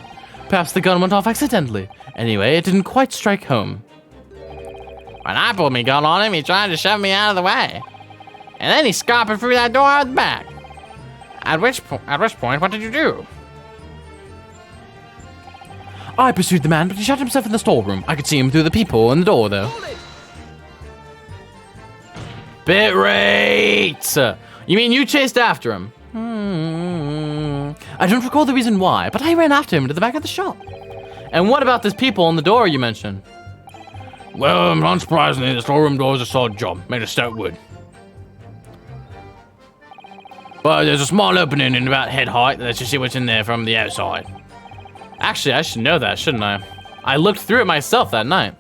Perhaps the gun went off accidentally. Anyway, it didn't quite strike home. When I pulled my gun on him, he tried to shove me out of the way. And then he scarpered through that door out the back. At which point, what did you do? I pursued the man, but he shut himself in the storeroom. I could see him through the peephole in the door, though. Hold it! Bitrate! You mean you chased after him? I don't recall the reason why, but I ran after him to the back of the shop. And what about this peephole in the door you mentioned? Well, unsurprisingly, the storeroom door is a solid job, made of stout wood. But there's a small opening in about head height that lets you see what's in there from the outside. Actually, I should know that, shouldn't I? I looked through it myself that night.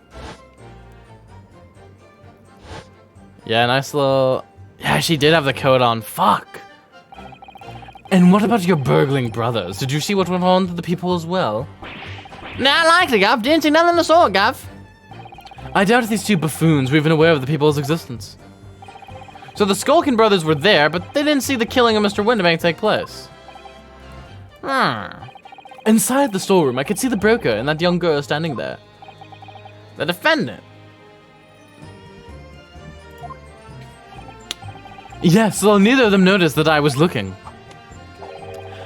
Yeah, nice little... Yeah, she did have the coat on. Fuck. And what about your burgling brothers? Did you see what went on to the people as well? Not likely, Guv. Didn't see nothing of the sort, Guv. I doubt if these two buffoons were even aware of the people's existence. So the Skulkin brothers were there, but they didn't see the killing of Mr. Windibank take place. Inside the storeroom, I could see the broker and that young girl standing there. The defendant. Yes, well, neither of them noticed that I was looking.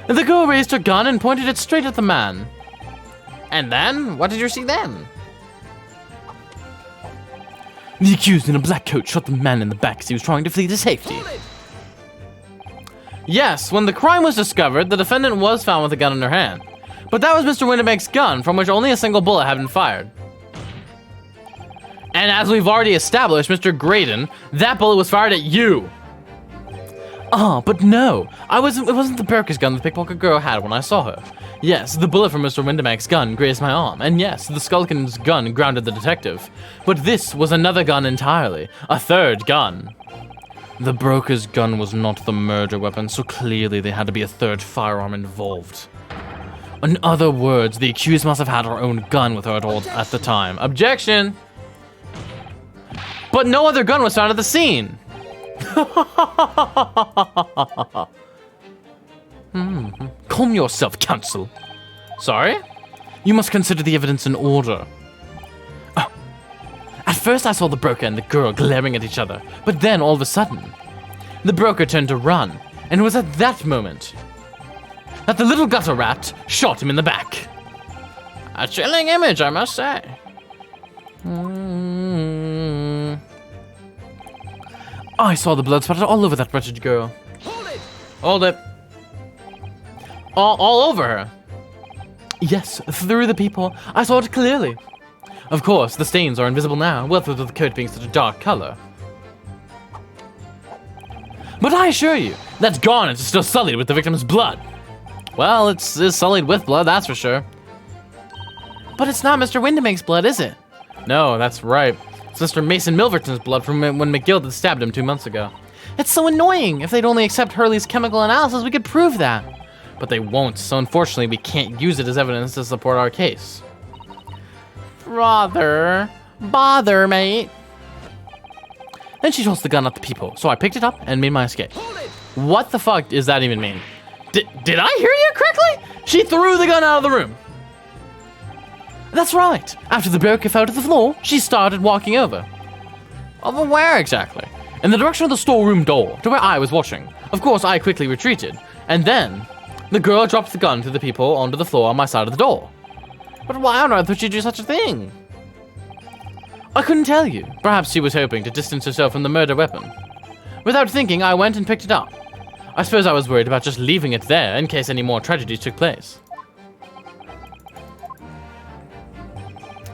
The girl raised her gun and pointed it straight at the man. And then? What did you see then? The accused in a black coat shot the man in the back as he was trying to flee to safety. Hold it! Yes, when the crime was discovered, the defendant was found with a gun in her hand. But that was Mr. Windibank's gun, from which only a single bullet had been fired. And as we've already established, Mr. Graydon, that bullet was fired at you. Ah, but no, it wasn't the broker's gun the pickpocket girl had when I saw her. Yes, the bullet from Mr. Windibank's gun grazed my arm, and yes, the Skulkin's gun grounded the detective. But this was another gun entirely, a third gun. The broker's gun was not the murder weapon, so clearly there had to be a third firearm involved. In other words, the accused must have had her own gun with her at the time. Objection! But no other gun was found at the scene! Calm yourself, counsel. Sorry? You must consider the evidence in order. Oh. At first I saw the broker and the girl glaring at each other, but then all of a sudden, the broker turned to run, and it was at that moment that the little gutter rat shot him in the back. A chilling image, I must say. I saw the blood splattered all over that wretched girl. Hold it! Hold it. All over her. Yes, through the people. I saw it clearly. Of course, the stains are invisible now, well, through the coat being such a dark color. But I assure you, that garnet is still sullied with the victim's blood. Well, it's sullied with blood, that's for sure. But it's not Mr. Windibank's blood, is it? No, that's right. It's Mr. Mason Milverton's blood from when McGill had stabbed him 2 months ago. It's so annoying. If they'd only accept Hurley's chemical analysis, we could prove that. But they won't, so unfortunately we can't use it as evidence to support our case. Rather bother, mate. Then she tossed the gun at the people, so I picked it up and made my escape. Hold it! What the fuck does that even mean? Did I hear you correctly? She threw the gun out of the room. That's right. After the broker fell to the floor, she started walking over. Over where exactly? In the direction of the storeroom door, to where I was watching. Of course, I quickly retreated. And then, the girl dropped the gun to the people onto the floor on my side of the door. But why on earth would she do such a thing? I couldn't tell you. Perhaps she was hoping to distance herself from the murder weapon. Without thinking, I went and picked it up. I suppose I was worried about just leaving it there in case any more tragedies took place.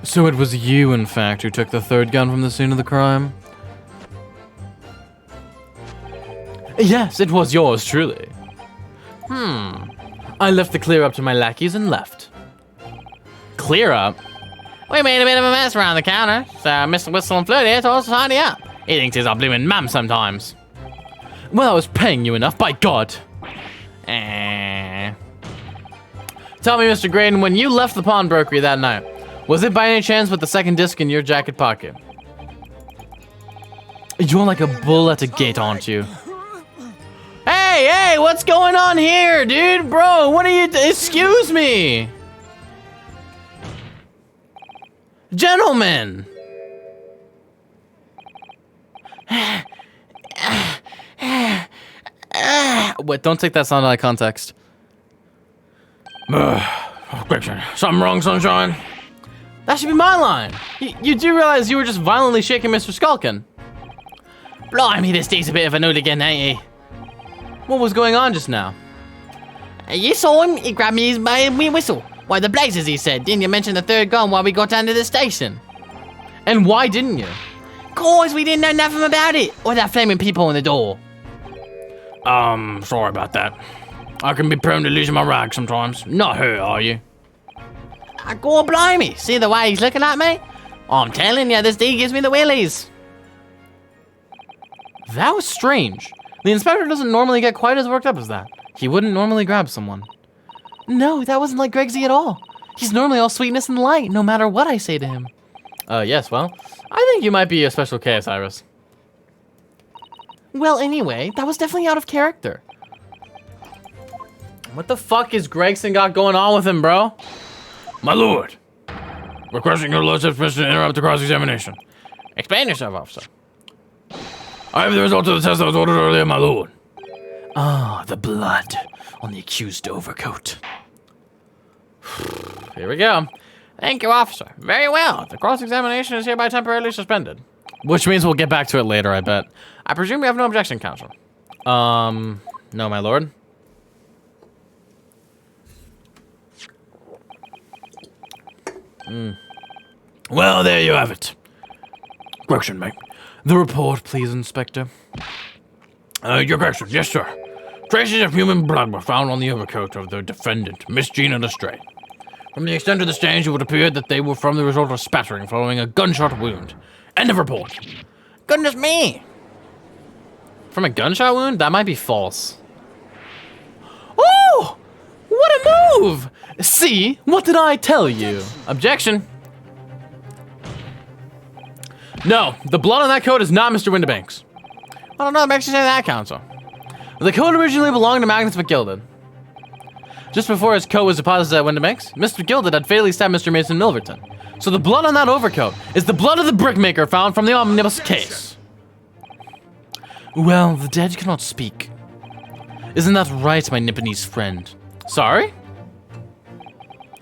So it was you, in fact, who took the third gun from the scene of the crime? Yes, it was yours, truly. I left the clear up to my lackeys and left. Clear up? We made a bit of a mess around the counter, so Mr. Whistle and Flirty here told us to tidy up. He thinks he's our bloomin' mum sometimes. Well, I was paying you enough, by God. Tell me, Mr. Graydon, when you left the pawnbrokery that night, was it by any chance with the second disc in your jacket pocket? You're like a bull at a gate, aren't you? Hey, what's going on here, dude? Bro, what are you... Excuse me! Gentlemen! Wait, don't take that sound out of context. Something wrong, Sunshine? That should be my line. You do realize you were just violently shaking Mr. Skulkin? Blimey, this dude's a bit of an hooligan, ain't he? What was going on just now? You saw him? He grabbed me by my whistle. Why the blazes, he said. Didn't you mention the third gun while we got down to the station? And why didn't you? Cause we didn't know nothing about it. Or that flaming people in the door. Sorry about that. I can be prone to losing my rag sometimes. Not her, are you? God blimey. See the way he's looking at me? I'm telling you, this dude gives me the willies. That was strange. The inspector doesn't normally get quite as worked up as that. He wouldn't normally grab someone. No, that wasn't like Gregsy at all. He's normally all sweetness and light, no matter what I say to him. Yes, well, I think you might be a special case, Iris. Well, anyway, that was definitely out of character. What the fuck is Gregson got going on with him, bro? My lord, requesting your lordship's permission to interrupt the cross-examination. Explain yourself, officer. I have the result of the test that was ordered earlier, my lord. Ah, the blood on the accused overcoat. Here we go. Thank you, officer. Very well. The cross-examination is hereby temporarily suspended. Which means we'll get back to it later, I bet. I presume you have no objection, counsel. No, my lord. Well, there you have it. Correction, mate. The report, please, Inspector. Your correction, yes, sir. Traces of human blood were found on the overcoat of the defendant, Miss Gina Lestrade. From the extent of the stains, it would appear that they were from the result of spattering following a gunshot wound. End of report. Goodness me! From a gunshot wound? That might be false. Oh! What a move! See? What did I tell you? Objection. No, the blood on that coat is not Mr. Windibanks. I don't know what makes you say that, counsel. The coat originally belonged to Magnus McGilded. Just before his coat was deposited at Windibanks, Mr. Gilded had fatally stabbed Mr. Mason Milverton. So the blood on that overcoat is the blood of the brickmaker found from the omnibus case. Well, the dead cannot speak. Isn't that right, my Nipponese friend? Sorry?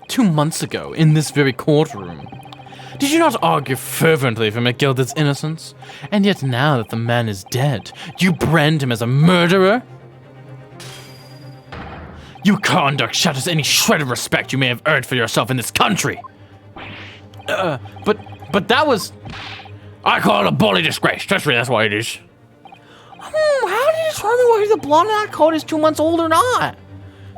2 months ago, in this very courtroom, did you not argue fervently for McGilded's innocence? And yet now that the man is dead, you brand him as a murderer? Your conduct shatters any shred of respect you may have earned for yourself in this country. But that was... I call it a bully disgrace. Trust me, that's what it is. How do you determine whether the blonde in that coat is 2 months old or not?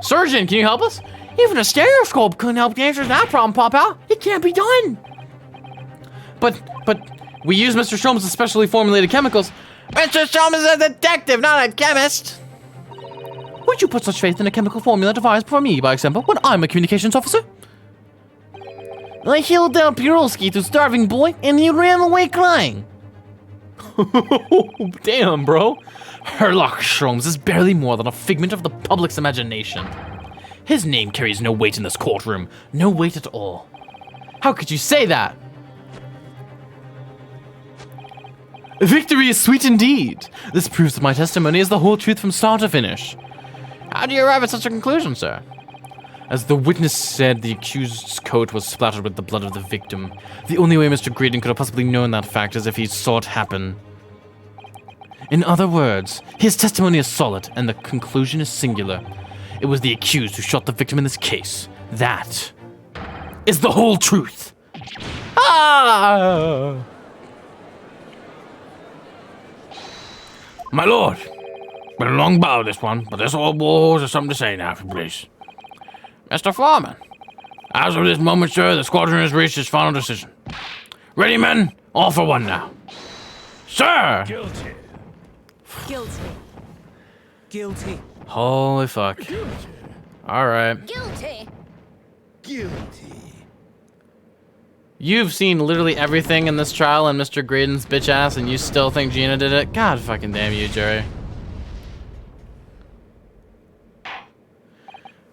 Surgeon, can you help us? Even a stereoscope couldn't help the answer to that problem pop out. It can't be done. But we use Mr. Sholmes' specially formulated chemicals. Mr. Sholmes is a detective, not a chemist. Would you put such faith in a chemical formula devised for me, by example, when I'm a communications officer? I healed Del Pirolski to starving boy, and he ran away crying. Damn, bro. Herlock Sholmes is barely more than a figment of the public's imagination. His name carries no weight in this courtroom. No weight at all. How could you say that? Victory is sweet indeed. This proves that my testimony is the whole truth from start to finish. How do you arrive at such a conclusion, sir? As the witness said, the accused's coat was splattered with the blood of the victim. The only way Mr. Graydon could have possibly known that fact is if he saw it happen. In other words, his testimony is solid, and the conclusion is singular. It was the accused who shot the victim in this case. That is the whole truth. Ah! My lord, been a long bout this one, but this old war has something to say now, if you please. Mr. Foreman, As of this moment, sir, the squadron has reached its final decision. Ready, men? All for one now. Sir! Guilty. Guilty. Guilty. Holy fuck. Alright. Guilty. Guilty. You've seen literally everything in this trial and Mr. Graydon's bitch ass, and you still think Gina did it? God fucking damn you, jury.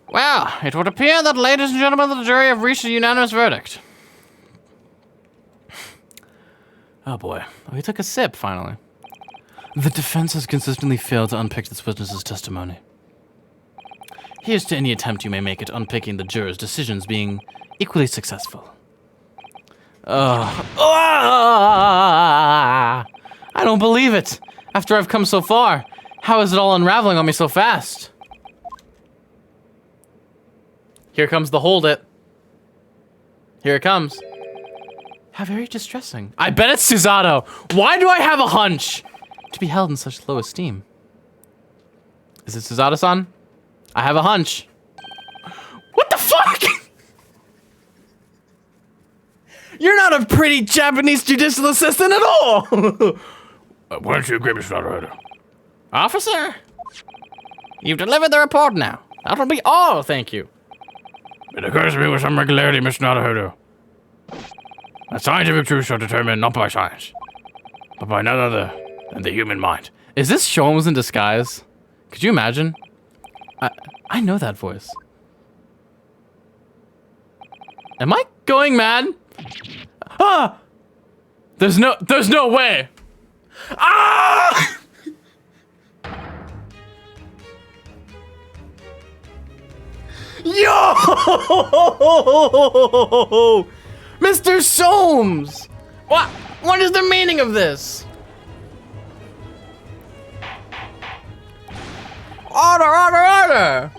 Well, it would appear that, ladies and gentlemen of the jury, have reached a unanimous verdict. Oh boy. Oh, he took a sip, finally. The defense has consistently failed to unpick this witness's testimony. Here's to any attempt you may make at unpicking the jurors' decisions being equally successful. I don't believe it. After I've come so far, how is it all unraveling on me so fast? Here comes the hold it. Here it comes. How very distressing. I bet it's Susato. Why do I have a hunch? To be held in such low esteem. Is it Susato-san? I have a hunch. What the fuck? You're not a pretty Japanese judicial assistant at all. Why don't you agree, Mr. Naruto? Officer, you've delivered the report now. That will be all, thank you. It occurs to me with some regularity, Mr. Naruto. That scientific truth shall determine not by science, but by none other than the human mind. Is this Sholmes in disguise? Could you imagine? I know that voice. Am I going mad? Ah! There's no way. Ah! Yo! Mr. Sholmes! What is the meaning of this? Order!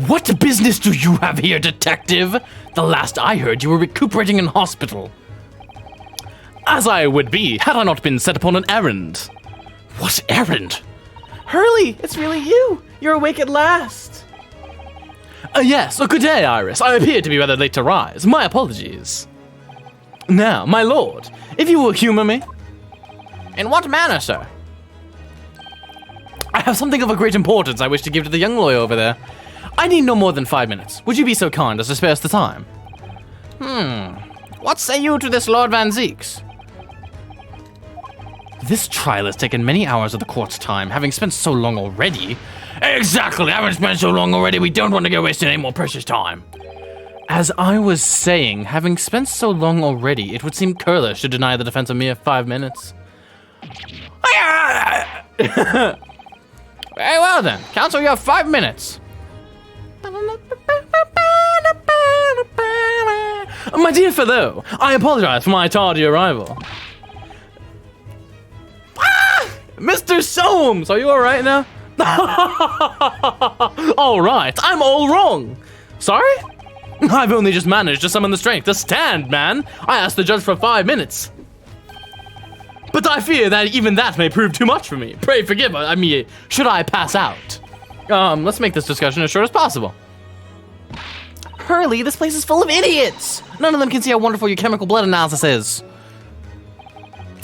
What business do you have here, detective? The last I heard, you were recuperating in hospital. As I would be, had I not been set upon an errand. What errand? Hurley, it's really you. You're awake at last. Yes, good day, Iris. I appear to be rather late to rise. My apologies. Now, my lord, if you will humor me. In what manner, sir? I have something of a great importance I wish to give to the young lawyer over there. I need no more than 5 minutes. Would you be so kind as to spare us the time? What say you to this, Lord Van Zeeks? This trial has taken many hours of the court's time, having spent so long already. Exactly, having spent so long already, we don't want to go wasting any more precious time. As I was saying, having spent so long already, it would seem Curler should deny the defense a mere 5 minutes. Very well then, counsel, you have 5 minutes. My dear fellow, I apologize for my tardy arrival. Mr. Soames, are you alright now? Alright, I'm all wrong. Sorry? I've only just managed to summon the strength to stand, man. I asked the judge for 5 minutes. But I fear that even that may prove too much for me. Pray forgive me, should I pass out? Let's make this discussion as short as possible. Hurley, this place is full of idiots. None of them can see how wonderful your chemical blood analysis is.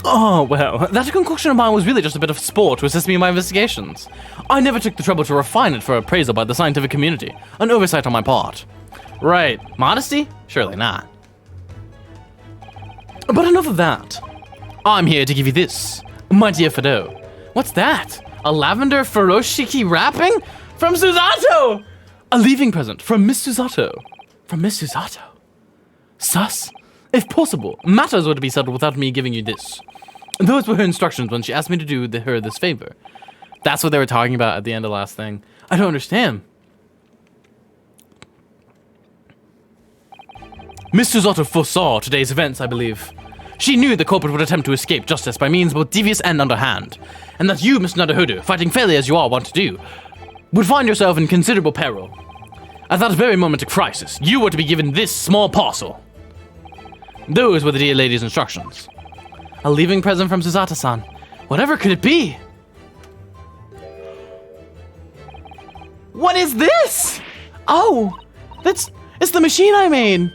Oh, well, that concoction of mine was really just a bit of sport to assist me in my investigations. I never took the trouble to refine it for appraisal by the scientific community. An oversight on my part. Right. Modesty? Surely not. But enough of that. I'm here to give you this, my dear Fido. What's that? A lavender furoshiki wrapping? From Susato! A leaving present from Miss Susato. From Miss Susato. Sus. If possible, matters were to be settled without me giving you this. Those were her instructions when she asked me to do her this favor. That's what they were talking about at the end of the last thing. I don't understand. Miss Susato foresaw today's events, I believe. She knew the culprit would attempt to escape justice by means both devious and underhand, and that you, Mr. Naruhodo, fighting fairly as you are wont to do, would find yourself in considerable peril. At that very moment of crisis, you were to be given this small parcel. Those were the dear lady's instructions. A leaving present from Susato-san. Whatever could it be? What is this? Oh, It's the machine I made!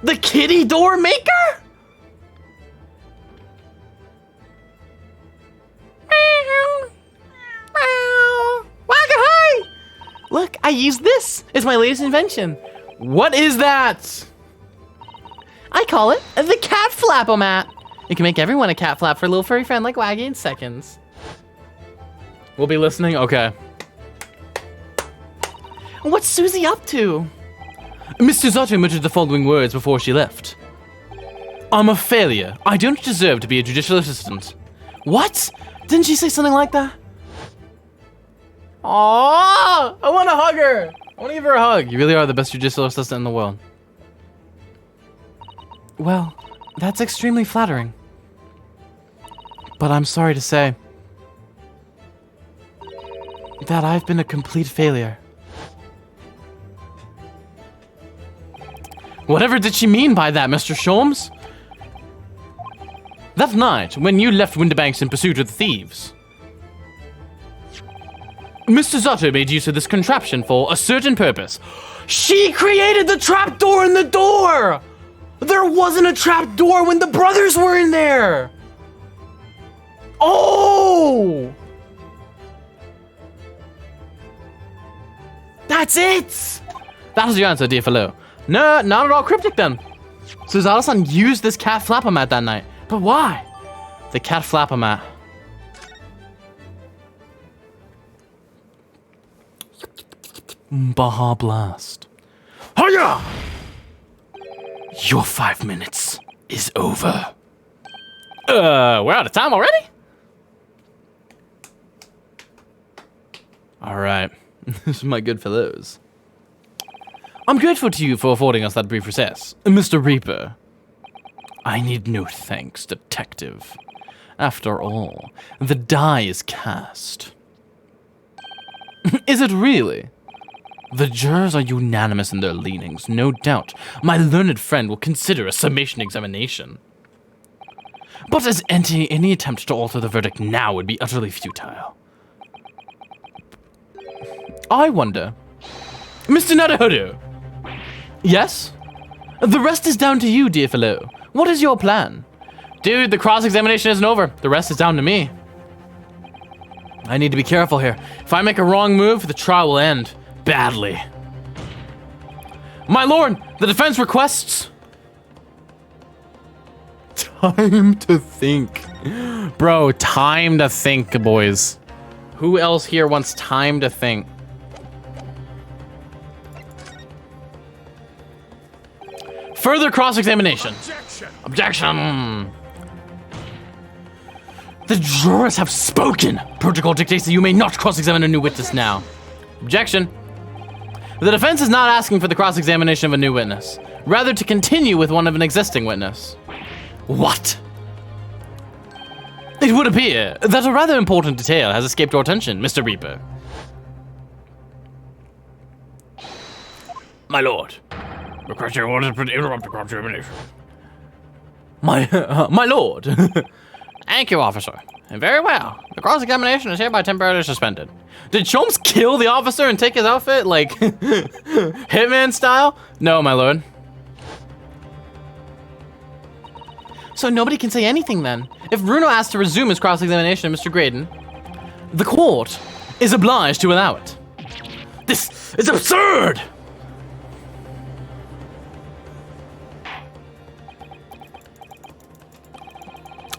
The kitty door maker? Look, I used this. It's my latest invention. What is that? I call it the cat flap-o-mat. It can make everyone a cat flap for a little furry friend like Waggy in seconds. We'll be listening? Okay. What's Susie up to? Mr. Zotto muttered the following words before she left. I'm a failure. I don't deserve to be a judicial assistant. What? Didn't she say something like that? Aww! I want to hug her! I want to give her a hug. You really are the best judicial assistant in the world. Well, that's extremely flattering. But I'm sorry to say that I've been a complete failure. Whatever did she mean by that, Mr. Sholmes? That night, when you left Winterbanks in pursuit of the thieves, Mr. Zotto made use of this contraption for a certain purpose. She created the trapdoor in the door! There wasn't a trapdoor when the brothers were in there! Oh! That's it! That was your answer, dear fellow. No, not at all cryptic then. So Zala-san used this cat flap-o-mat that night. But why? The cat flap-o-mat. Baja Blast. Hiya! Your 5 minutes is over. We're out of time already? Alright. This is my good fellows. I'm grateful to you for affording us that brief recess. Mr. Reaper. I need no thanks, detective. After all, the die is cast. Is it really? The jurors are unanimous in their leanings, no doubt. My learned friend will consider a summation examination. But as any attempt to alter the verdict now would be utterly futile. I wonder... Mr. Naruhodo! Yes? The rest is down to you, dear fellow. What is your plan? Dude, the cross-examination isn't over. The rest is down to me. I need to be careful here. If I make a wrong move, the trial will end badly. My lord, the defense requests... Time to think. Bro, time to think, boys. Who else here wants time to think? Further cross-examination. Objection. The jurors have spoken. Protocol dictates that you may not cross-examine a new witness now. Objection. The defense is not asking for the cross-examination of a new witness, rather to continue with one of an existing witness. What? It would appear that a rather important detail has escaped your attention, Mr. Reaper. My lord. Request your orders to interrupt the cross-examination. My lord. Thank you, officer. And very well. The cross-examination is hereby temporarily suspended. Did Sholmes kill the officer and take his outfit, like, Hitman style? No, my lord. So nobody can say anything then. If Bruno asks to resume his cross-examination of Mr. Graydon, the court is obliged to allow it. This is absurd!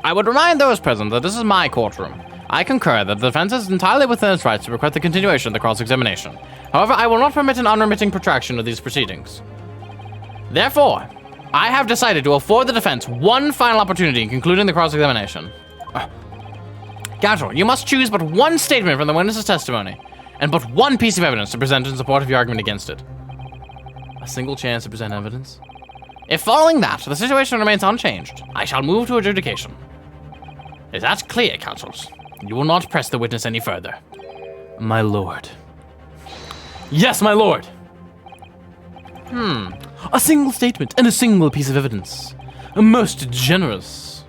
I would remind those present that this is my courtroom. I concur that the defense is entirely within its rights to request the continuation of the cross-examination. However, I will not permit an unremitting protraction of these proceedings. Therefore, I have decided to afford the defense one final opportunity in concluding the cross-examination. Counsel, you must choose but one statement from the witness's testimony, and but one piece of evidence to present in support of your argument against it. A single chance to present evidence? If following that, the situation remains unchanged, I shall move to adjudication. Is that clear, counsels? You will not press the witness any further. My lord. Yes, my lord! A single statement and a single piece of evidence. Most generous.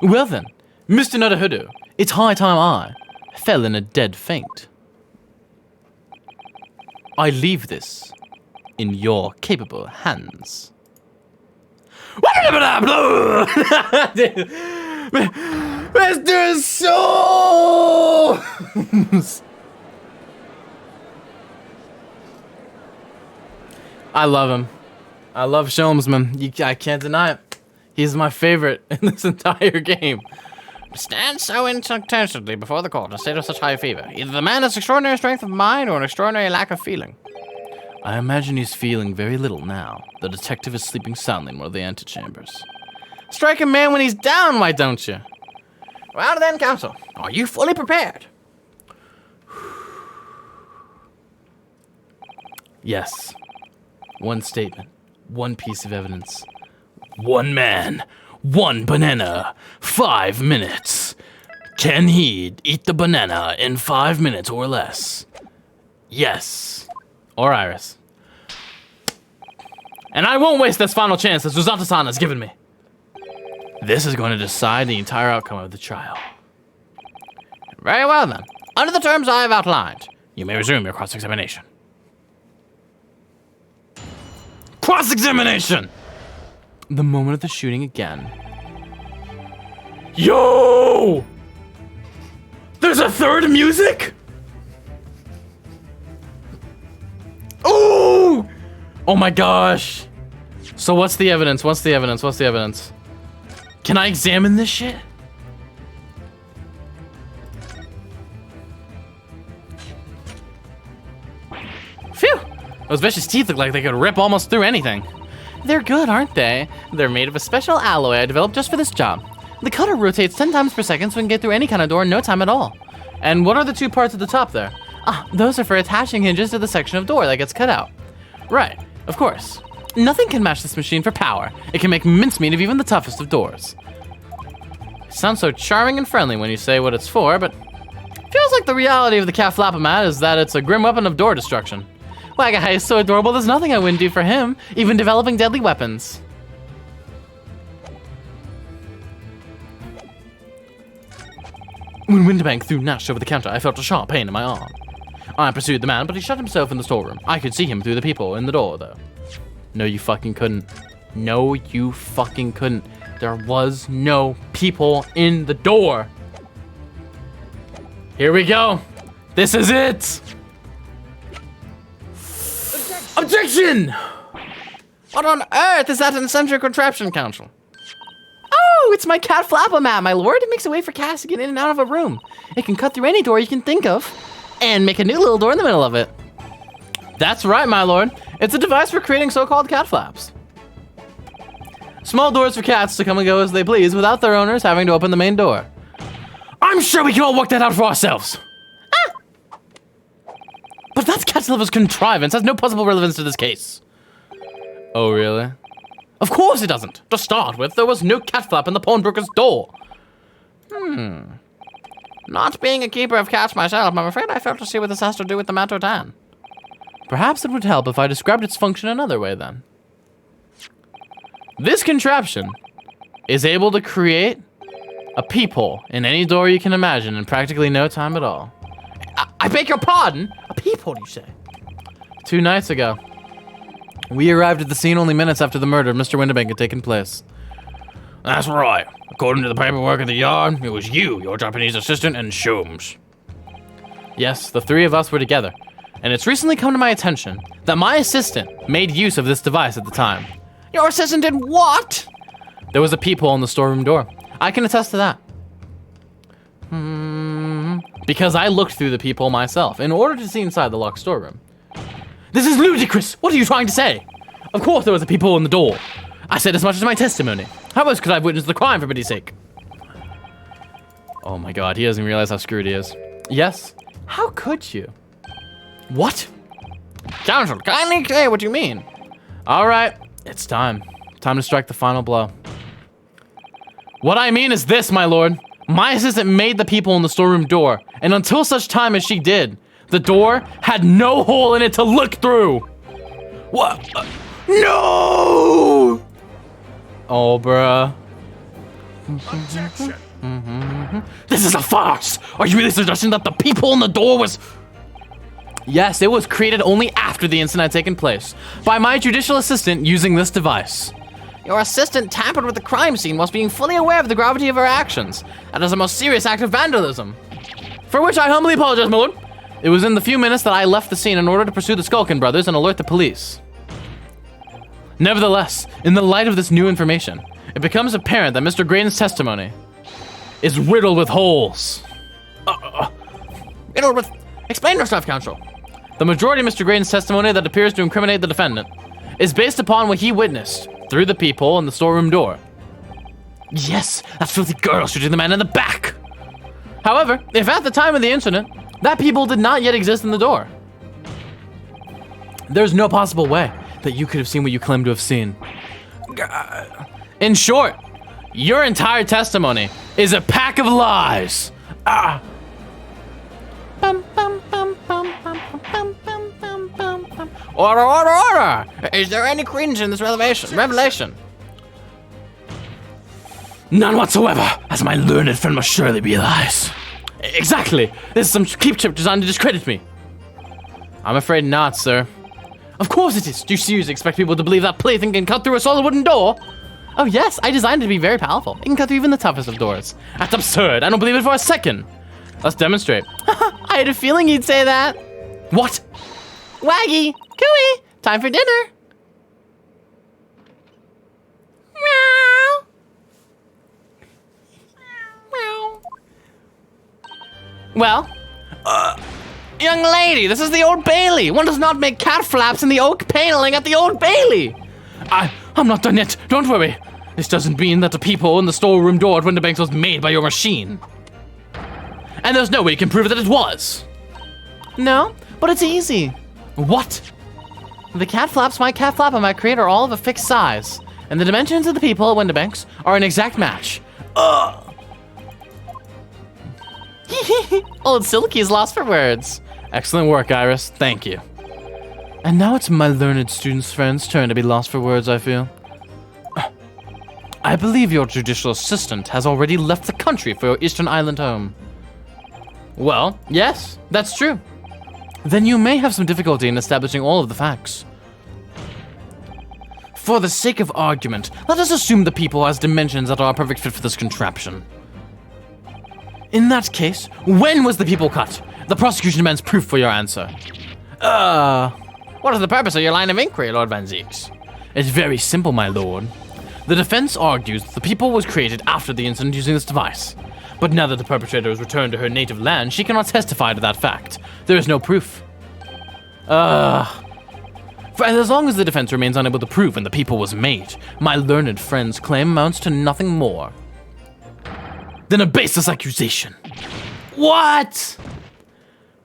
Well then, Mr. Naruhodo, it's high time I fell in a dead faint. I leave this in your capable hands. Mr. Soames! I love him. I love Sholmes, man. I can't deny it. He's my favorite in this entire game. Stand so incontestably before the court in a state of such high fever. Either the man has extraordinary strength of mind or an extraordinary lack of feeling. I imagine he's feeling very little now. The detective is sleeping soundly in one of the antechambers. Strike a man when he's down, why don't you? Well then, counsel, are you fully prepared? Yes. One statement. One piece of evidence. One man. One banana. 5 minutes. Can he eat the banana in 5 minutes or less? Yes. Or Iris. And I won't waste this final chance that Suzata-san has given me. This is going to decide the entire outcome of the trial. Very well then. Under the terms I have outlined, you may resume your cross-examination. Cross-examination! The moment of the shooting again. Yo! There's a third music? Ooh! Oh my gosh. So what's the evidence? What's the evidence? What's the evidence? Can I examine this shit? Phew! Those vicious teeth look like they could rip almost through anything. They're good, aren't they? They're made of a special alloy I developed just for this job. The cutter rotates 10 times per second so we can get through any kind of door in no time at all. And what are the two parts at the top there? Ah, those are for attaching hinges to the section of door that gets cut out. Right, of course. Nothing can match this machine for power. It can make mincemeat of even the toughest of doors. Sounds so charming and friendly when you say what it's for, but feels like the reality of the Cat Flapomat is that it's a grim weapon of door destruction. Why, guy is so adorable, there's nothing I wouldn't do for him, even developing deadly weapons. When Winterbank threw Nash over the counter, I felt a sharp pain in my arm. I pursued the man, but he shut himself in the storeroom. I could see him through the people in the door, though. No, you fucking couldn't. No, you fucking couldn't. There was no people in the door. Here we go. This is it. Objection! What on earth is that eccentric contraption, counsel? Oh, it's my Cat Flapomat, my lord. It makes a way for cats to get in and out of a room. It can cut through any door you can think of and make a new little door in the middle of it. That's right, my lord. It's a device for creating so-called cat flaps. Small doors for cats to come and go as they please without their owners having to open the main door. I'm sure we can all work that out for ourselves. Ah! But that's Cat's contrivance. Has no possible relevance to this case. Oh, really? Of course it doesn't. To start with, there was no cat flap in the pawnbroker's door. Not being a keeper of cats myself, I'm afraid I fail to see what this has to do with the Matotan. Perhaps it would help if I described its function another way, then. This contraption is able to create a peephole in any door you can imagine in practically no time at all. I beg your pardon? A peephole, you say? 2 nights ago, we arrived at the scene only minutes after the murder of Mr. Winterbank had taken place. That's right. According to the paperwork at the yard, it was you, your Japanese assistant, and Sholmes. Yes, the 3 of us were together. And it's recently come to my attention that my assistant made use of this device at the time. Your assistant did what? There was a peephole in the storeroom door. I can attest to that. Because I looked through the peephole myself in order to see inside the locked storeroom. This is ludicrous! What are you trying to say? Of course there was a peephole in the door. I said as much as my testimony. How else could I have witnessed the crime, for pity's sake? Oh my god, he doesn't realize how screwed he is. Yes? How could you? What? Counsel, kindly say what you mean. All right, it's time. Time to strike the final blow. What I mean is this, my lord. My assistant made the people in the storeroom door, and until such time as she did, the door had no hole in it to look through. What? No! Oh, bruh. Objection! This is a farce! Are you really suggesting that the peephole in the door was... Yes, it was created only after the incident had taken place, by my judicial assistant using this device. Your assistant tampered with the crime scene whilst being fully aware of the gravity of her actions. That is a most serious act of vandalism. For which I humbly apologize, my lord. It was in the few minutes that I left the scene in order to pursue the Skulkin brothers and alert the police. Nevertheless, in the light of this new information, it becomes apparent that Mr. Graydon's testimony is riddled with holes. Riddled with... Explain yourself, counsel. The majority of Mr. Graydon's testimony that appears to incriminate the defendant is based upon what he witnessed through the peephole in the storeroom door. Yes, that filthy girl shooting the man in the back. However, if at the time of the incident, that peephole did not yet exist in the door, there's no possible way that you could have seen what you claim to have seen. In short, your entire testimony is a pack of lies. Order, order, order! Is there any credence in this revelation? None whatsoever, as my learned friend must surely realize. Exactly! This is some keep chip designed to discredit me. I'm afraid not, sir. Of course it is. Do you seriously expect people to believe that plaything can cut through a solid wooden door? Oh yes, I designed it to be very powerful. It can cut through even the toughest of doors. That's absurd. I don't believe it for a second. Let's demonstrate. I had a feeling you'd say that. What? Waggy, Cooey, time for dinner. Meow. Meow. Well, young lady, this is the Old Bailey. One does not make cat flaps in the oak paneling at the Old Bailey. I'm not done yet. Don't worry. This doesn't mean that the peephole in the storeroom door at Winterbanks was made by your machine. And there's no way you can prove that it was. No, but it's easy. What? The cat flaps my cat flap and my crate are all of a fixed size, and the dimensions of the peephole at Winterbanks are an exact match. Old Silky is lost for words. Excellent work, Iris. Thank you. And now it's my learned student's friend's turn to be lost for words, I feel. I believe your judicial assistant has already left the country for your Eastern Island home. Well, yes, that's true. Then you may have some difficulty in establishing all of the facts. For the sake of argument, let us assume the peephole has dimensions that are a perfect fit for this contraption. In that case, when was the peephole cut? The prosecution demands proof for your answer. What is the purpose of your line of inquiry, Lord Van Zieks? It's very simple, my lord. The defense argues that the peephole was created after the incident using this device. But now that the perpetrator has returned to her native land, she cannot testify to that fact. There is no proof. For as long as the defense remains unable to prove when the peephole was made, my learned friend's claim amounts to nothing more than a baseless accusation. What?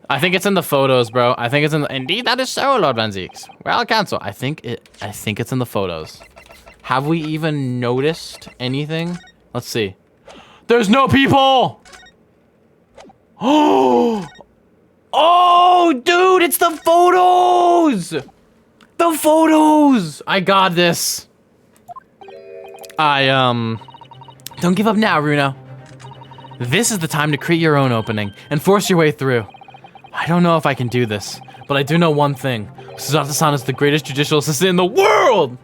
I think it's in the photos, bro. I think it's in the... Indeed, that is so, Lord Van Zieks. Well, counsel, I think it's in the photos. Have we even noticed anything? Let's see. There's no people! Oh! Oh, dude, it's the photos! The photos! I got this. Don't give up now, Runo. This is the time to create your own opening and force your way through. I don't know if I can do this, but I do know one thing. Suzato-san is the greatest judicial assistant in the world!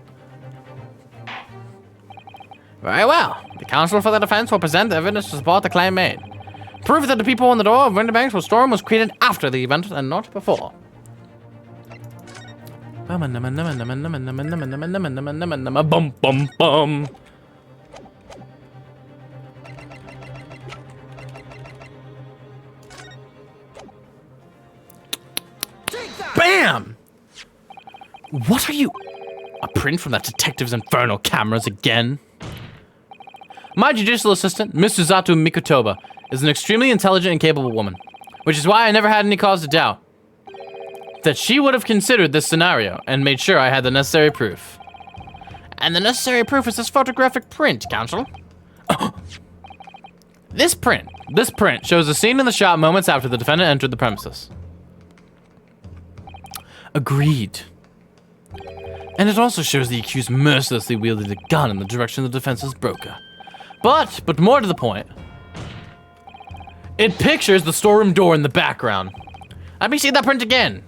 Very well. The counsel for the defense will present evidence to support the claim made. Proof that the peephole on the door of Winterbanks' storm was created after the event and not before. Bum bum bum. Bam! What are you? A print from that detective's infernal cameras again? My judicial assistant, Miss Suzato Mikotoba, is an extremely intelligent and capable woman, which is why I never had any cause to doubt that she would have considered this scenario and made sure I had the necessary proof. And the necessary proof is this photographic print, counsel. This print shows the scene in the shot moments after the defendant entered the premises. Agreed. And it also shows the accused mercilessly wielding a gun in the direction of the defense's broker. But more to the point, it pictures the storeroom door in the background. Let me see that print again.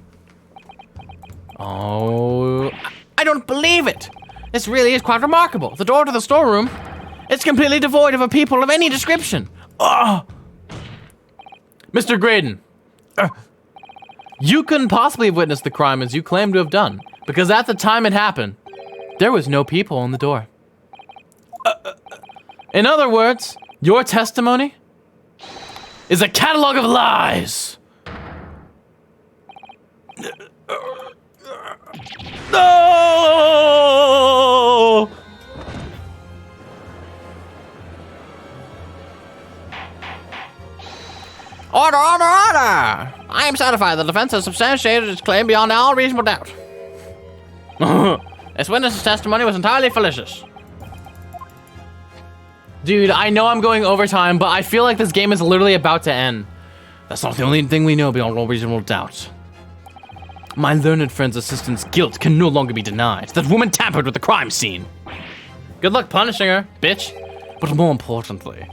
Oh, I don't believe it. This really is quite remarkable. The door to the storeroom, it's completely devoid of a people of any description. Oh. Mr. Graydon, you couldn't possibly have witnessed the crime as you claim to have done, because at the time it happened, there was no people in the door. In other words, your testimony is a catalog of lies. No! Order, order, order! I am satisfied the defense has substantiated its claim beyond all reasonable doubt. This witness's testimony was entirely fallacious. Dude, I know I'm going overtime, but I feel like this game is literally about to end. That's not the only thing we know beyond all reasonable doubt. My learned friend's assistant's guilt can no longer be denied. That woman tampered with the crime scene. Good luck punishing her, bitch. But more importantly,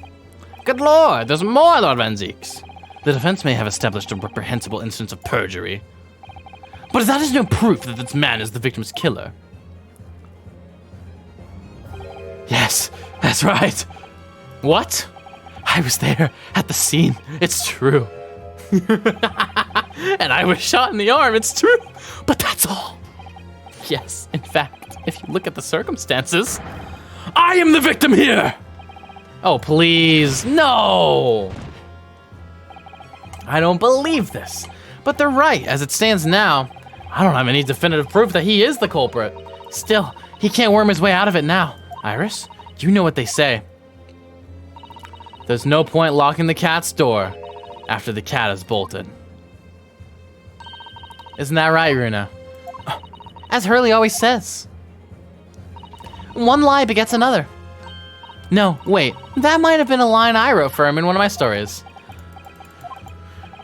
good lord, there's more, Lord Van Zieks. The defense may have established a reprehensible instance of perjury, but that is no proof that this man is the victim's killer. Yes, that's right. What? I was there at the scene. It's true. And I was shot in the arm. It's true. But that's all. Yes, in fact, if you look at the circumstances, I am the victim here. Oh, please. No. I don't believe this. But they're right. As it stands now, I don't have any definitive proof that he is the culprit. Still, he can't worm his way out of it now. Iris, you know what they say. There's no point locking the cat's door after the cat has bolted. Isn't that right, Runa? As Hurley always says. One lie begets another. No, wait. That might have been a line I wrote for him in one of my stories.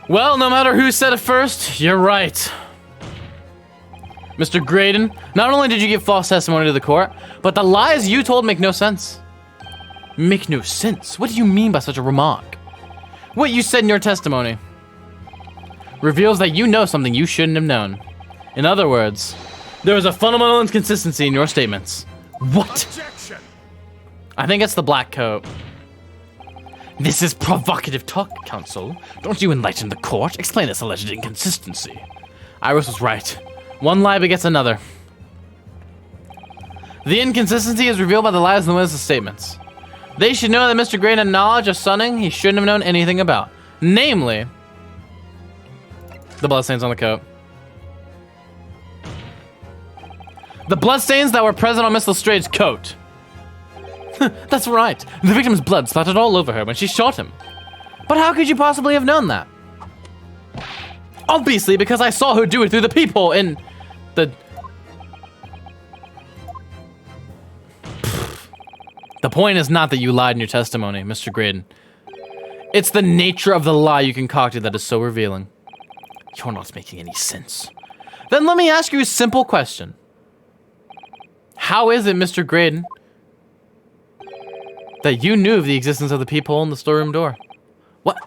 Well, no matter who said it first, you're right. Mr. Graydon, not only did you give false testimony to the court, but the lies you told make no sense. Make no sense? What do you mean by such a remark? What you said in your testimony reveals that you know something you shouldn't have known. In other words, there is a fundamental inconsistency in your statements. What? Objection. I think it's the black coat. This is provocative talk, counsel. Don't you enlighten the court? Explain this alleged inconsistency. Iris was right. One lie begets another. The inconsistency is revealed by the lies in the witness' statements. They should know that Mr. Graydon had knowledge of something he shouldn't have known anything about. Namely, the bloodstains on the coat. The bloodstains that were present on Miss Lestrange's coat. That's right. The victim's blood splattered all over her when she shot him. But how could you possibly have known that? Obviously, because I saw her do it through the peephole in the... The point is not that you lied in your testimony, Mr. Graydon. It's the nature of the lie you concocted that is so revealing. You're not making any sense. Then let me ask you a simple question. How is it, Mr. Graydon, that you knew of the existence of the peephole in the storeroom door? What?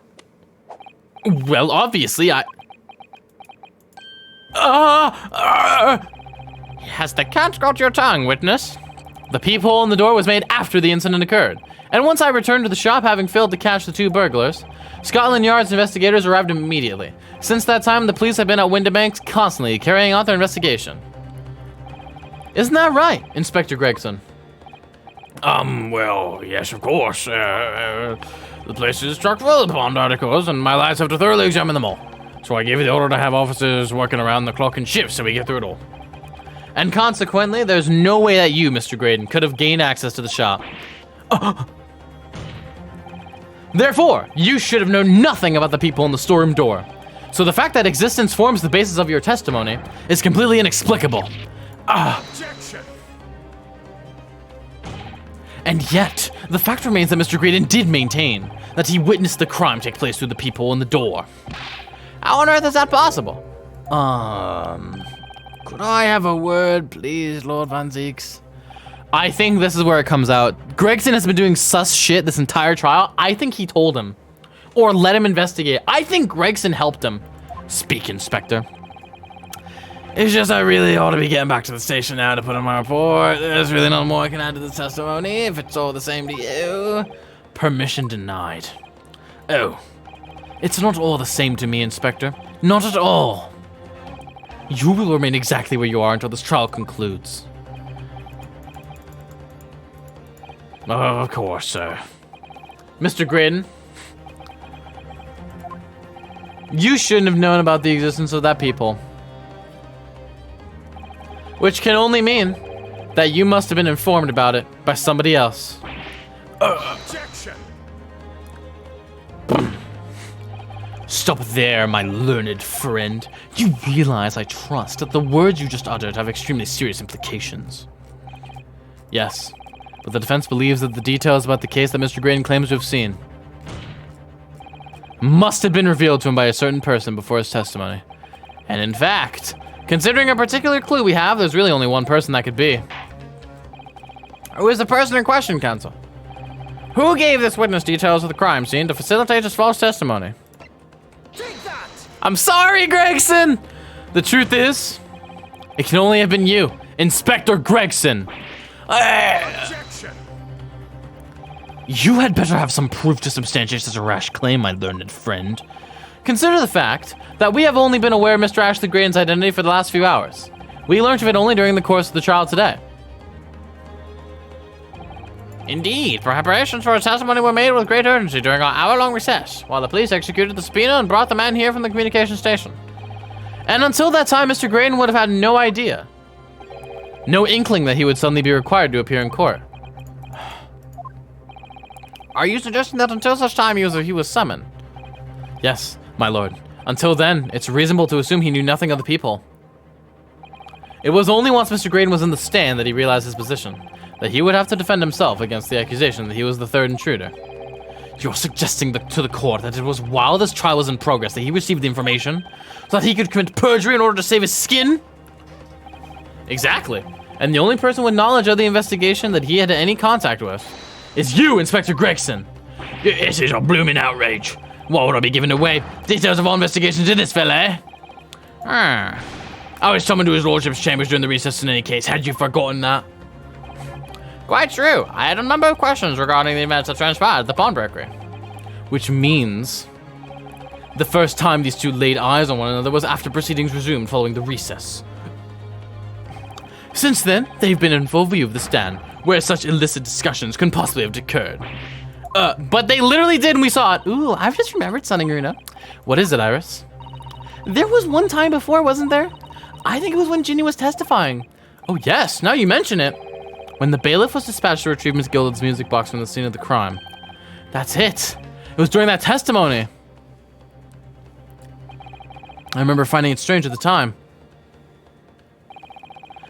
Well, obviously, Has the cat got your tongue, witness? The peephole in the door was made after the incident occurred. And once I returned to the shop, having failed to catch the two burglars, Scotland Yard's investigators arrived immediately. Since that time, the police have been at Windibanks constantly carrying out their investigation. Isn't that right, Inspector Gregson? Well, yes, of course. The place is struck full of bond articles, and my lads have to thoroughly examine them all. So I gave you the order to have officers working around the clock in shifts so we get through it all. And consequently, there's no way that you, Mr. Graydon, could have gained access to the shop. Therefore, you should have known nothing about the people in the storeroom door. So the fact that existence forms the basis of your testimony is completely inexplicable. Objection. And yet, the fact remains that Mr. Graydon did maintain that he witnessed the crime take place through the peephole in the door. How on earth is that possible? Could I have a word, please, Lord Van Zieks? I think this is where it comes out. Gregson has been doing sus shit this entire trial. I think he told him. Or let him investigate. I think Gregson helped him Speak, Inspector. It's just I really ought to be getting back to the station now to put in my report. There's really not more I can add to the testimony if it's all the same to you. Permission denied. Oh. It's not all the same to me, Inspector. Not at all. You will remain exactly where you are until this trial concludes. Oh, of course, sir. Mr. Graydon, you shouldn't have known about the existence of that people. Which can only mean that you must have been informed about it by somebody else. Objection! Stop there, my learned friend. You realize, I trust, that the words you just uttered have extremely serious implications. Yes, but the defense believes that the details about the case that Mr. Graydon claims to have seen must have been revealed to him by a certain person before his testimony. And in fact, considering a particular clue we have, there's really only one person that could be. Who is the person in question, counsel? Who gave this witness details of the crime scene to facilitate his false testimony? Take that! I'm sorry, Gregson! The truth is, it can only have been you, Inspector Gregson. Objection! You had better have some proof to substantiate such a rash claim, my learned friend. Consider the fact that we have only been aware of Mr. Ashley Graydon's identity for the last few hours. We learned of it only during the course of the trial today. Indeed, preparations for his testimony were made with great urgency during our hour-long recess, while the police executed the subpoena and brought the man here from the communication station. And until that time, Mr. Graydon would have had no idea, no inkling that he would suddenly be required to appear in court. Are you suggesting that until such time he was summoned? Yes, my lord. Until then, it's reasonable to assume he knew nothing of the people. It was only once Mr. Graydon was in the stand that he realized his position, that he would have to defend himself against the accusation that he was the third intruder. You're suggesting to the court that it was while this trial was in progress that he received the information, so that he could commit perjury in order to save his skin? Exactly. And the only person with knowledge of the investigation that he had any contact with is you, Inspector Gregson. This is a blooming outrage. Why would I be giving away details of our investigation to this fella, eh? I was summoned to his lordship's chambers during the recess in any case. Had you forgotten that? Quite true. I had a number of questions regarding the events that transpired at the pawnbrokery. Which means the first time these two laid eyes on one another was after proceedings resumed following the recess. Since then, they've been in full view of the stand, where such illicit discussions couldn't possibly have occurred. But they literally did and we saw it. Ooh, I've just remembered something, Runa. What is it, Iris? There was one time before, wasn't there? I think it was when Ginny was testifying. Oh yes, now you mention it. When the bailiff was dispatched to retrieve Miss Gilded's music box from the scene of the crime. That's it. It was during that testimony. I remember finding it strange at the time.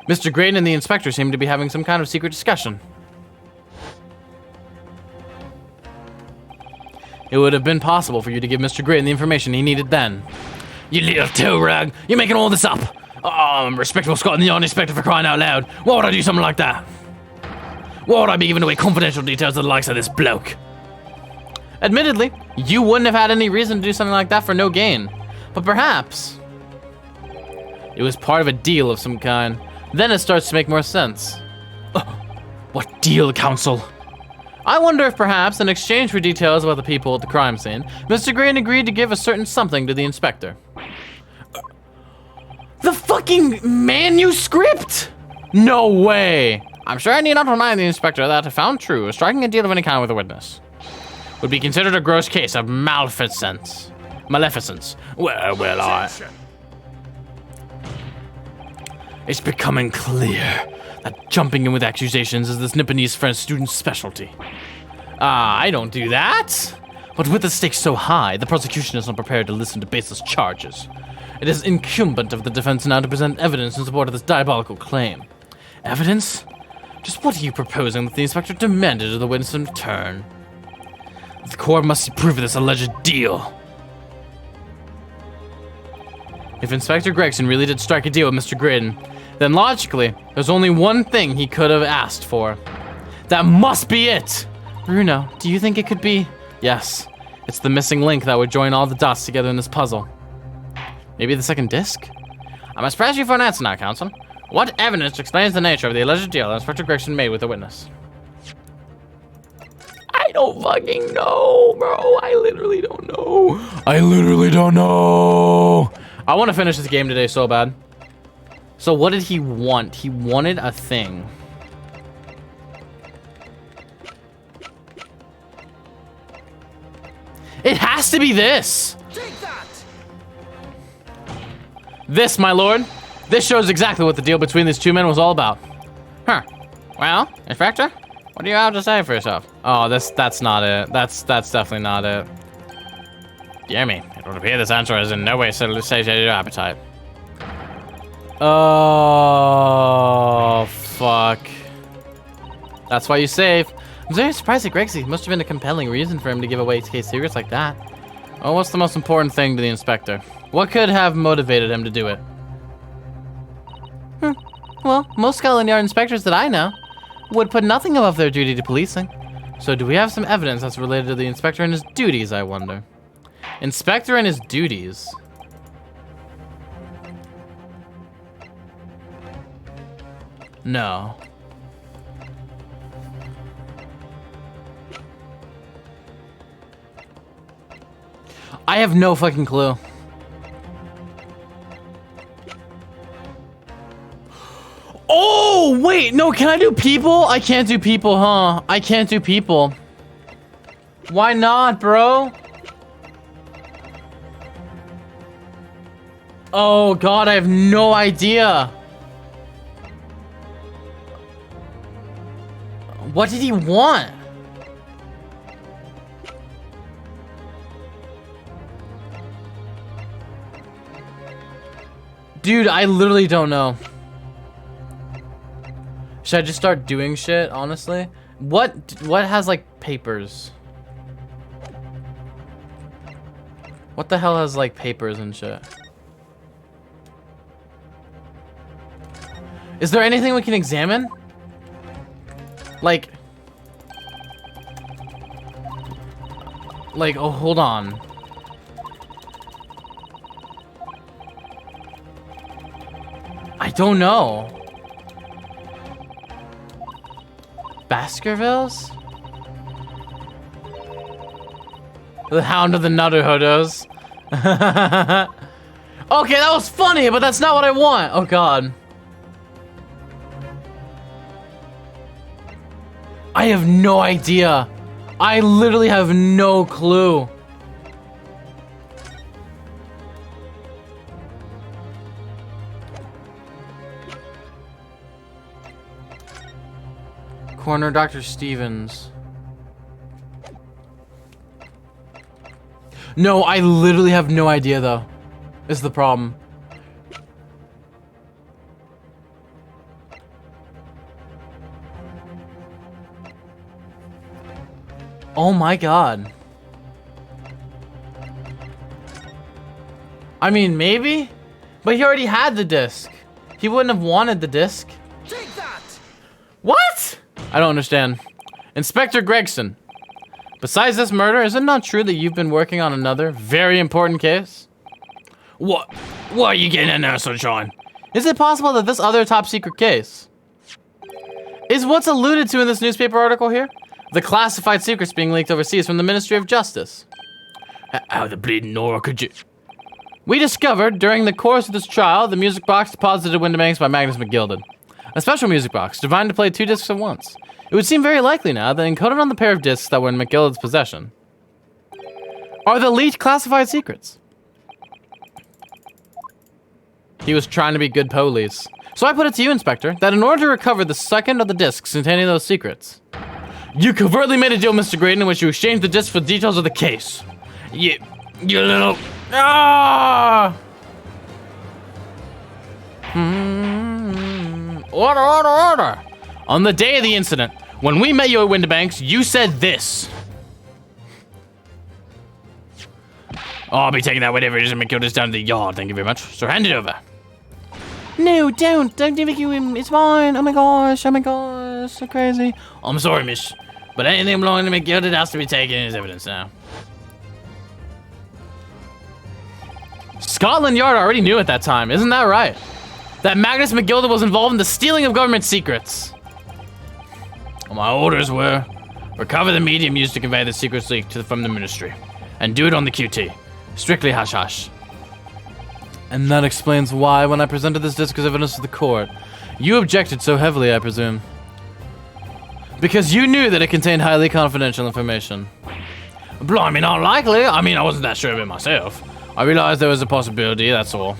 Mr. Graydon and the inspector seemed to be having some kind of secret discussion. It would have been possible for you to give Mr. Graydon the information he needed then. You little toe rag. You're making all this up. Oh, I'm a respectable Scot and the Yard Inspector for crying out loud. Why would I do something like that? Why would I be giving away confidential details to the likes of this bloke? Admittedly, you wouldn't have had any reason to do something like that for no gain. But perhaps it was part of a deal of some kind. Then it starts to make more sense. What deal, counsel? I wonder if perhaps, in exchange for details about the people at the crime scene, Mr. Graydon agreed to give a certain something to the inspector. The fucking manuscript? No way! I'm sure I need not remind the inspector that, if found true, striking a deal of any kind with a witness would be considered a gross case of maleficence. Well, It's becoming clear that jumping in with accusations is this Nipponese French student's specialty. I don't do that. But with the stakes so high, the prosecution is not prepared to listen to baseless charges. It is incumbent of the defense now to present evidence in support of this diabolical claim. Evidence? Just what are you proposing that the inspector demanded of the witness in return? The court must see proof of this alleged deal. If Inspector Gregson really did strike a deal with Mr. Graydon, then logically, there's only one thing he could have asked for. That must be it! Bruno, do you think it could be? Yes, it's the missing link that would join all the dots together in this puzzle. Maybe the second disc? I must press you for an answer now, Counsel. What evidence explains the nature of the alleged deal Inspector Gregson made with the witness? I don't fucking know, bro. I literally don't know. I literally don't know. I want to finish this game today so bad. So what did he want? He wanted a thing. It has to be this. Take that! This, my lord. This shows exactly what the deal between these two men was all about. Huh. Well, Inspector, what do you have to say for yourself? Oh, that's not it. That's definitely not it. Dear me, it would appear this answer is in no way satiated your appetite. Oh, fuck. That's why you save. I'm very surprised at Gregsy. Must have been a compelling reason for him to give away case secrets like that. Oh, what's the most important thing to the inspector? What could have motivated him to do it? Well, most Scotland Yard inspectors that I know would put nothing above their duty to policing. So do we have some evidence that's related to the inspector and his duties, I wonder? Inspector and his duties. No. I have no fucking clue. Oh, wait, no, can I do people? I can't do people, huh? I can't do people. Why not, bro? Oh, God, I have no idea. What did he want? Dude, I literally don't know. Should I just start doing shit, honestly? What has, like, papers? What the hell has, like, papers and shit? Is there anything we can examine? Like, oh, hold on. I don't know. Baskervilles? The Hound of the Naruhodos. Okay, that was funny, but that's not what I want. Oh, God. I have no idea. I literally have no clue. Coroner Dr. Stevens. No, I literally have no idea, though. Is the problem. Oh my God. I mean, maybe? But he already had the disc. He wouldn't have wanted the disc. Take that! What? I don't understand. Inspector Gregson. Besides this murder, is it not true that you've been working on another very important case? What are you getting at now, Sunshine? Is it possible that this other top secret case is what's alluded to in this newspaper article here? The classified secrets being leaked overseas from the Ministry of Justice. How the bleeding Nora could you... We discovered during the course of this trial the music box deposited at Windibanks by Magnus McGilded. A special music box, designed to play 2 discs at once. It would seem very likely now that encoded on the pair of discs that were in McGilded's possession are the leaked classified secrets. He was trying to be good police. So I put it to you, Inspector, that in order to recover the second of the discs containing those secrets, you covertly made a deal, Mr. Graydon, in which you exchanged the discs for details of the case. You little... Ah! Order, order, order! On the day of the incident, when we met you at Windibanks, you said this. Oh, I'll be taking that whatever it is and make this down to the yard, thank you very much. So hand it over. No, don't give it to him. It's fine. Oh my gosh, so crazy. I'm sorry, miss, but anything belonging to McGilded has to be taken as evidence now. Scotland Yard already knew at that time, isn't that right? That Magnus McGilda was involved in the stealing of government secrets. My orders were recover the medium used to convey the secrets leaked from the ministry, and do it on the QT. Strictly hush hush. And that explains why, when I presented this disc as evidence to the court, you objected so heavily, I presume. Because you knew that it contained highly confidential information. Blimey, not likely. I mean, I wasn't that sure of it myself. I realized there was a possibility, that's all.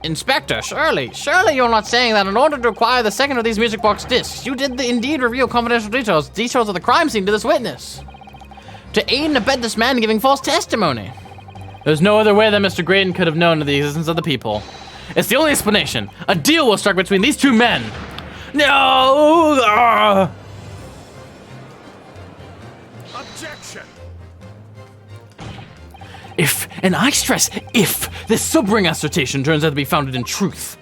Inspector, surely you're not saying that in order to acquire the second of these music box discs, you did indeed reveal confidential details of the crime scene to this witness. To aid and abet this man in giving false testimony. There's no other way that Mr. Graydon could have known of the existence of the people. It's the only explanation. A deal was struck between these two men. No! Objection! If, and I stress if, this sobering assertion turns out to be founded in truth,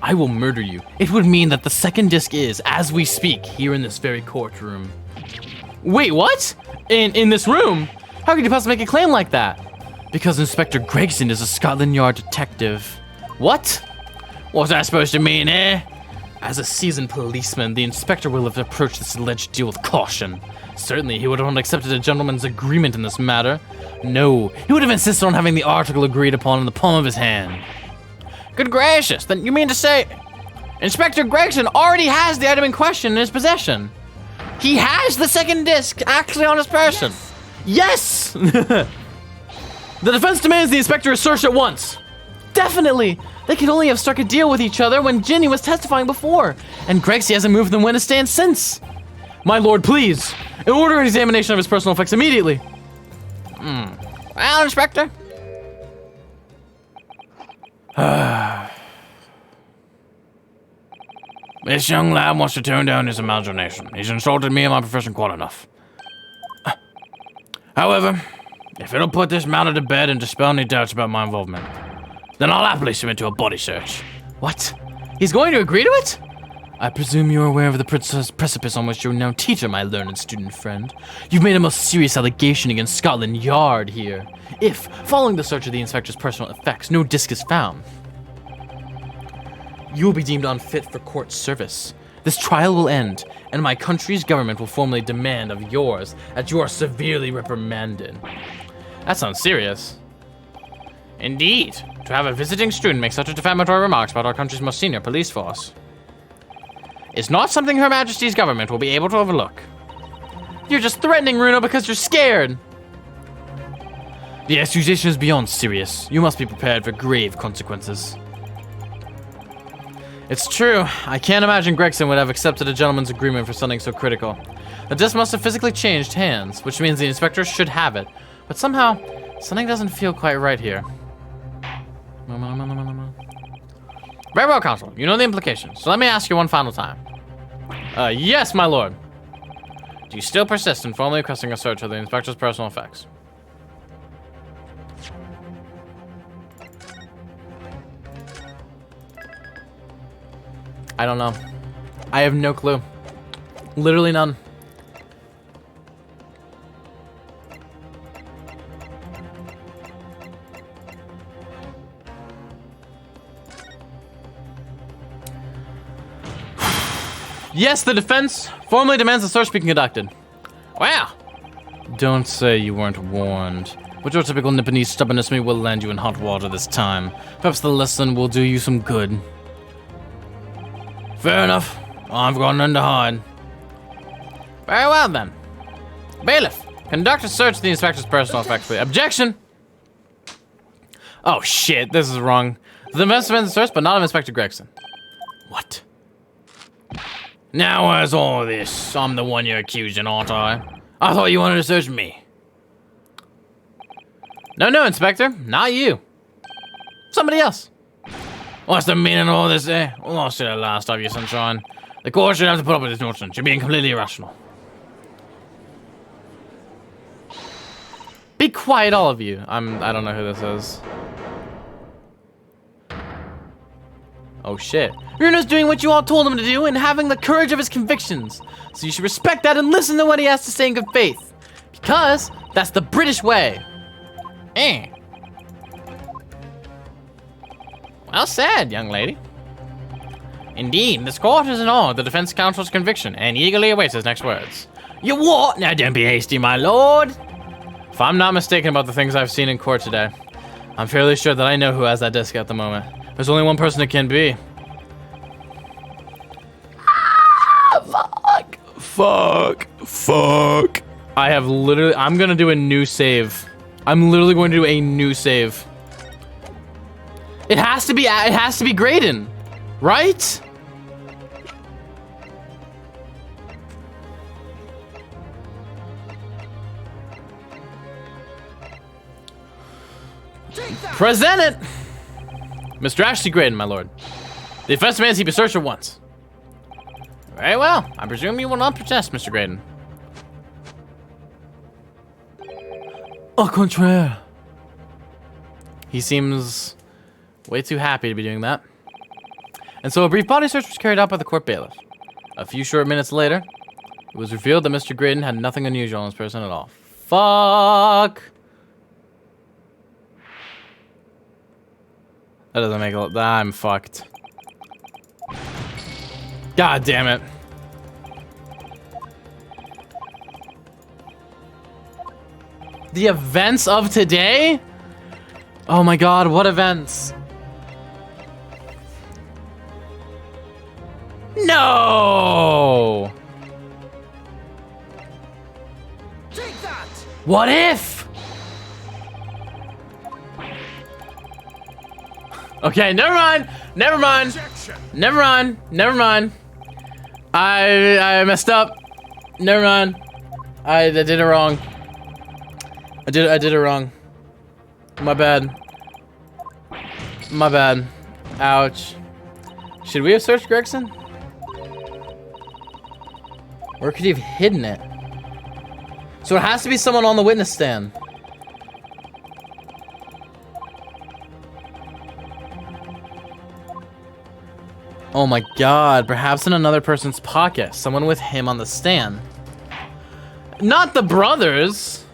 I will murder you. It would mean that the second disc is, as we speak, here in this very courtroom. Wait, what? In this room? How could you possibly make a claim like that? Because Inspector Gregson is a Scotland Yard detective. What? What's that supposed to mean, eh? As a seasoned policeman, the inspector will have approached this alleged deal with caution. Certainly, he would have accepted a gentleman's agreement in this matter. No, he would have insisted on having the article agreed upon in the palm of his hand. Good gracious, then you mean to say Inspector Gregson already has the item in question in his possession? He has the second disc actually on his person. Yes! The defense demands the inspector is searched at once. Definitely! They could only have struck a deal with each other when Ginny was testifying before, and Gregsy hasn't moved them witness stand since. My lord, please, order an examination of his personal effects immediately. Well, Inspector? This young lad wants to tone down his imagination. He's insulted me and my profession quite enough. However, if it'll put this matter to bed and dispel any doubts about my involvement, then I'll happily submit to a body search. What? He's going to agree to it? I presume you're aware of the precipice on which you're now teeter, my learned student friend. You've made a most serious allegation against Scotland Yard here. If, following the search of the inspector's personal effects, no disc is found, you will be deemed unfit for court service. This trial will end, and my country's government will formally demand of yours that you are severely reprimanded. That sounds serious. Indeed, to have a visiting student make such a defamatory remarks about our country's most senior police force is not something Her Majesty's government will be able to overlook. You're just threatening Runo because you're scared. The accusation is beyond serious. You must be prepared for grave consequences. It's true. I can't imagine Gregson would have accepted a gentleman's agreement for something so critical. The disc must have physically changed hands, which means the inspector should have it. But somehow, something doesn't feel quite right here. Very well, Counsel. You know the implications, so let me ask you one final time. Yes, my lord. Do you still persist in formally requesting a search of the inspector's personal effects? I don't know. I have no clue. Literally none. Yes, the defense formally demands the search be conducted. Wow. Don't say you weren't warned. With your typical Nipponese stubbornness, we will land you in hot water this time. Perhaps the lesson will do you some good. Fair enough. I've got none to hide. Very well, then. Bailiff, conduct a search of the inspector's personal effects, please. Objection! Oh shit, this is wrong. The defense demands the search, but not of Inspector Gregson. What? Now where's all this? I'm the one you're accusing, aren't I? I thought you wanted to search me. No, Inspector. Not you. Somebody else. What's the meaning of all this, eh? We lost it at last, have you, sunshine? The court should have to put up with this nonsense. You're being completely irrational. Be quiet, all of you. I don't know who this is. Oh shit. Runo's doing what you all told him to do and having the courage of his convictions. So you should respect that and listen to what he has to say in good faith. Because that's the British way. Well said, young lady. Indeed, this court is in awe of the defense counsel's conviction and eagerly awaits his next words. You what? Now don't be hasty, my lord. If I'm not mistaken about the things I've seen in court today, I'm fairly sure that I know who has that disc at the moment. There's only one person it can be. Fuck. I'm gonna do a new save. I'm literally going to do a new save. It has to be Graydon, right? Present it! Mr. Ashley Graydon, my lord. The offense demands he be searched at once. Very well. I presume you will not protest, Mr. Graydon. Au contraire. He seems way too happy to be doing that. And so a brief body search was carried out by the court bailiff. A few short minutes later, it was revealed that Mr. Graydon had nothing unusual in his person at all. Fuck! That doesn't make a lot. I'm fucked. God damn it. The events of today? Oh my god, what events? No! Take that! What if? Okay, never mind. Objection! Never mind. I messed up. Never mind. I did it wrong. I did it wrong. My bad. Ouch. Should we have searched Gregson? Or could he have hidden it? So it has to be someone on the witness stand. Oh my god, perhaps in another person's pocket. Someone with him on the stand. Not the brothers!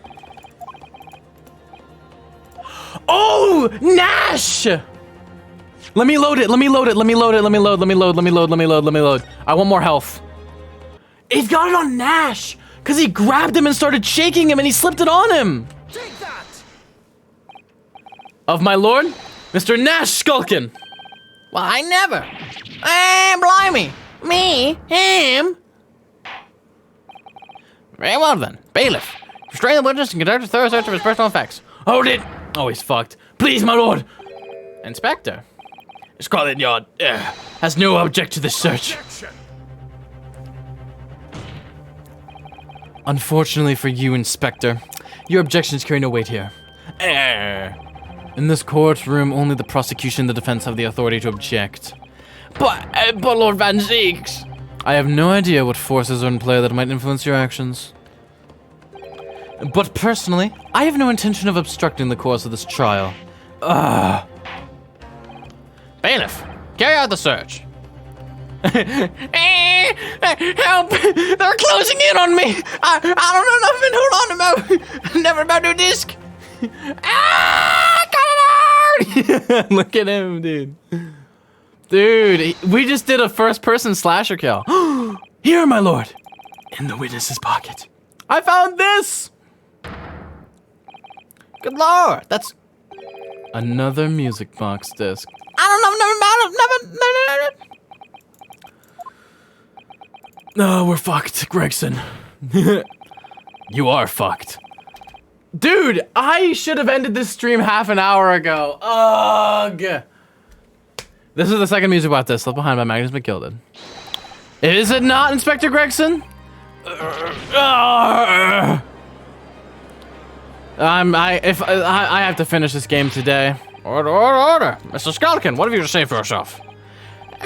Oh! Nash! Let me load it. I want more health. He's got it on Nash! Because he grabbed him and started shaking him and he slipped it on him! Take that! Of my lord, Mr. Nash Skulkin! Well, I never. Blimey. Me? Him? Very well then. Bailiff. Restrain the witness and conduct a thorough search of his personal effects. Hold it! Oh, he's fucked. Please, my lord! Inspector. Scotland Yard has no object to this search. Objection! Unfortunately for you, Inspector, your objections carry no weight here. In this courtroom, only the prosecution and the defense have the authority to object. But Lord Van Zeeks! I have no idea what forces are in play that might influence your actions. But personally, I have no intention of obstructing the course of this trial. Bailiff, carry out the search. Help! They're closing in on me! I don't know nothing. Hold on, never about no disc. Got it out! Look at him, dude. Dude, we just did a first-person slasher kill. Here, my lord. In the witness's pocket. I found this! Good lord, that's... Another music box disc. I don't know, never. No, we're fucked, Gregson. You are fucked. Dude, I should have ended this stream half an hour ago. Ugh. This is the second music about this, left behind by Magnus McGilded. Is it not, Inspector Gregson? I have to finish this game today. Order. Mr. Skulkin, what have you to say for yourself?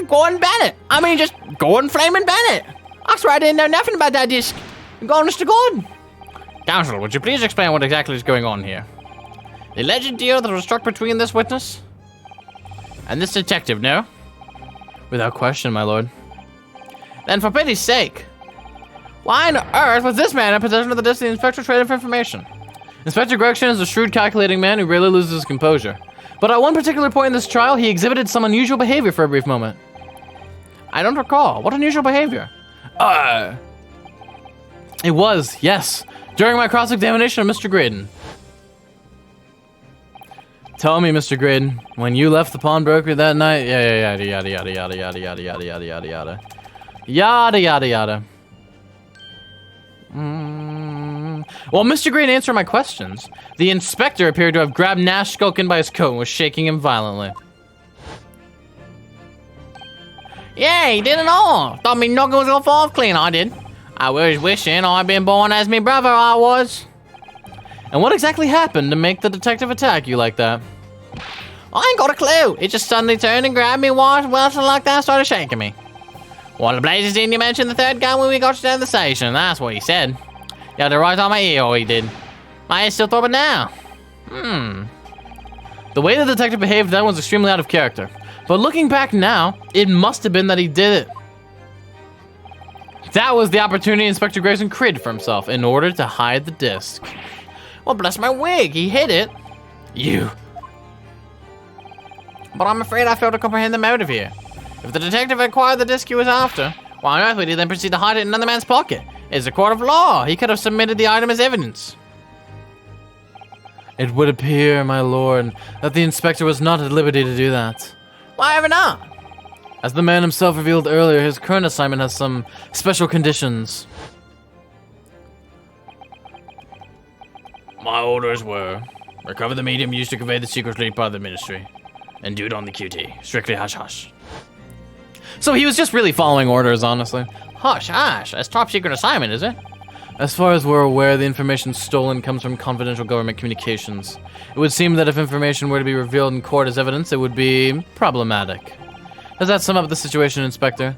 Gordon Bennett. I mean, just Gordon Flamin' Bennett. I swear I didn't know nothing about that disc. Go on, Mr. Gordon. Counsel, would you please explain what exactly is going on here? The alleged deal that was struck between this witness and this detective, no? Without question, my lord. Then for pity's sake, why on earth was this man in possession of the disc the inspector traded for information? Inspector Gregson is a shrewd, calculating man who rarely loses his composure. But at one particular point in this trial, he exhibited some unusual behavior for a brief moment. I don't recall. What unusual behavior? It was, yes, during my cross-examination of Mr. Graydon. Tell me, Mr. Graydon, when you left the pawnbroker that night, yada yada yada yada yada yada yada yada yada yada yada yada yada. While Mr. Graydon answered my questions, the inspector appeared to have grabbed Nash Skulkin by his coat and was shaking him violently. Yeah, he did it all. Thought me noggin was gonna fall off clean, I did. I was wishing I'd been born as me brother, I was. And what exactly happened to make the detective attack you like that? I ain't got a clue. It just suddenly turned and grabbed me once like that and started shaking me. What the blazes didn't you mention the third gun when we got you down to the station? That's what he said. You had to right on my ear, oh he did. My ear's still throbbing now. The way the detective behaved then was extremely out of character. But looking back now, it must have been that he did it. That was the opportunity Inspector Grayson created for himself in order to hide the disc. Well, bless my wig, he hid it. You. But I'm afraid I fail to comprehend the motive here. If the detective acquired the disc he was after, why on earth would he then proceed to hide it in another man's pocket? It's a court of law. He could have submitted the item as evidence. It would appear, my lord, that the inspector was not at liberty to do that. Why ever not? As the man himself revealed earlier, his current assignment has some special conditions. My orders were recover the medium used to convey the secret leaked by the ministry, and do it on the QT. Strictly hush hush. So he was just really following orders, honestly. Hush hush. That's top secret assignment, is it? As far as we're aware, the information stolen comes from confidential government communications. It would seem that if information were to be revealed in court as evidence, it would be problematic. Does that sum up the situation, Inspector?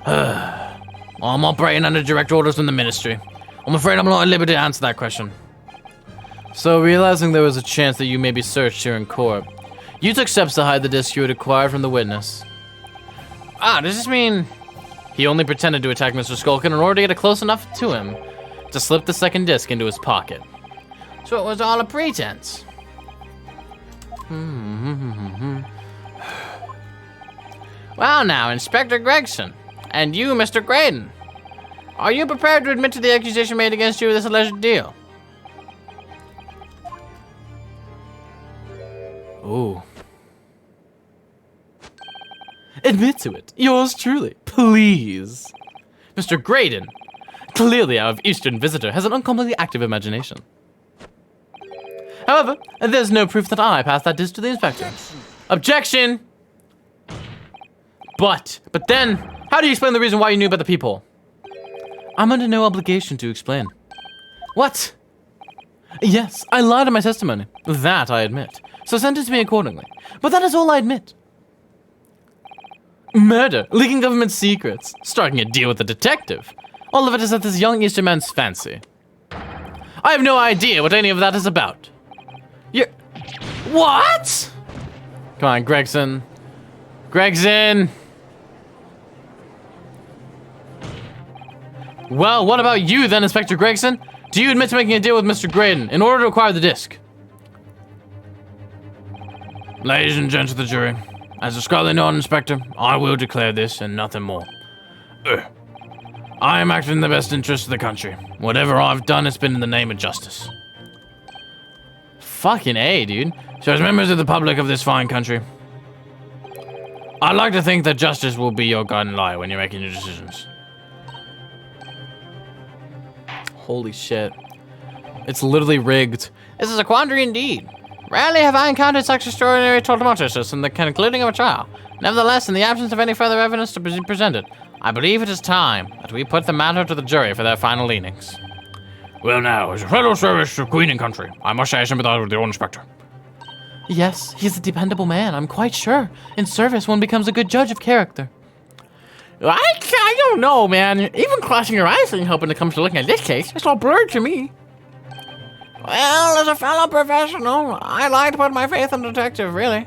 I'm operating under direct orders from the ministry. I'm afraid I'm not at liberty to answer that question. So, realizing there was a chance that you may be searched here in court, you took steps to hide the disc you had acquired from the witness. Does this mean he only pretended to attack Mr. Skulkin in order to get close enough to him to slip the second disc into his pocket? So it was all a pretense? Well now, Inspector Gregson, and you, Mr. Graydon, are you prepared to admit to the accusation made against you of this alleged deal? Ooh. Admit to it. Yours truly. Please. Mr. Graydon, clearly our Eastern visitor has an uncommonly active imagination. However, there's no proof that I passed that disc to the inspector. Objection! But then, how do you explain the reason why you knew about the peephole? I'm under no obligation to explain. What? Yes, I lied in my testimony. That I admit. So sentence me accordingly. But that is all I admit. Murder, leaking government secrets, striking a deal with a detective. All of it is at this young Eastern man's fancy. I have no idea what any of that is about. You're... What? Come on, Gregson. Gregson! Well, what about you then, Inspector Gregson? Do you admit to making a deal with Mr. Graydon in order to acquire the disc? Ladies and gents of the jury, as a scholarly non-inspector, I will declare this and nothing more. I am acting in the best interest of the country. Whatever I've done has been in the name of justice. Fucking A, dude. So as members of the public of this fine country, I'd like to think that justice will be your guiding light when you're making your decisions. Holy shit. It's literally rigged. This is a quandary indeed. Rarely have I encountered such extraordinary tumultuousness in the concluding of a trial. Nevertheless, in the absence of any further evidence to be presented, I believe it is time that we put the matter to the jury for their final leanings. Well now, as a fellow service to Queen and country, I must say I sympathize with the old inspector. Yes, he's a dependable man, I'm quite sure. In service, one becomes a good judge of character. I don't know, man. Even crossing your eyes ain't helping when it comes to looking at this case. It's all blurred to me. Well, as a fellow professional, I like to put my faith in the detective, really.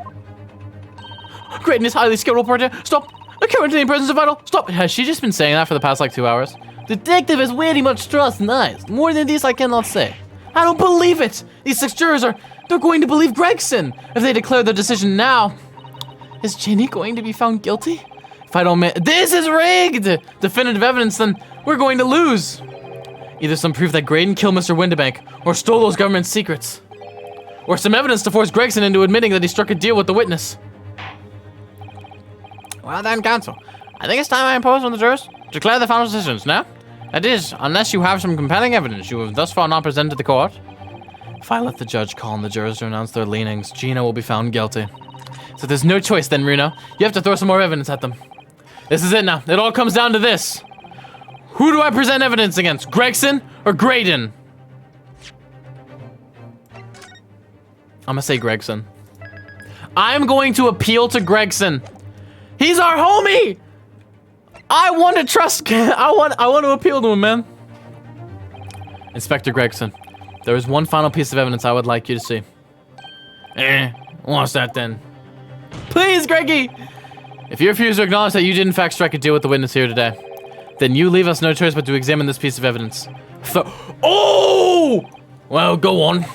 Graydon is highly skilled reporter. Stop! Currently in presence of vital. Stop! Has she just been saying that for the past like 2 hours? Detective has way much trust and eyes. More than this I cannot say. I don't believe it! These 6 jurors are They're going to believe Gregson if they declare their decision now. Is Ginny going to be found guilty? If I don't this is rigged! Definitive evidence, then we're going to lose. Either some proof that Graydon killed Mr. Windibank or stole those government secrets. Or some evidence to force Gregson into admitting that he struck a deal with the witness. Well then, counsel, I think it's time I impose on the jurors to declare the final decisions now. That is, unless you have some compelling evidence you have thus far not presented to the court. If I let the judge call on the jurors to announce their leanings, Gina will be found guilty. So there's no choice then, Reno. You have to throw some more evidence at them. This is it now. It all comes down to this. Who do I present evidence against? Gregson or Graydon? I'm gonna say Gregson. I'm going to appeal to Gregson. He's our homie! I want to trust, I want to appeal to him, man. Inspector Gregson, there is one final piece of evidence I would like you to see. What's that then? Please, Greggy! If you refuse to acknowledge that you did in fact strike a deal with the witness here today, then you leave us no choice but to examine this piece of evidence. Oh! Well, go on.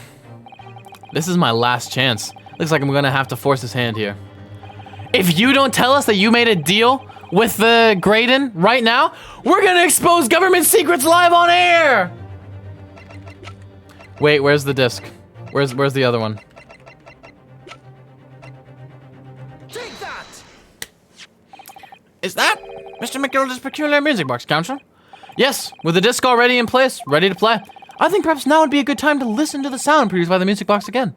This is my last chance. Looks like I'm gonna have to force his hand here. If you don't tell us that you made a deal with the Graydon right now, we're gonna expose government secrets live on air! Wait, where's the disc? Where's the other one? Take that! Is that Mr. McGilda's peculiar music box, Counsel? Yes, with the disc already in place, ready to play. I think perhaps now would be a good time to listen to the sound produced by the music box again.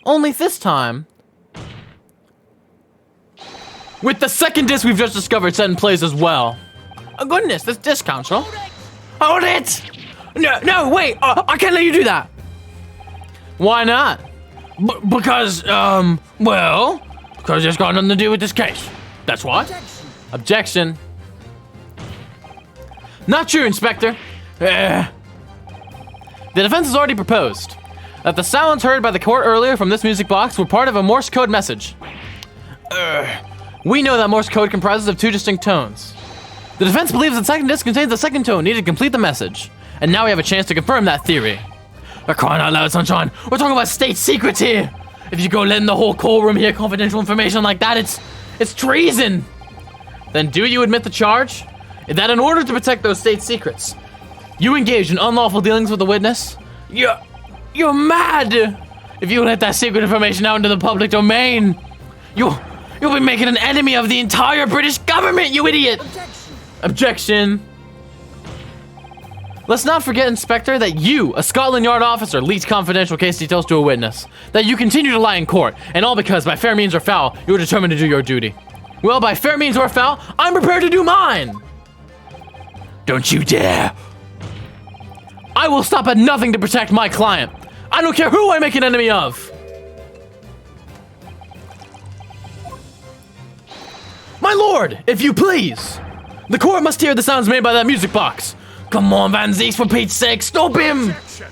Only this time, with the second disc we've just discovered set in place as well. Oh goodness, this disc, Counsel. Hold it! No, wait, I can't let you do that. Why not? Because it's got nothing to do with this case. That's why. Objection. Not true, Inspector. The defense has already proposed that the sounds heard by the court earlier from this music box were part of a Morse code message. We know that Morse code comprises of two distinct tones. The defense believes the second disc contains the second tone needed to complete the message. And now we have a chance to confirm that theory. We're crying out loud, Sunshine. We're talking about state secrets here. If you go letting the whole courtroom hear confidential information like that, it's treason. Then do you admit the charge? That in order to protect those state secrets, you engaged in unlawful dealings with the witness? You're mad! If you let that secret information out into the public domain, you'll be making an enemy of the entire British government, you idiot! Objection. Let's not forget, Inspector, that you, a Scotland Yard officer, leaked confidential case details to a witness. That you continue to lie in court, and all because, by fair means or foul, you were determined to do your duty. Well, by fair means or foul, I'm prepared to do mine! Don't you dare! I will stop at nothing to protect my client. I don't care who I make an enemy of! My lord, if you please! The court must hear the sounds made by that music box. Come on, Van Zieks, for Pete's sake, stop him! Objection!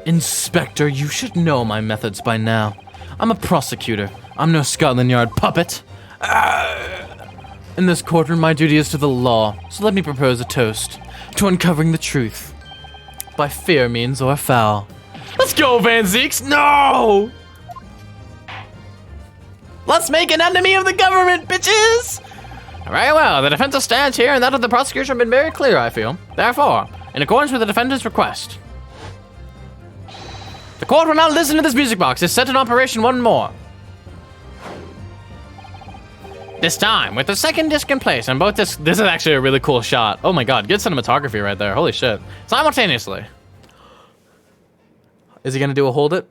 Inspector, you should know my methods by now. I'm a prosecutor. I'm no Scotland Yard puppet. In this courtroom, my duty is to the law, so let me propose a toast to uncovering the truth. By fair means or foul. Let's go, Van Zieks! No! Let's make an enemy of the government, bitches! Very well, the defense's stance here and that of the prosecution have been very clear, I feel. Therefore, in accordance with the defendant's request, the court will now listen to this music box. It's set in operation one more. This time, with the second disc in place, and both discs. This is actually a really cool shot. Oh my god, good cinematography right there. Holy shit. Simultaneously. Is he gonna do a hold it?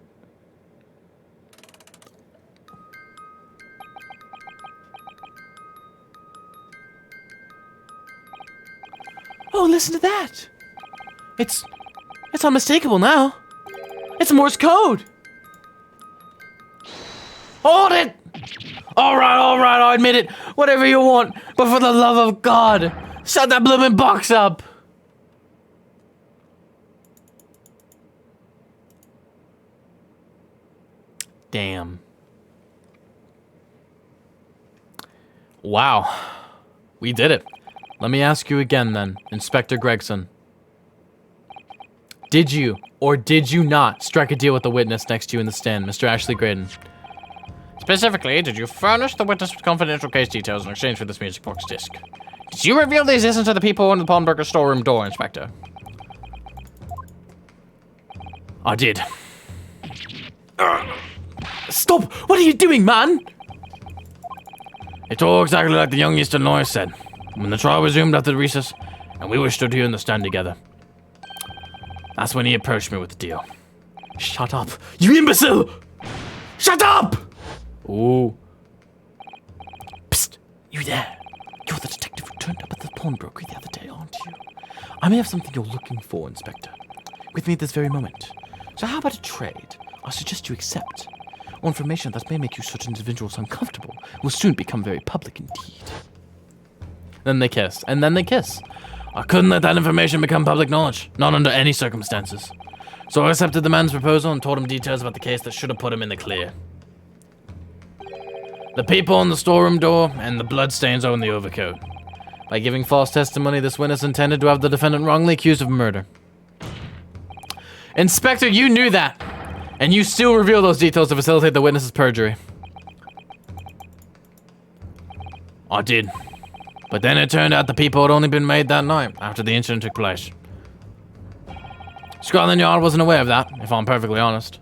Oh, listen to that. It's unmistakable now. It's Morse code. Hold it. All right, I'll admit it. Whatever you want, but for the love of God, shut that blooming box up. Damn. Wow. We did it. Let me ask you again then, Inspector Gregson. Did you or did you not strike a deal with the witness next to you in the stand, Mr. Ashley Graydon? Specifically, did you furnish the witness with confidential case details in exchange for this music box disc? Did you reveal the existence of the people in the pawnbroker storeroom door, Inspector? I did. Stop! What are you doing, man? It's all exactly like the young Eastern lawyer said. When the trial resumed after the recess, and we were stood here in the stand together, that's when he approached me with the deal. Shut up, you imbecile! Shut up! Ooh. Psst, you there. You're the detective who turned up at the pawnbroker the other day, aren't you? I may have something you're looking for, Inspector. With me at this very moment. So how about a trade? I suggest you accept. Or information that may make you certain individuals uncomfortable will soon become very public indeed. Then they kiss, and then they kiss. I couldn't let that information become public knowledge, not under any circumstances. So I accepted the man's proposal and told him details about the case that should have put him in the clear. The people on the storeroom door and the bloodstains on the overcoat. By giving false testimony, this witness intended to have the defendant wrongly accused of murder. Inspector, you knew that, and you still reveal those details to facilitate the witness's perjury. I did. But then it turned out the people had only been made that night, after the incident took place. Scotland Yard wasn't aware of that, if I'm perfectly honest.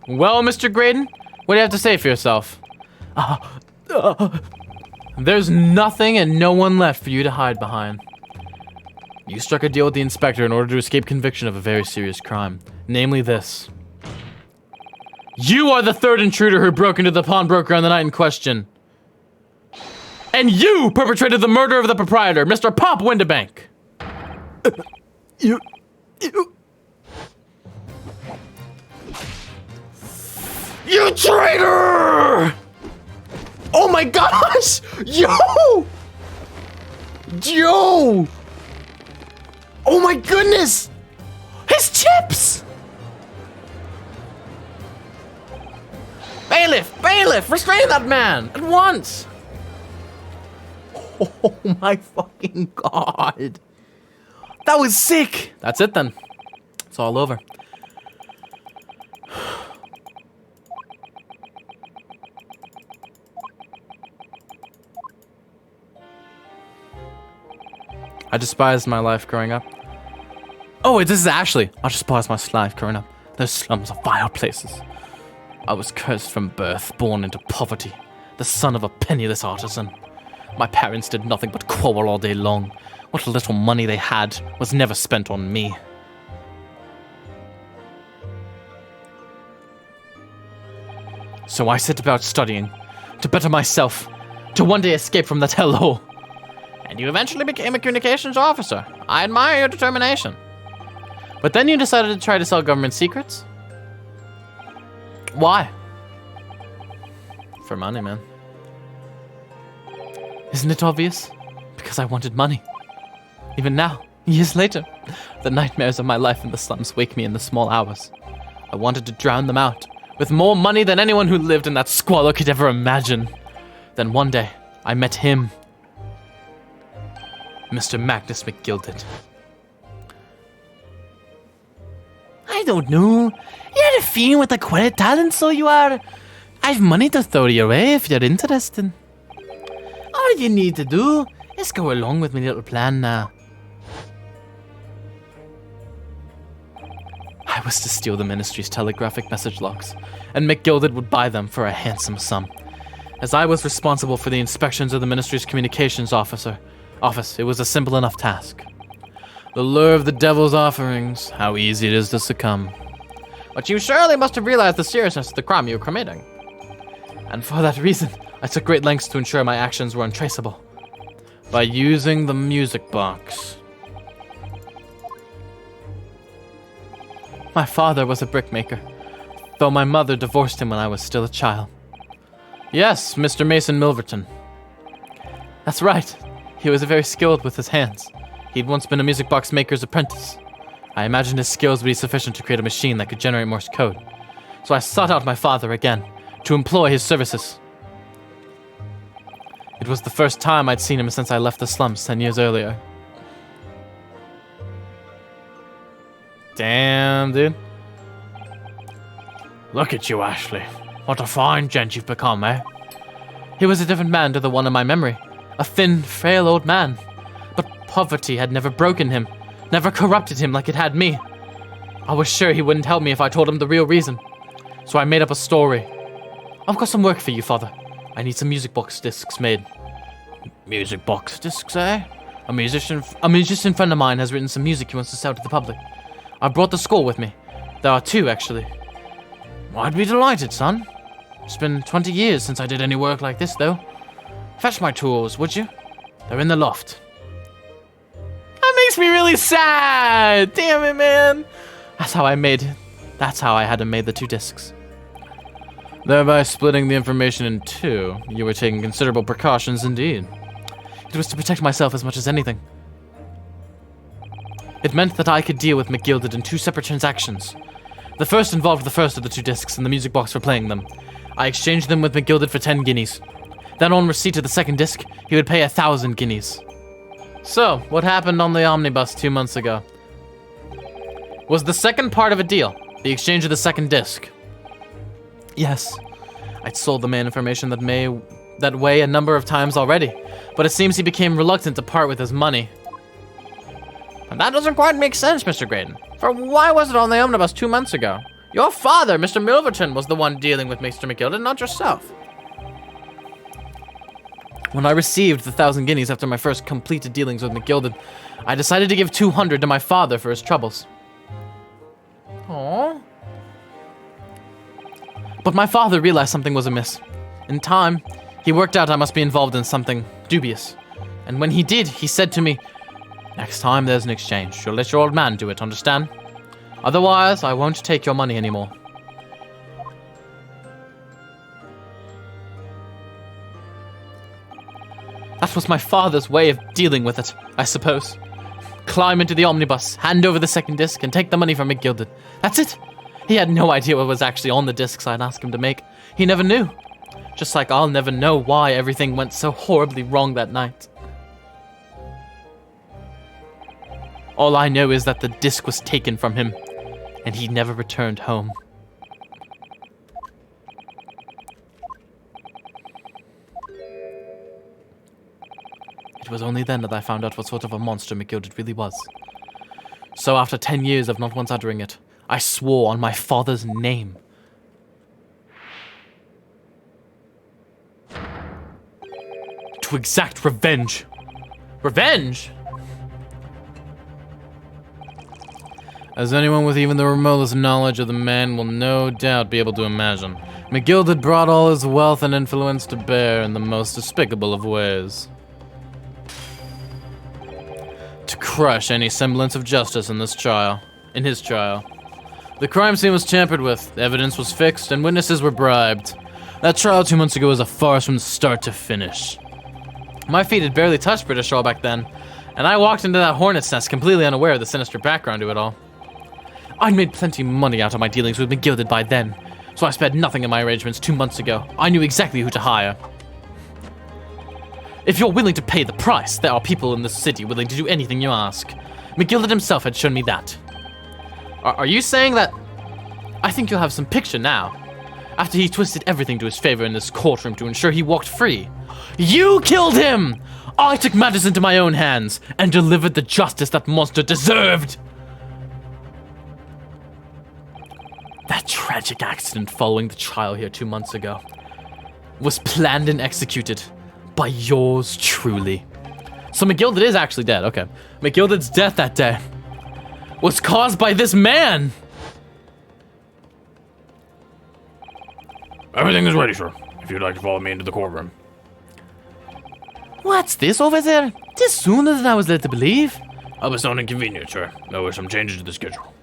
Well, Mr. Graydon, what do you have to say for yourself? There's nothing and no one left for you to hide behind. You struck a deal with the inspector in order to escape conviction of a very serious crime, namely this. You are the third intruder who broke into the pawnbroker on the night in question. And you perpetrated the murder of the proprietor, Mr. Pop Windibank. You... You traitor! Oh my gosh! Yo! Yo! Oh my goodness! His chips! Bailiff! Bailiff! Restrain that man! At once! Oh my fucking god. That was sick! That's it then. It's all over. I despised my life growing up. Oh, this is Ashley. I despised my life growing up. Those slums are vile places. I was cursed from birth, born into poverty, the son of a penniless artisan. My parents did nothing but quarrel all day long. What little money they had was never spent on me. So I set about studying, to better myself, to one day escape from that hellhole. And you eventually became a communications officer. I admire your determination. But then you decided to try to sell government secrets? Why? For money, man. Isn't it obvious? Because I wanted money. Even now, years later, the nightmares of my life in the slums wake me in the small hours. I wanted to drown them out, with more money than anyone who lived in that squalor could ever imagine. Then one day, I met him. Mr. Magnus McGilded. I don't know. You're a fiend with a queer talent, so you are. I've money to throw your way if you're interested. All you need to do is go along with my little plan now. I was to steal the ministry's telegraphic message logs, and McGilded would buy them for a handsome sum. As I was responsible for the inspections of the ministry's communications office, it was a simple enough task. The lure of the devil's offerings, how easy it is to succumb. But you surely must have realized the seriousness of the crime you were committing. And for that reason, I took great lengths to ensure my actions were untraceable. By using the music box. My father was a brickmaker, though my mother divorced him when I was still a child. Yes, Mr. Mason Milverton. That's right. He was very skilled with his hands. He'd once been a music box maker's apprentice. I imagined his skills would be sufficient to create a machine that could generate Morse code. So I sought out my father again, to employ his services. It was the first time I'd seen him since I left the slums 10 years earlier. Damn, dude. Look at you, Ashley. What a fine gent you've become, eh? He was a different man to the one in my memory. A thin, frail old man. But poverty had never broken him, never corrupted him like it had me. I was sure he wouldn't help me if I told him the real reason. So I made up a story. I've got some work for you, Father. I need some music box discs made. Music box discs, eh? A musician friend of mine has written some music he wants to sell to the public. I brought the score with me. There are 2, actually. I'd be delighted, son. It's been 20 years since I did any work like this, though. Fetch my tools, would you? They're in the loft. That makes me really sad! Damn it, man! That's how I had him made the 2 discs. Thereby splitting the information in 2. You were taking considerable precautions indeed. It was to protect myself as much as anything. It meant that I could deal with McGilded in 2 separate transactions. The first involved the first of the 2 discs and the music box for playing them. I exchanged them with McGilded for 10 guineas. Then on receipt of the second disc, he would pay 1,000 guineas. So, what happened on the omnibus 2 months ago? Was the second part of a deal, the exchange of the second disc? Yes. I'd sold the man information that way a number of times already, but it seems he became reluctant to part with his money. And that doesn't quite make sense, Mr. Graydon. For why was it on the omnibus 2 months ago? Your father, Mr. Milverton, was the one dealing with Mr. McGilded, not yourself. When I received the 1,000 guineas after my first completed dealings with McGilded, I decided to give 200 to my father for his troubles. Aww. But my father realized something was amiss. In time, he worked out I must be involved in something dubious. And when he did, he said to me, "Next time there's an exchange, you'll let your old man do it, understand? Otherwise, I won't take your money anymore." That was my father's way of dealing with it, I suppose. Climb into the omnibus, hand over the second disc, and take the money from McGilded. That's it. He had no idea what was actually on the discs I'd asked him to make. He never knew. Just like I'll never know why everything went so horribly wrong that night. All I know is that the disc was taken from him, and he never returned home. It was only then that I found out what sort of a monster McGilded really was. So after 10 years of not once uttering it, I swore on my father's name. To exact revenge. Revenge? As anyone with even the remotest knowledge of the man will no doubt be able to imagine, McGilded brought all his wealth and influence to bear in the most despicable of ways. To crush any semblance of justice in his trial. The crime scene was tampered with, evidence was fixed, and witnesses were bribed. That trial 2 months ago was a farce from start to finish. My feet had barely touched British law back then, and I walked into that hornet's nest completely unaware of the sinister background to it all. I'd made plenty of money out of my dealings with McGilded by then, so I spared nothing in my arrangements 2 months ago. I knew exactly who to hire. If you're willing to pay the price, there are people in this city willing to do anything you ask. McGilded himself had shown me that. Are you saying that... I think you'll have some picture now. After he twisted everything to his favor in this courtroom to ensure he walked free. You killed him! I took matters into my own hands and delivered the justice that monster deserved! That tragic accident following the trial here 2 months ago was planned and executed by yours truly. So McGilded is actually dead, okay. McGilded's death that day was caused by this man! Everything is ready, sir. If you'd like to follow me into the courtroom. What's this over there? This sooner than I was led to believe. I was not inconvenient, sir. There were some changes to the schedule.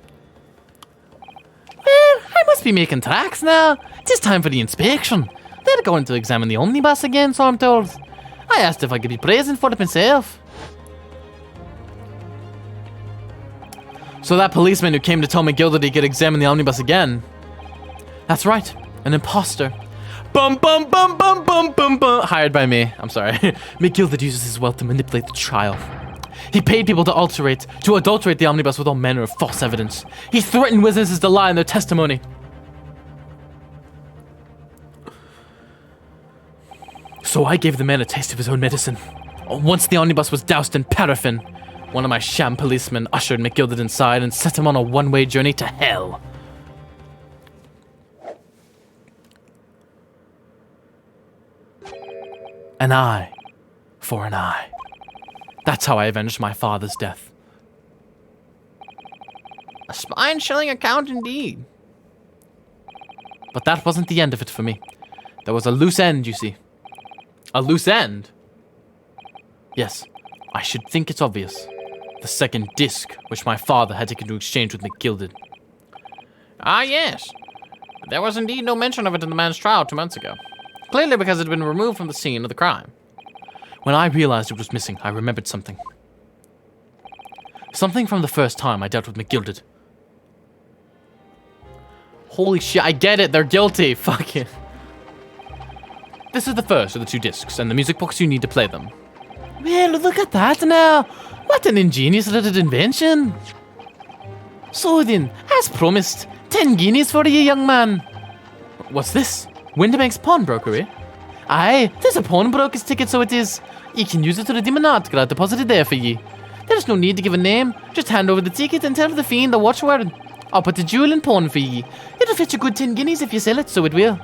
Well, I must be making tracks now. It is time for the inspection. They're going to examine the omnibus again, so I'm told. I asked if I could be present for it myself. So that policeman who came to tell McGilded he could examine the omnibus again. That's right, an imposter. Bum bum bum bum bum bum bum. Hired by me. I'm sorry. McGilded uses his wealth to manipulate the trial. He paid people to adulterate the omnibus with all manner of false evidence. He threatened witnesses to lie in their testimony. So I gave the man a taste of his own medicine. Once the omnibus was doused in paraffin, one of my sham policemen ushered McGilded inside and set him on a one-way journey to hell. An eye for an eye. That's how I avenged my father's death. A spine-chilling account indeed. But that wasn't the end of it for me. There was a loose end, you see. A loose end? Yes, I should think it's obvious. The second disc, which my father had taken to exchange with McGilded. Ah, yes. There was indeed no mention of it in the man's trial 2 months ago. Clearly because it had been removed from the scene of the crime. When I realized it was missing, I remembered something. Something from the first time I dealt with McGilded. Holy shit, I get it, they're guilty, fuck it. This is the first of the 2 discs, and the music box you need to play them. Well, look at that now. What an ingenious little invention. So then, as promised, 10 guineas for you, young man. What's this? Windibank's pawnbroker, eh? Aye, there's a pawnbroker's ticket, so it is. You can use it to redeem an article I deposited there for ye. There's no need to give a name. Just hand over the ticket and tell the fiend the watchword. I'll put the jewel in pawn for ye. It'll fetch a good 10 guineas if you sell it, so it will.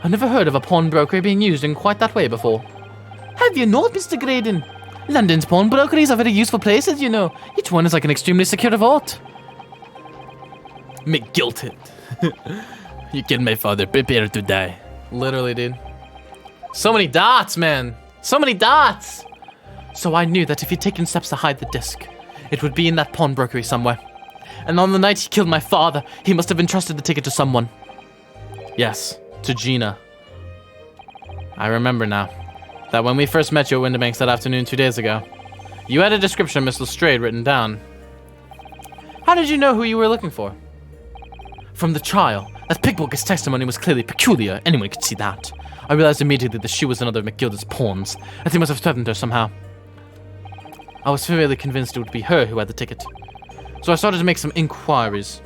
I've never heard of a pawnbroker being used in quite that way before. Have you not, Mr. Graydon? London's pawnbrokeries are very useful places, you know. Each one is like an extremely secure vault. McGilted. You killed my father. Prepare to die. Literally, dude. So many dots, man. So many dots. So I knew that if he'd taken steps to hide the disc, it would be in that pawnbrokery somewhere. And on the night he killed my father, he must have entrusted the ticket to someone. Yes, to Gina. I remember now that when we first met you at Windibanks that afternoon 2 days ago, you had a description of Miss Lestrade written down. How did you know who you were looking for? From the trial. That pickpockett's testimony was clearly peculiar. Anyone could see that. I realized immediately that she was another of McGilded's pawns, that he must have threatened her somehow. I was fairly convinced it would be her who had the ticket. So I started to make some inquiries.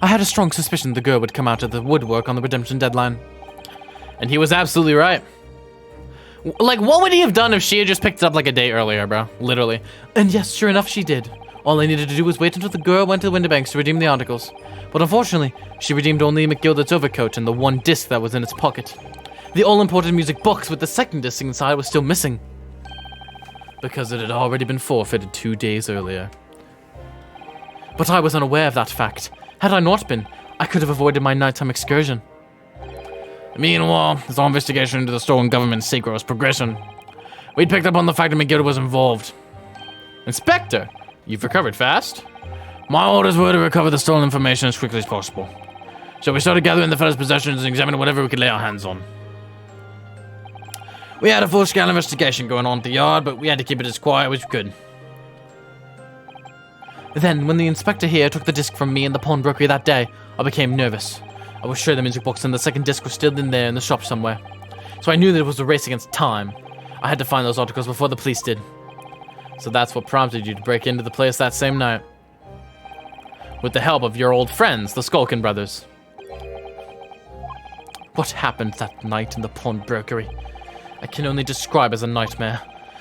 I had a strong suspicion the girl would come out of the woodwork on the redemption deadline. And he was absolutely right. Like, what would he have done if she had just picked it up like a day earlier, bro? Literally. And yes, sure enough, she did. All I needed to do was wait until the girl went to the Windibanks to redeem the articles. But unfortunately, she redeemed only McGilded's overcoat and the 1 disc that was in its pocket. The all-important music box with the 2nd disc inside was still missing. Because it had already been forfeited 2 days earlier. But I was unaware of that fact. Had I not been, I could have avoided my nighttime excursion. Meanwhile, as our investigation into the stolen government secret was progressing, we'd picked up on the fact that McGilded was involved. Inspector, you've recovered fast? My orders were to recover the stolen information as quickly as possible. So we started gathering the fellow's possessions and examining whatever we could lay our hands on. We had a full-scale investigation going on at the yard, but we had to keep it as quiet as we could. Then, when the inspector here took the disc from me in the pawnbrokery that day, I became nervous. I was sure the music box and the 2nd disc were still in there in the shop somewhere. So I knew that it was a race against time. I had to find those articles before the police did. So that's what prompted you to break into the place that same night. With the help of your old friends, the Skulkin brothers. What happened that night in the pawnbrokery? I can only describe as a nightmare.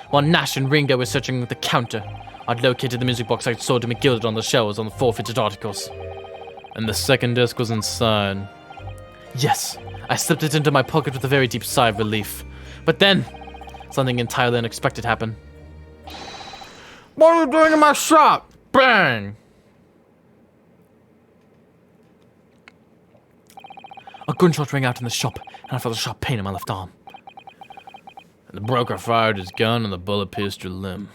While Nash and Ringo were searching the counter, I'd located the music box I'd sold to McGilded on the shelves on the forfeited articles. And the 2nd disc was inside. Yes, I slipped it into my pocket with a very deep sigh of relief. But then, something entirely unexpected happened. What are you doing in my shop? Bang! A gunshot rang out in the shop, and I felt a sharp pain in my left arm. And the broker fired his gun and the bullet pierced your limb.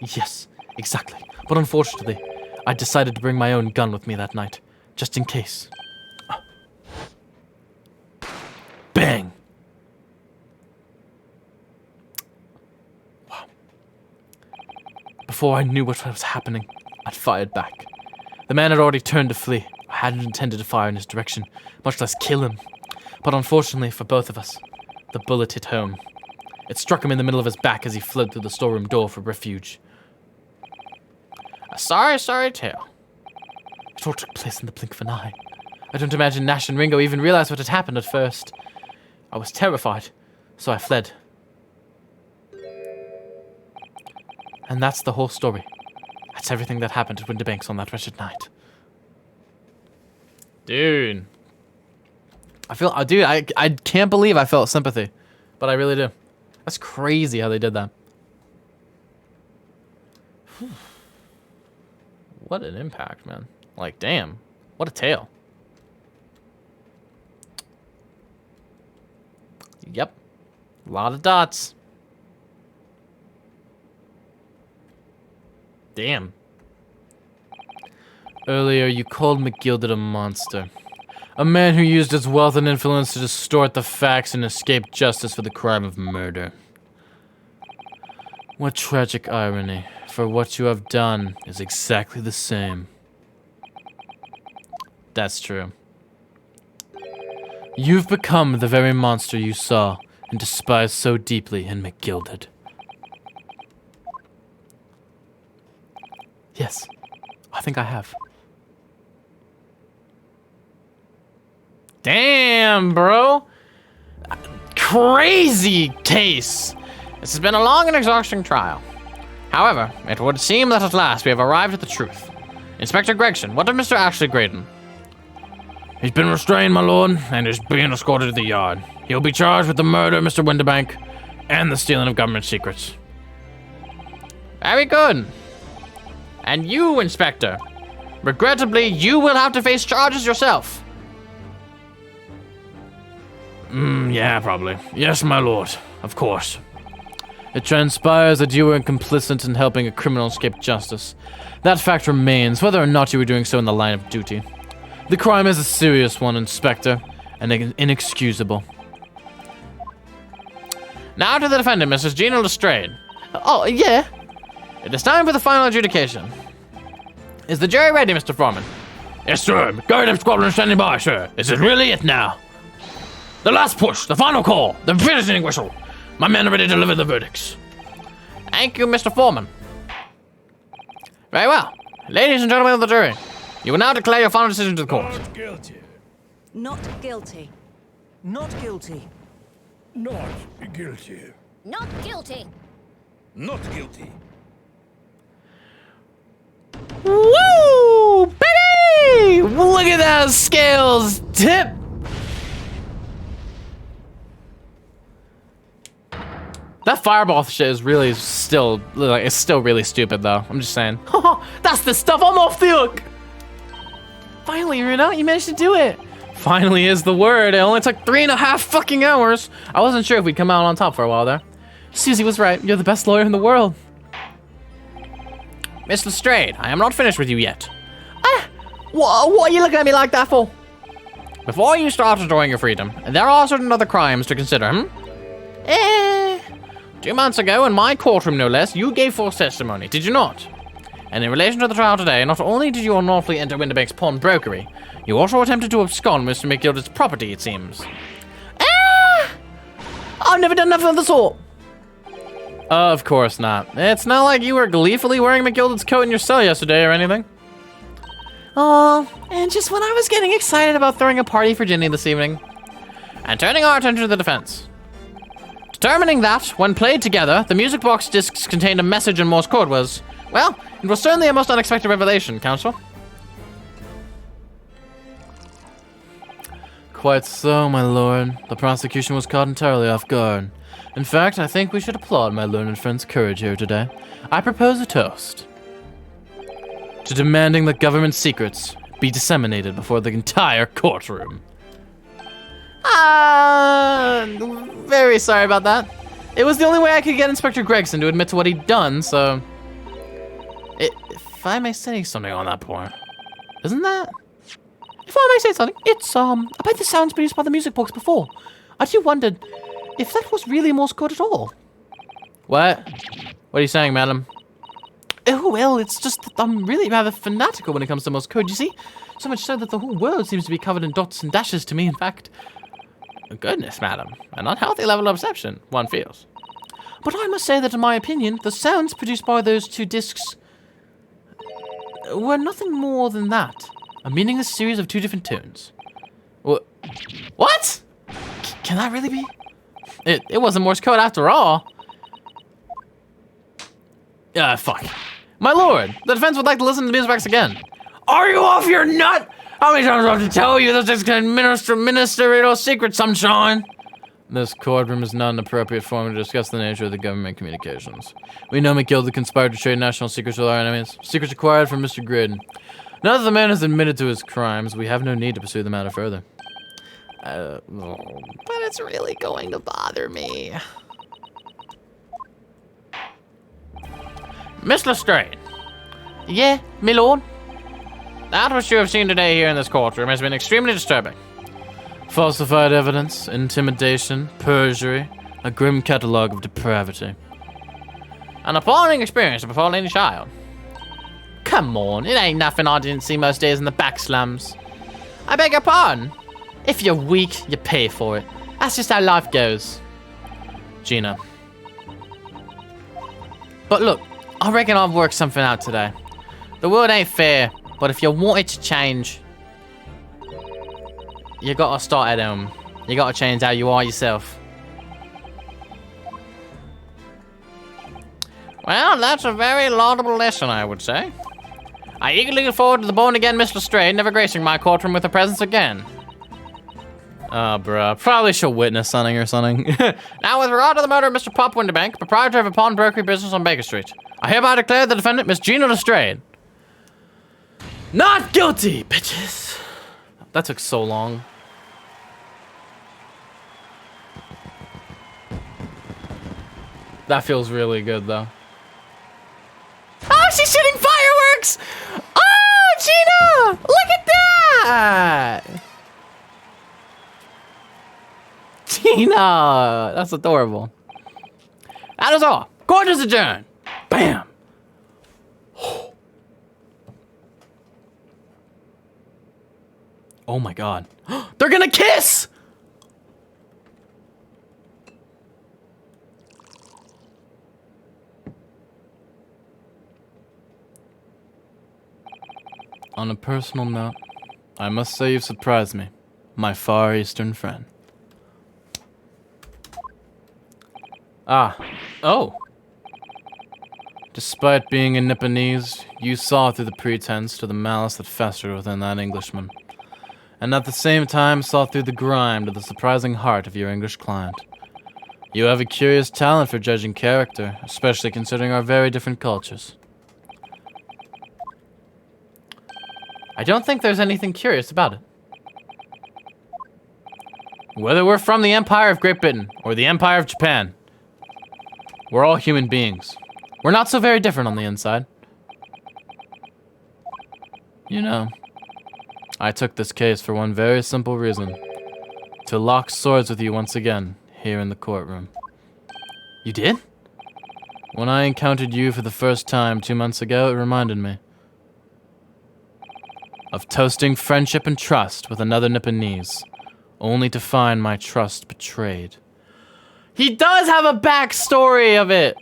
Yes, exactly. But unfortunately, I decided to bring my own gun with me that night, just in case. Bang! Wow. Before I knew what was happening, I'd fired back. The man had already turned to flee. I hadn't intended to fire in his direction, much less kill him. But unfortunately for both of us, the bullet hit home. It struck him in the middle of his back as he fled through the storeroom door for refuge. A sorry, sorry tale. It all took place in the blink of an eye. I don't imagine Nash and Ringo even realized what had happened at first. I was terrified, so I fled. And that's the whole story. That's everything that happened at Winterbanks on that wretched night. Dude. I can't believe I felt sympathy. But I really do. That's crazy how they did that. What an impact, man. Like, damn. What a tale. Yep. A lot of dots. Damn. Earlier, you called McGilded a monster. A man who used his wealth and influence to distort the facts and escape justice for the crime of murder. What tragic irony, for what you have done is exactly the same. That's true. You've become the very monster you saw and despised so deeply in McGilded. Yes, I think I have. Damn, bro. Crazy case. This has been a long and exhausting trial. However, it would seem that at last we have arrived at the truth. Inspector Gregson, what of Mr. Ashley Graydon? He's been restrained, my lord, and is being escorted to the yard. He'll be charged with the murder of Mr. Winterbank and the stealing of government secrets. Very good. And you, Inspector, regrettably, you will have to face charges yourself. Yeah, probably. Yes, my lord. Of course. It transpires that you were complicit in helping a criminal escape justice. That fact remains, whether or not you were doing so in the line of duty. The crime is a serious one, Inspector, and inexcusable. Now to the defendant, Mrs. Gina Lestrade. Oh, yeah? It is time for the final adjudication. Is the jury ready, Mr. Foreman? Yes, sir. Guardian squadron standing by, sir. Is it really it now? The last push, the final call, the finishing whistle. My men are ready to deliver the verdicts. Thank you, Mr. Foreman. Very well. Ladies and gentlemen of the jury, you will now declare your final decision to the court. Not guilty. Not guilty. Not guilty. Not guilty. Not guilty. Not guilty. Woo! Baby! Look at those scales tip! That fireball shit is really still, like, it's still really stupid though. I'm just saying. That's the stuff, I'm off the hook! Finally, Runa, you managed to do it! Finally is the word. It only took 3.5 fucking hours. I wasn't sure if we'd come out on top for a while there. Susie was right. You're the best lawyer in the world. Miss Lestrade, I am not finished with you yet. What are you looking at me like that for? Before you start enjoying your freedom, there are certain other crimes to consider, 2 months ago, in my courtroom no less, you gave false testimony, did you not? And in relation to the trial today, not only did you unlawfully enter Winterbank's pawnbrokery, you also attempted to abscond Mr. McGilded's property, it seems. I've never done nothing of the sort. Of course not. It's not like you were gleefully wearing McGilded's coat in your cell yesterday or anything. Oh, and just when I was getting excited about throwing a party for Ginny this evening. And turning our attention to the defense. Determining that, when played together, the music box discs contained a message in Morse code was, well, it was certainly a most unexpected revelation, Counsel. Quite so, my lord. The prosecution was caught entirely off guard. In fact, I think we should applaud my learned friend's courage here today. I propose a toast to demanding that government secrets be disseminated before the entire courtroom. Very sorry about that. It was the only way I could get Inspector Gregson to admit to what he'd done, so... If I may say something on that point, isn't that... If I may say something, it's, about the sounds produced by the music box before. I too wondered if that was really Morse code at all. What? What are you saying, madam? Oh, well, it's just that I'm really rather fanatical when it comes to Morse code, you see? So much so that the whole world seems to be covered in dots and dashes to me, in fact. Goodness, madam. An unhealthy level of obsession, one feels. But I must say that in my opinion, the sounds produced by those two discs were nothing more than that. A meaningless series of two different tones. What? Can that really be? It wasn't Morse code after all. Fuck. My lord, the defense would like to listen to the music again. Are you off your nut? How many times do I have to tell you this is ministerial secret, sunshine? This courtroom is not an appropriate forum to discuss the nature of the government communications. We know McGilda conspired to trade national secrets with our enemies. Secrets acquired from Mr. Grid. Now that the man has admitted to his crimes, we have no need to pursue the matter further. But it's really going to bother me. Miss Lestrade. Yeah, my lord? That which you have seen today here in this courtroom has been extremely disturbing. Falsified evidence, intimidation, perjury, a grim catalogue of depravity. An appalling experience to befall any child. Come on, it ain't nothing I didn't see most days in the back slums. I beg your pardon. If you're weak, you pay for it. That's just how life goes. Gina. But look, I reckon I've worked something out today. The world ain't fair, but if you want it to change, you gotta start at home. You gotta change how you are yourself. Well, that's a very laudable lesson, I would say. I eagerly look forward to the born-again Miss Lestrade never gracing my courtroom with her presence again. Oh, bruh. Probably should witness something or something. Now, with regard to the murder of Mr. Pop Winterbank, proprietor of a pawnbrokery business on Baker Street, I hereby declare the defendant, Miss Gina Lestrade. Not guilty, bitches. That took so long. That feels really good, though. Oh, she's shooting fireworks! Oh, Gina! Look at that! Gina! That's adorable. That is all. Court is adjourned. Bam! Oh my god. They're gonna kiss! On a personal note, I must say you've surprised me, my Far Eastern friend. Oh. Despite being a Nipponese, you saw through the pretense to the malice that festered within that Englishman, and at the same time saw through the grime to the surprising heart of your English client. You have a curious talent for judging character, especially considering our very different cultures. I don't think there's anything curious about it. Whether we're from the Empire of Great Britain or the Empire of Japan, we're all human beings. We're not so very different on the inside. You know, I took this case for one very simple reason. To lock swords with you once again, here in the courtroom. You did? When I encountered you for the first time 2 months ago, it reminded me of toasting friendship and trust with another Nipponese, only to find my trust betrayed. He does have a backstory of it!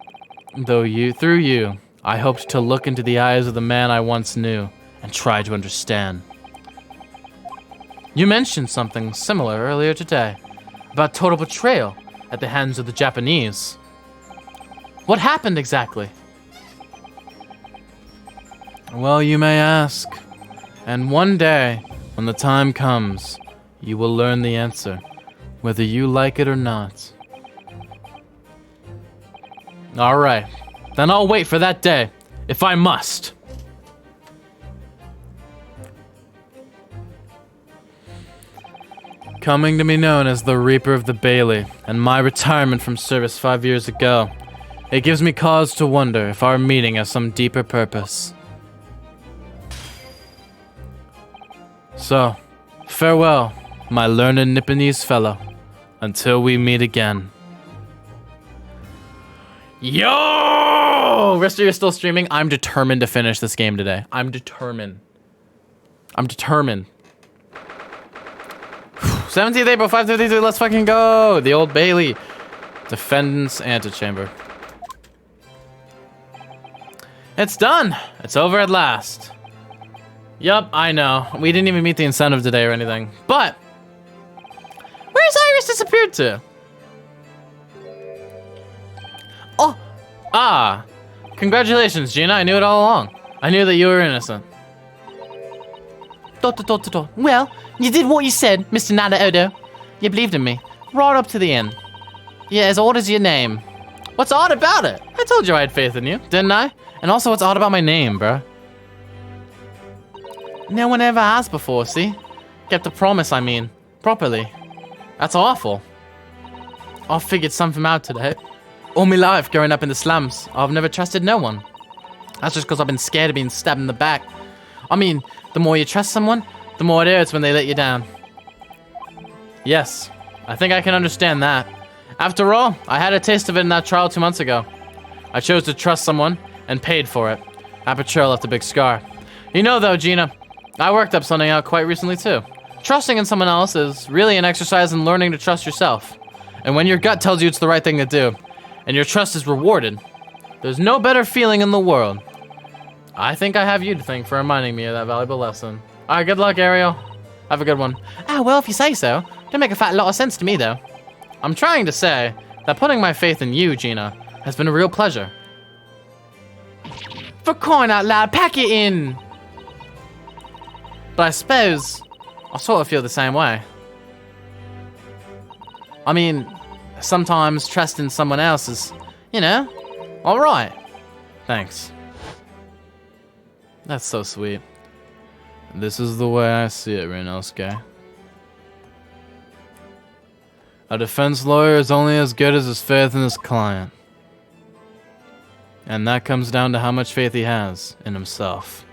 Though through you, I hoped to look into the eyes of the man I once knew and try to understand. You mentioned something similar earlier today, about total betrayal at the hands of the Japanese. What happened exactly? Well, you may ask. And one day, when the time comes, you will learn the answer, whether you like it or not. Alright, then I'll wait for that day, if I must. Coming to be known as the Reaper of the Bailey, and my retirement from service 5 years ago, it gives me cause to wonder if our meeting has some deeper purpose. So, farewell, my learned Nipponese fellow, until we meet again. Yo! Rest of you are still streaming. I'm determined to finish this game today. I'm determined. 17th April, 5:53, let's fucking go! The Old Bailey. Defendant's Antechamber. It's done. It's over at last. Yup, I know. We didn't even meet the incentive today or anything. But where's Iris disappeared to? Oh, congratulations, Gina. I knew it all along. I knew that you were innocent. Well, you did what you said, Mr. Nada Odo. You believed in me, right up to the end. Yeah, as odd as your name. What's odd about it? I told you I had faith in you, didn't I? And also, what's odd about my name, bruh? No one ever has before, see? Kept a promise, I mean. Properly. That's awful. I figured something out today. All my life, growing up in the slums, I've never trusted no one. That's just because I've been scared of being stabbed in the back. I mean, the more you trust someone, the more it hurts when they let you down. Yes, I think I can understand that. After all, I had a taste of it in that trial 2 months ago. I chose to trust someone and paid for it. That betrayal left a big scar. You know though, Gina, I worked up something out quite recently too. Trusting in someone else is really an exercise in learning to trust yourself. And when your gut tells you it's the right thing to do, and your trust is rewarded, there's no better feeling in the world. I think I have you to thank for reminding me of that valuable lesson. Alright, good luck, Ariel. Have a good one. Ah, well, if you say so. Don't make a fat lot of sense to me, though. I'm trying to say that putting my faith in you, Gina, has been a real pleasure. For crying out loud, pack it in! But I suppose I sort of feel the same way. I mean, sometimes trusting someone else is, you know, alright. Thanks. That's so sweet. This is the way I see it, Renosuke. A defense lawyer is only as good as his faith in his client. And that comes down to how much faith he has in himself.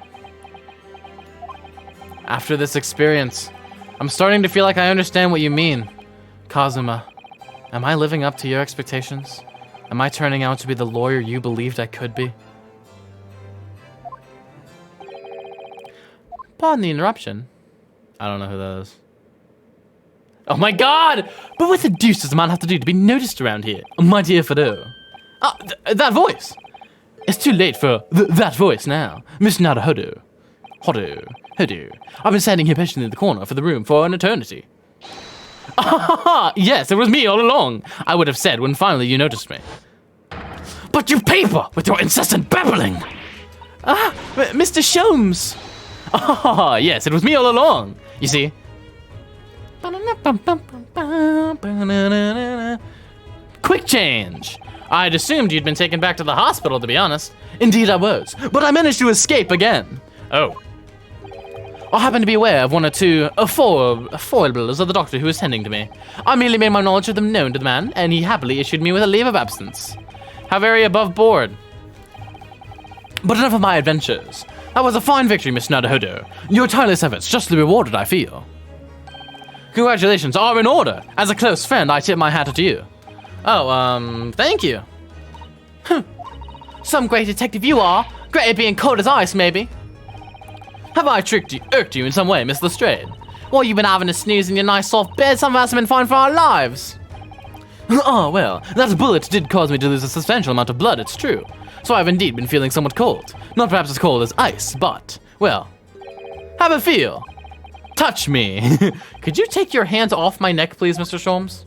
After this experience, I'm starting to feel like I understand what you mean. Kazuma, am I living up to your expectations? Am I turning out to be the lawyer you believed I could be? Pardon the interruption. I don't know who that is. Oh my god! But what the deuce does a man have to do to be noticed around here? My dear Fado. Ah, that voice! It's too late for that voice now. Miss Naruhodo. Hodo. I've been standing here patiently in the corner for the room for an eternity. Ah, yes, it was me all along, I would have said when finally you noticed me. But you paper with your incessant babbling! Ah, Mr. Sholmes! Ah, yes, it was me all along. You see? Quick change! I'd assumed you'd been taken back to the hospital, to be honest. Indeed I was, but I managed to escape again. Oh. I happened to be aware of one or two foibles of the doctor who was tending to me. I merely made my knowledge of them known to the man, and he happily issued me with a leave of absence. How very above board. But enough of my adventures. That was a fine victory, Miss Naruhodo. Your tireless efforts justly rewarded, I feel. Congratulations are in order. As a close friend, I tip my hat to you. Oh, thank you. Some great detective you are. Great at being cold as ice, maybe. Have I irked you in some way, Miss Lestrade? While you've been having a snooze in your nice soft bed, some of us have been fighting for our lives. Oh, well, that bullet did cause me to lose a substantial amount of blood, it's true. So I've indeed been feeling somewhat cold. Not perhaps as cold as ice, but, well, have a feel. Touch me. Could you take your hands off my neck, please, Mr. Sholmes?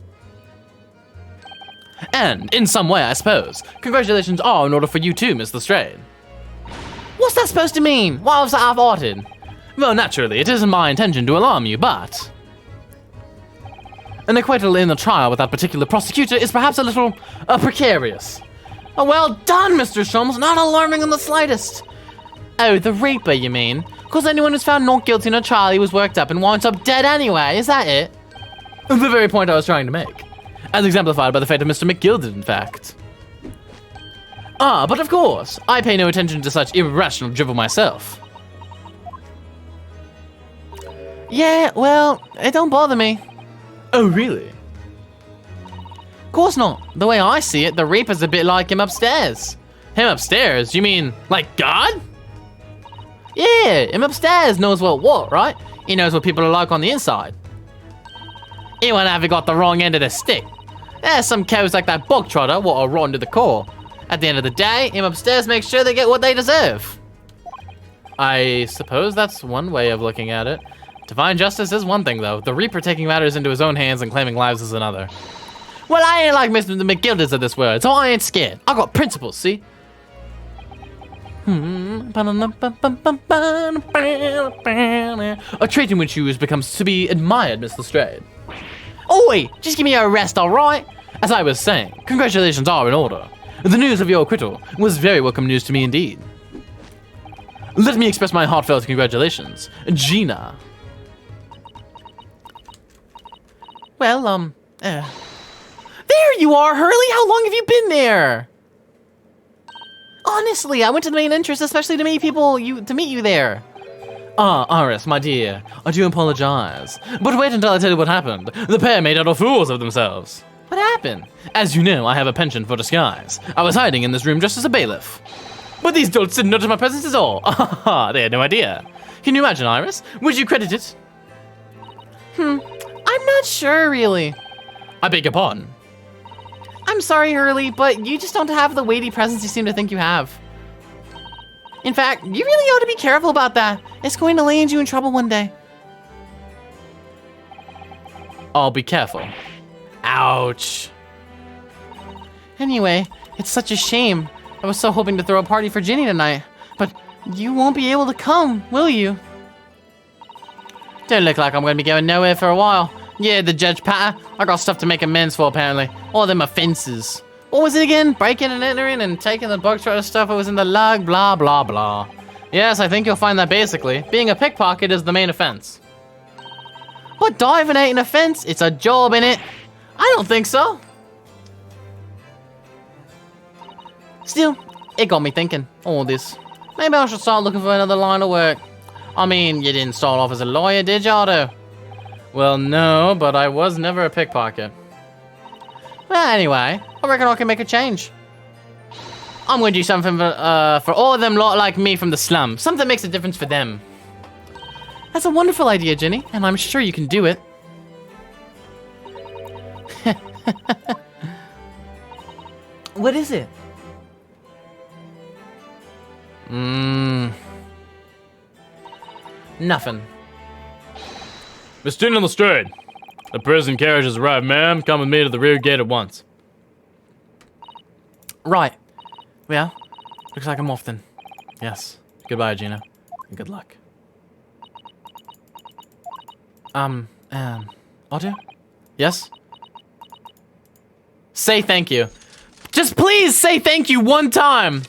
And, in some way, I suppose, congratulations are in order for you too, Miss Lestrade. What's that supposed to mean? Why was I half-hearted? Well, naturally, it isn't my intention to alarm you, but... an acquittal in the trial with that particular prosecutor is perhaps a little, precarious. Oh, well done, Mr. Sholmes, not alarming in the slightest. Oh, the Reaper, you mean? Because anyone who's found not guilty in a trial, he was worked up and winds up dead anyway, is that it? The very point I was trying to make. As exemplified by the fate of Mr. McGilded, in fact. Ah, but of course, I pay no attention to such irrational drivel myself. Yeah, well, it don't bother me. Oh, really? Of course not. The way I see it, the Reaper's a bit like him upstairs. Him upstairs? You mean, like God? Yeah, him upstairs knows what, right? He knows what people are like on the inside. He won't have got the wrong end of the stick. There's some cows like that bog trotter what are rotten to the core. At the end of the day, him upstairs makes sure they get what they deserve. I suppose that's one way of looking at it. Divine justice is one thing, though. The Reaper taking matters into his own hands and claiming lives is another. Well, I ain't like Mr. McGildas of this world, so I ain't scared. I got principles, see? A trait in which you becomes to be admired, Miss Lestrade. Oi, just give me a rest, alright? As I was saying, congratulations are in order. The news of your acquittal was very welcome news to me indeed. Let me express my heartfelt congratulations, Gina. Well, there you are, Hurley! How long have you been there? Honestly, I went to the main entrance especially to meet you there. Ah, Iris, my dear, I do apologize. But wait until I tell you what happened. The pair made utter fools of themselves. What happened? As you know, I have a penchant for disguise. I was hiding in this room just as a bailiff. But these dolts didn't notice my presence at all. They had no idea. Can you imagine, Iris? Would you credit it? I'm not sure, really. I beg your pardon. I'm sorry, Hurley, but you just don't have the weighty presence you seem to think you have. In fact, you really ought to be careful about that. It's going to land you in trouble one day. I'll be careful. Ouch. Anyway, it's such a shame. I was so hoping to throw a party for Ginny tonight, but you won't be able to come, will you? Don't look like I'm going to be going nowhere for a while. Yeah, the Judge Patter. I got stuff to make amends for, apparently. All them offenses. What was it again? Breaking and entering and taking the book trying to stuff that was in the lug, blah, blah, blah. Yes, I think you'll find that basically, being a pickpocket is the main offense. But diving ain't an offense, it's a job, innit? I don't think so. Still, it got me thinking, all this. Maybe I should start looking for another line of work. I mean, you didn't start off as a lawyer, did you, Otto? Well, no, but I was never a pickpocket. Well, anyway, I reckon I can make a change. I'm going to do something for all of them lot like me from the slum. Something that makes a difference for them. That's a wonderful idea, Ginny, and I'm sure you can do it. What is it? Nothing. Miss Tina Lestrade. The prison carriage has arrived, ma'am. Come with me to the rear gate at once. Right. Well, looks like I'm off then. Yes. Goodbye, Gina. And good luck. Otto? Yes? Say thank you. Just please say thank you one time!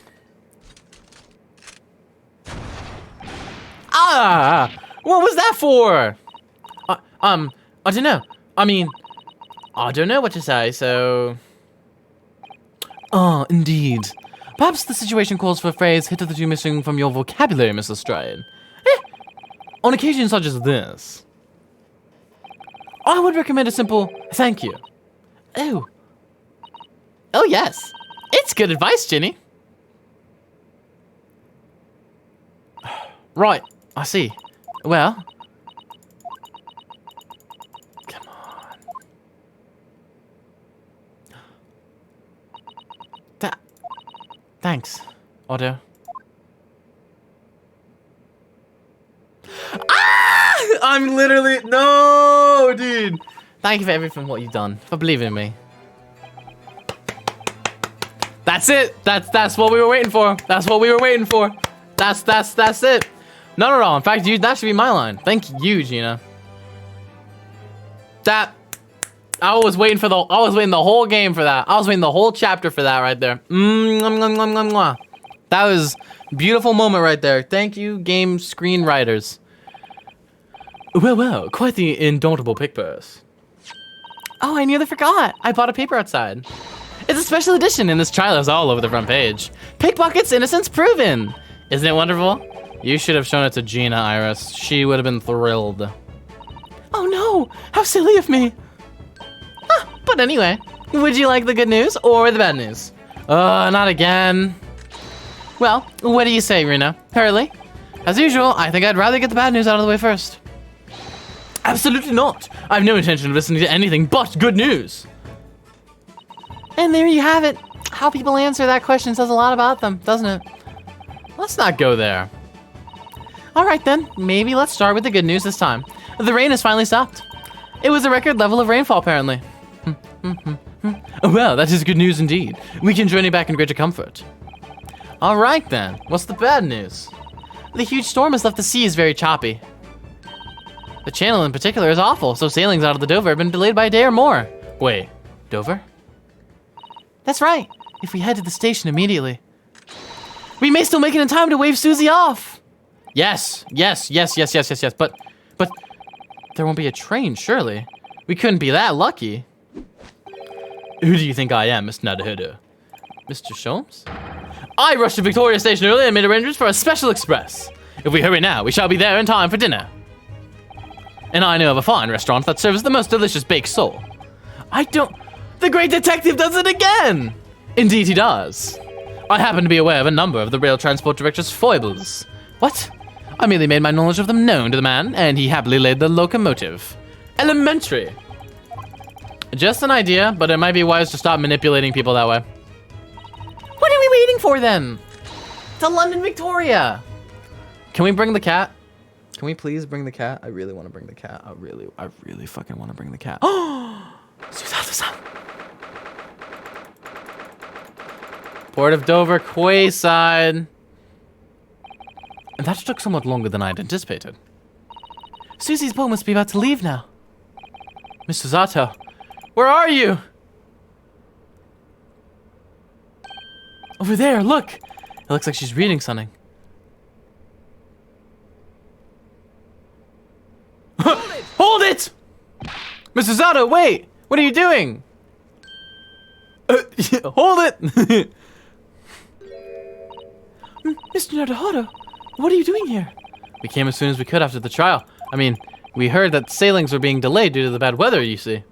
Ah! What was that for? I don't know. I mean, I don't know what to say, so... Ah, indeed. Perhaps the situation calls for a phrase hitherto missing from your vocabulary, Miss Lestrade. On occasions such as this, I would recommend a simple thank you. Oh. Oh, yes. It's good advice, Ginny. Right, I see. Well... Come on. Thanks, Otto. Ah! I'm literally... No, dude. Thank you for everything what you've done. For believing in me. That's it. That's what we were waiting for. That's what we were waiting for. That's it. Not at all. In fact, that should be my line. Thank you, Gina. I was waiting the whole game for that. I was waiting the whole chapter for that right there. That was a beautiful moment right there. Thank you, game screenwriters. Well, quite the indomitable pick purse. Oh, I nearly forgot. I bought a paper outside. It's a special edition, and this trial is all over the front page. Pickpocket's innocence proven. Isn't it wonderful? You should have shown it to Gina, Iris. She would have been thrilled. Oh no! How silly of me! But anyway, would you like the good news or the bad news? Not again. Well, what do you say, Rena? Hurley? As usual, I think I'd rather get the bad news out of the way first. Absolutely not. I have no intention of listening to anything but good news. And there you have it. how people answer that question says a lot about them, doesn't it? Let's not go there. All right then, maybe let's start with the good news this time. The rain has finally stopped. It was a record level of rainfall, apparently. Oh, well, that is good news indeed. We can journey back in greater comfort. All right then, what's the bad news? The huge storm has left the seas very choppy. The channel in particular is awful, so sailings out of the Dover have been delayed by a day or more. Wait, Dover? That's right, if we head to the station immediately. We may still make it in time to wave Susie off. Yes, but there won't be a train, surely. We couldn't be that lucky. Who do you think I am, Miss Nadahudu? Mr. Sholmes? I rushed to Victoria Station earlier and made arrangements for a special express. If we hurry now, we shall be there in time for dinner. And I know of a fine restaurant that serves the most delicious baked sole. The great detective does it again! Indeed he does. I happen to be aware of a number of the rail transport director's foibles. What? I merely made my knowledge of them known to the man, and he happily laid the locomotive. Elementary. Just an idea, but it might be wise to stop manipulating people that way. What are we waiting for then? To London Victoria. Can we bring the cat? Can we please bring the cat? I really want to bring the cat. I really fucking want to bring the cat. Oh, Susan. Port of Dover, quayside. And that took somewhat longer than I had anticipated. Susie's boat must be about to leave now. Mr. Zato, where are you? Over there, look. It looks like she's reading something. Hold it! Mr. Zato, wait! What are you doing? Hold it! Mr. Nadahudu, what are you doing here? We came as soon as we could after the trial. I mean, we heard that sailings were being delayed due to the bad weather, you see.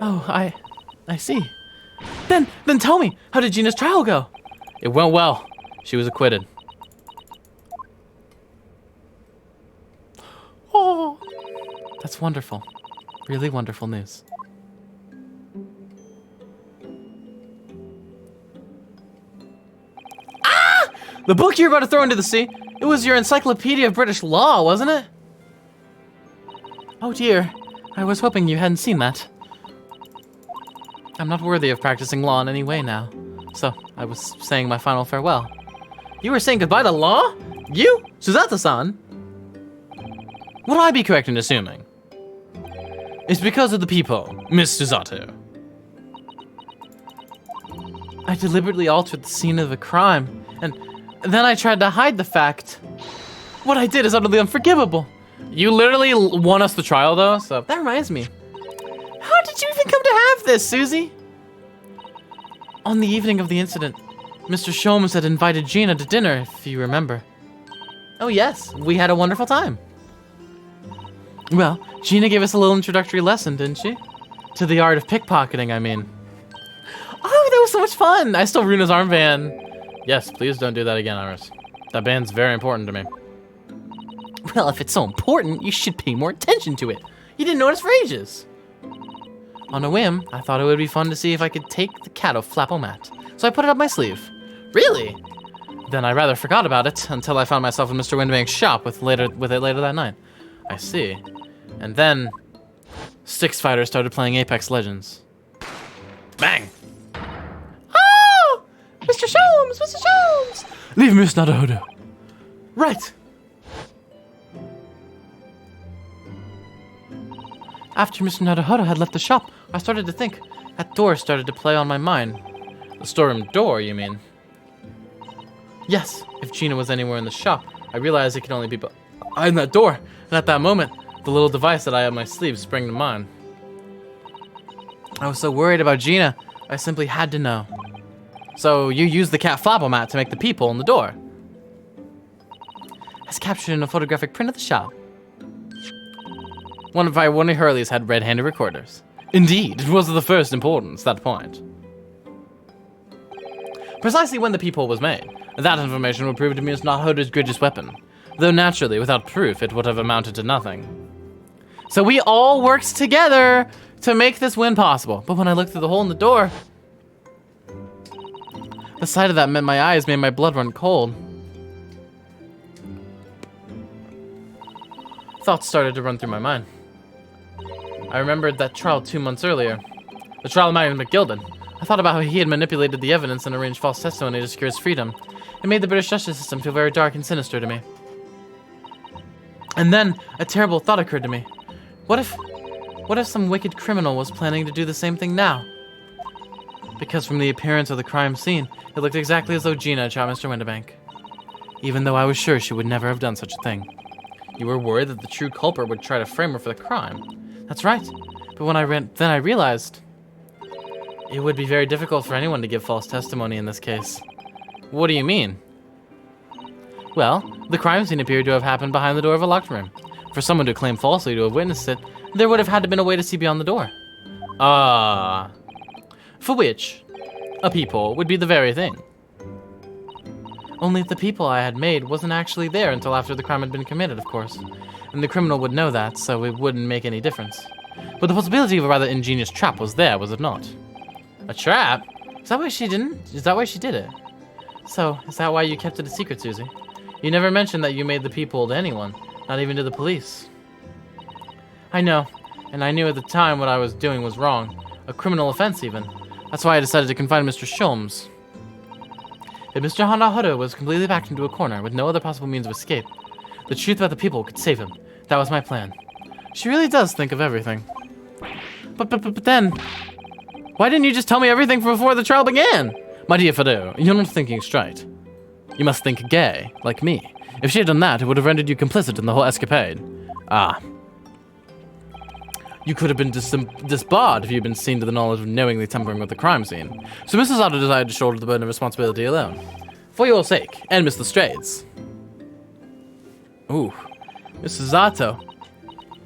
Oh, I see. Then tell me, how did Gina's trial go? It went well. She was acquitted. Oh, that's wonderful. Really wonderful news. Ah! The book you're about to throw into the sea, it was your Encyclopedia of British Law, wasn't it? Oh dear, I was hoping you hadn't seen that. I'm not worthy of practicing law in any way now, so I was saying my final farewell. You were saying goodbye to law? You? Suzato-san? Would I be correct in assuming? It's because of the people, Miss Suzato. I deliberately altered the scene of the crime, and then I tried to hide the fact. What I did is utterly unforgivable. You literally won us the trial, though, so that reminds me. How did you even come to have this, Susie? On the evening of the incident, Mr. Sholmes had invited Gina to dinner, if you remember. Oh yes, we had a wonderful time. Well, Gina gave us a little introductory lesson, didn't she? To the art of pickpocketing, I mean. Oh, that was so much fun! I stole Runa's armband. Yes, please don't do that again, Iris. That band's very important to me. Well, if it's so important, you should pay more attention to it. You didn't notice for ages. On a whim, I thought it would be fun to see if I could take the cat off Flap-O-Mat, so I put it up my sleeve. Really? Then I rather forgot about it until I found myself in Mr. Windbank's shop with it later that night. I see. And then, Six Fighter started playing Apex Legends. Bang! Oh! Mr. Sholmes! Mr. Sholmes! Leave Miss Nadahudu. Right. After Mr. Nadahudu had left the shop, I started to think. That door started to play on my mind. The storeroom door, you mean? Yes, if Gina was anywhere in the shop, I realized it could only be behind that door. And at that moment, the little device that I had on my sleeve sprang to mind. I was so worried about Gina, I simply had to know. So you used the cat Flap-O-Mat to make the peephole in the door. As captured in a photographic print of the shop. One of Iwani Hurley's had red-handed recorders. Indeed, it was of the first importance, that point. Precisely when the peephole was made, that information would prove to be Miss Nadahudu's greatest weapon. Though naturally, without proof, it would have amounted to nothing. So we all worked together to make this win possible. But when I looked through the hole in the door, The sight of that met my eyes made my blood run cold. Thoughts started to run through my mind. I remembered that trial 2 months earlier. The trial of Marion McGilden. I thought about how he had manipulated the evidence and arranged false testimony to secure his freedom. It made the British justice system feel very dark and sinister to me. And then, a terrible thought occurred to me. What if some wicked criminal was planning to do the same thing now? Because from the appearance of the crime scene, it looked exactly as though Gina had shot Mr. Windibank. Even though I was sure she would never have done such a thing. You were worried that the true culprit would try to frame her for the crime. That's right. But when I realized it would be very difficult for anyone to give false testimony in this case. What do you mean? Well, the crime scene appeared to have happened behind the door of a locked room. For someone to claim falsely to have witnessed it, there would have had to been a way to see beyond the door. For which, a peephole would be the very thing. Only the peephole I had made wasn't actually there until after the crime had been committed, of course. And the criminal would know that, so it wouldn't make any difference. But the possibility of a rather ingenious trap was there, was it not? A trap? Is that why she did it? So, is that why you kept it a secret, Susie? You never mentioned that you made the peephole to anyone, not even to the police. I know, and I knew at the time what I was doing was wrong. A criminal offense, even. That's why I decided to confide Mr. Sholmes. If Mr. Hanahodo was completely backed into a corner with no other possible means of escape, the truth about the people could save him. That was my plan. She really does think of everything. But then, why didn't you just tell me everything before the trial began? My dear Fado, you're not thinking straight. You must think gay, like me. If she had done that, it would have rendered you complicit in the whole escapade. Ah. You could have been disbarred if you'd been seen to the knowledge of knowingly tampering with the crime scene. So Mrs. Otto decided to shoulder the burden of responsibility alone. For your sake, and Miss Lestrade's. Ooh, Mrs. Otto.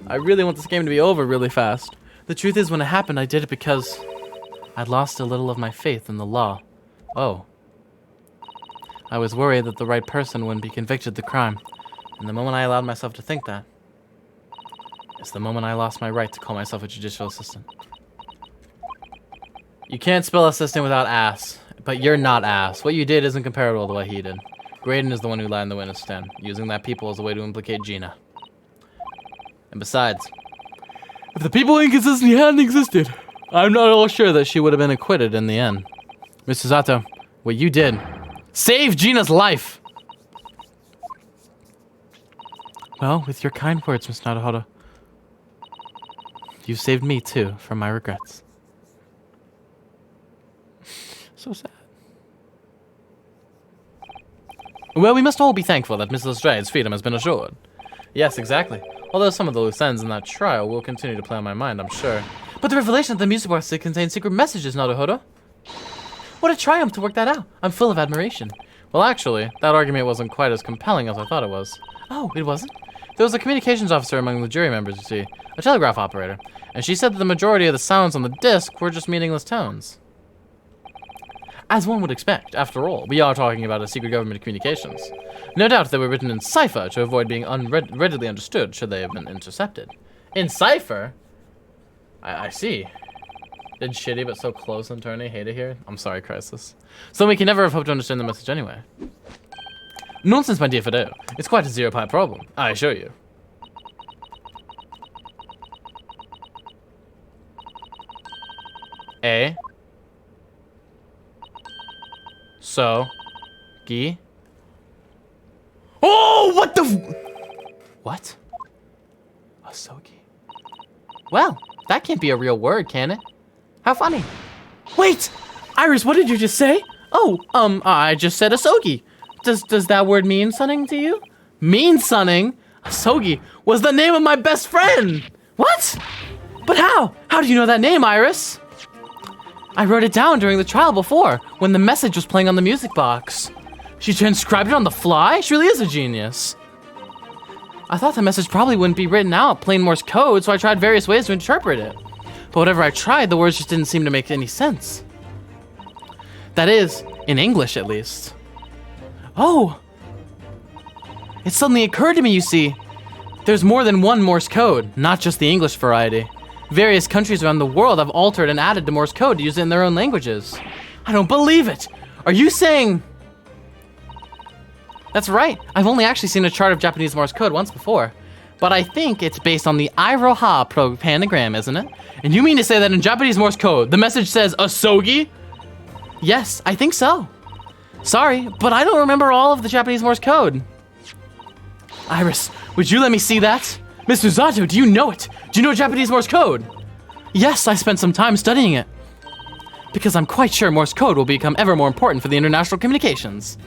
I really want this game to be over really fast. The truth is, when it happened, I did it because I'd lost a little of my faith in the law. Oh. I was worried that the right person wouldn't be convicted of the crime. And the moment I allowed myself to think that, it's the moment I lost my right to call myself a judicial assistant. You can't spell assistant without ass, but you're not ass. What you did isn't comparable to what he did. Graydon is the one who lied in the witness stand, using that people as a way to implicate Gina. And besides, if the people inconsistency hadn't existed, I'm not at all sure that she would have been acquitted in the end. Mrs. Otto, what you did saved Gina's life! Well, with your kind words, Miss Naruhodo, you've saved me, too, from my regrets. So sad. Well, we must all be thankful that Miss Lestrade's freedom has been assured. Yes, exactly. Although some of the loose ends in that trial will continue to play on my mind, I'm sure. But the revelation that the music box contains secret messages, Naruhodo. What a triumph to work that out. I'm full of admiration. Well, actually, that argument wasn't quite as compelling as I thought it was. Oh, it wasn't? There was a communications officer among the jury members, you see. A telegraph operator. And she said that the majority of the sounds on the disc were just meaningless tones. As one would expect, after all, we are talking about a secret government communications. No doubt they were written in cipher to avoid being readily understood should they have been intercepted. In cipher? I see. Did shitty but so close and turny hate it here? I'm sorry, Crisis. So we can never have hoped to understand the message anyway. Nonsense, my dear Fado. It's quite a zero-pi problem, I assure you. A. So. Gi. Oh, what the what? Asogi. Well, that can't be a real word, can it? How funny. Wait! Iris, what did you just say? Oh, I just said asogi. Does that word mean something to you? Mean something? Asogi was the name of my best friend! What? But how? How do you know that name, Iris? I wrote it down during the trial before, when the message was playing on the music box. She transcribed it on the fly? She really is a genius. I thought the message probably wouldn't be written out, plain Morse code, so I tried various ways to interpret it. But whatever I tried, the words just didn't seem to make any sense. That is, in English at least. Oh! It suddenly occurred to me, you see. There's more than one Morse code, not just the English variety. Various countries around the world have altered and added to Morse code to use it in their own languages. I don't believe it! Are you saying... That's right. I've only actually seen a chart of Japanese Morse code once before. But I think it's based on the Iroha pentagram, isn't it? And you mean to say that in Japanese Morse code, the message says Asogi? Yes, I think so. Sorry, but I don't remember all of the Japanese Morse code. Iris, would you let me see that? Mr. Zato, do you know it? Do you know Japanese Morse code? Yes, I spent some time studying it. Because I'm quite sure Morse code will become ever more important for the international communications.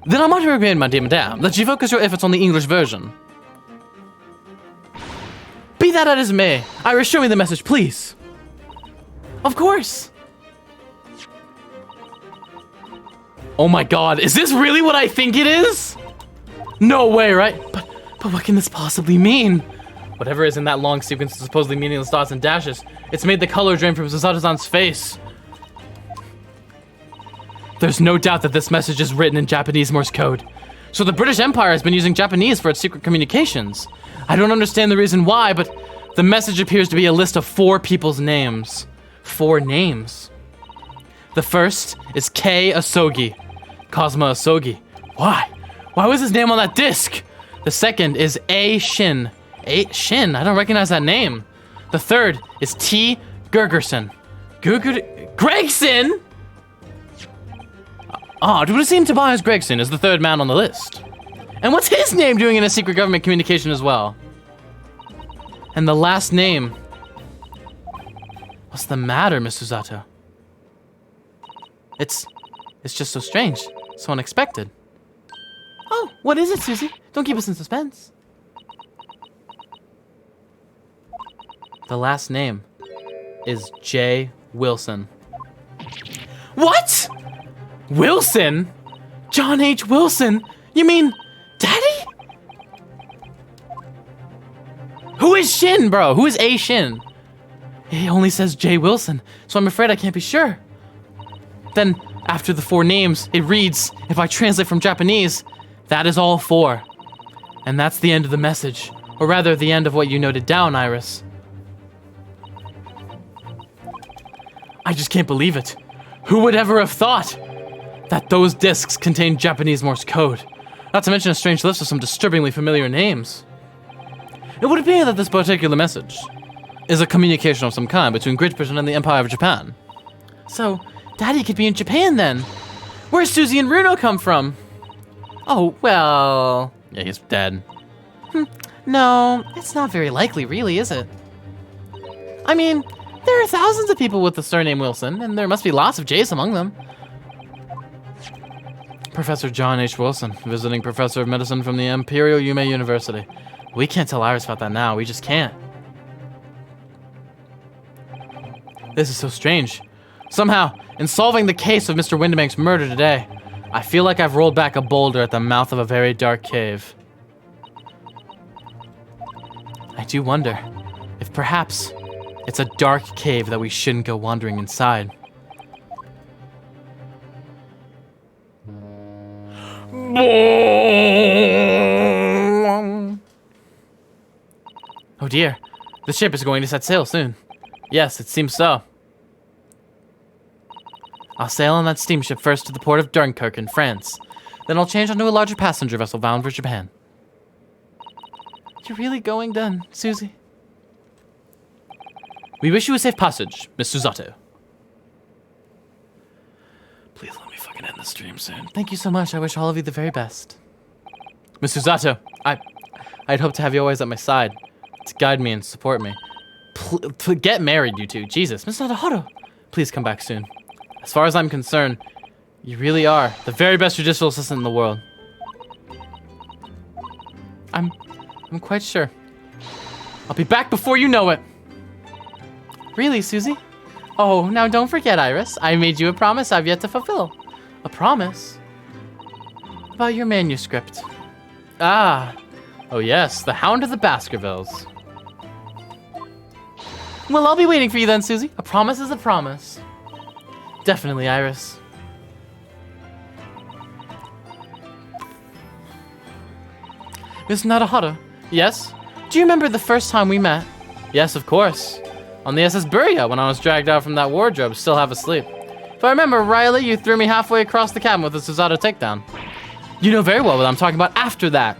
Then I might recommend, my dear madame, that you focus your efforts on the English version. Be that as it may, Iris, show me the message, please. Of course. Oh my god, is this really what I think it is? No way, right? But what can this possibly mean? Whatever is in that long sequence of supposedly meaningless dots and dashes, it's made the color drain from Susato-san's face. There's no doubt that this message is written in Japanese Morse code. So the British Empire has been using Japanese for its secret communications. I don't understand the reason why, but the message appears to be a list of 4 people's names. 4 names. The first is Kei Asogi. Kazuma Asogi. Why? Why was his name on that disc? The second is A. Shin. A. Shin? I don't recognize that name. The third is T. Gergerson. Gregson? Odd, it would seem Tobias Gregson is the 3rd man on the list. And what's his name doing in a secret government communication as well? And the last name. What's the matter, Miss Susato? It's just so strange, so unexpected. Oh, what is it, Susie? Don't keep us in suspense. The last name is J. Wilson. What? Wilson? John H. Wilson? You mean Daddy? Who is Shin, bro? Who is A. Shin? It only says J. Wilson, so I'm afraid I can't be sure. Then, after the 4 names, it reads, if I translate from Japanese, that is all 4. And that's the end of the message. Or rather, the end of what you noted down, Iris. I just can't believe it. Who would ever have thought that those discs contain Japanese Morse code? Not to mention a strange list of some disturbingly familiar names. It would appear that this particular message is a communication of some kind between Great Britain and the Empire of Japan. So, Daddy could be in Japan then. Where's Susie and Runo come from? Oh, well... Yeah, he's dead. No, it's not very likely, really, is it? I mean, there are thousands of people with the surname Wilson, and there must be lots of J's among them. Professor John H. Wilson, visiting professor of medicine from the Imperial Yume University. We can't tell Iris about that now, we just can't. This is so strange. Somehow, in solving the case of Mr. Windibank's murder today, I feel like I've rolled back a boulder at the mouth of a very dark cave. I do wonder if perhaps it's a dark cave that we shouldn't go wandering inside. Oh dear, the ship is going to set sail soon. Yes, it seems so. I'll sail on that steamship first to the port of Dunkirk in France. Then I'll change onto a larger passenger vessel bound for Japan. You're really going then, Susie? We wish you a safe passage, Miss Susato. Please let me fucking end the stream soon. Thank you so much. I wish all of you the very best. Miss Susato, I'd hope to have you always at my side to guide me and support me. Get married, you two. Jesus, Miss Nadahara. Please come back soon. As far as I'm concerned, you really are the very best judicial assistant in the world. I'm quite sure. I'll be back before you know it. Really, Susie? Oh, now don't forget, Iris. I made you a promise I've yet to fulfill. A promise? About your manuscript. Ah. Oh yes, the Hound of the Baskervilles. Well, I'll be waiting for you then, Susie. A promise is a promise. Definitely, Iris. Miss Nadahara, yes? Do you remember the first time we met? Yes, of course. On the SS Buria when I was dragged out from that wardrobe, still half asleep. If I remember rightly, you threw me halfway across the cabin with a Susato takedown. You know very well what I'm talking about after that.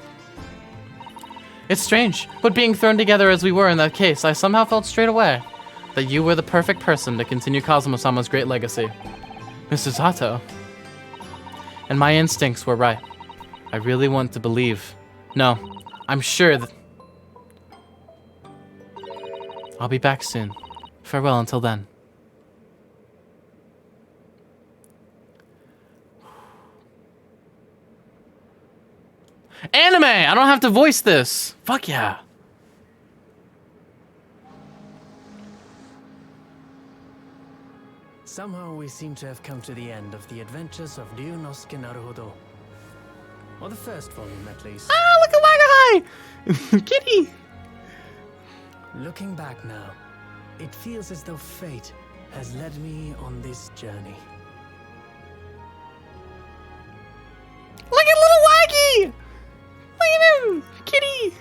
It's strange, but being thrown together as we were in that case, I somehow felt straight away that you were the perfect person to continue Kazuma-sama's great legacy. Mr. Sato. And my instincts were right. I really want to believe. No, I'm sure that... I'll be back soon. Farewell until then. Anime! I don't have to voice this. Fuck yeah. Somehow we seem to have come to the end of the adventures of Ryunosuke Naruhodo. Or the first volume, at least. Ah, look at Wagahi! Kitty! Looking back now, it feels as though fate has led me on this journey. Look at little Waggy! Look at him! Kitty!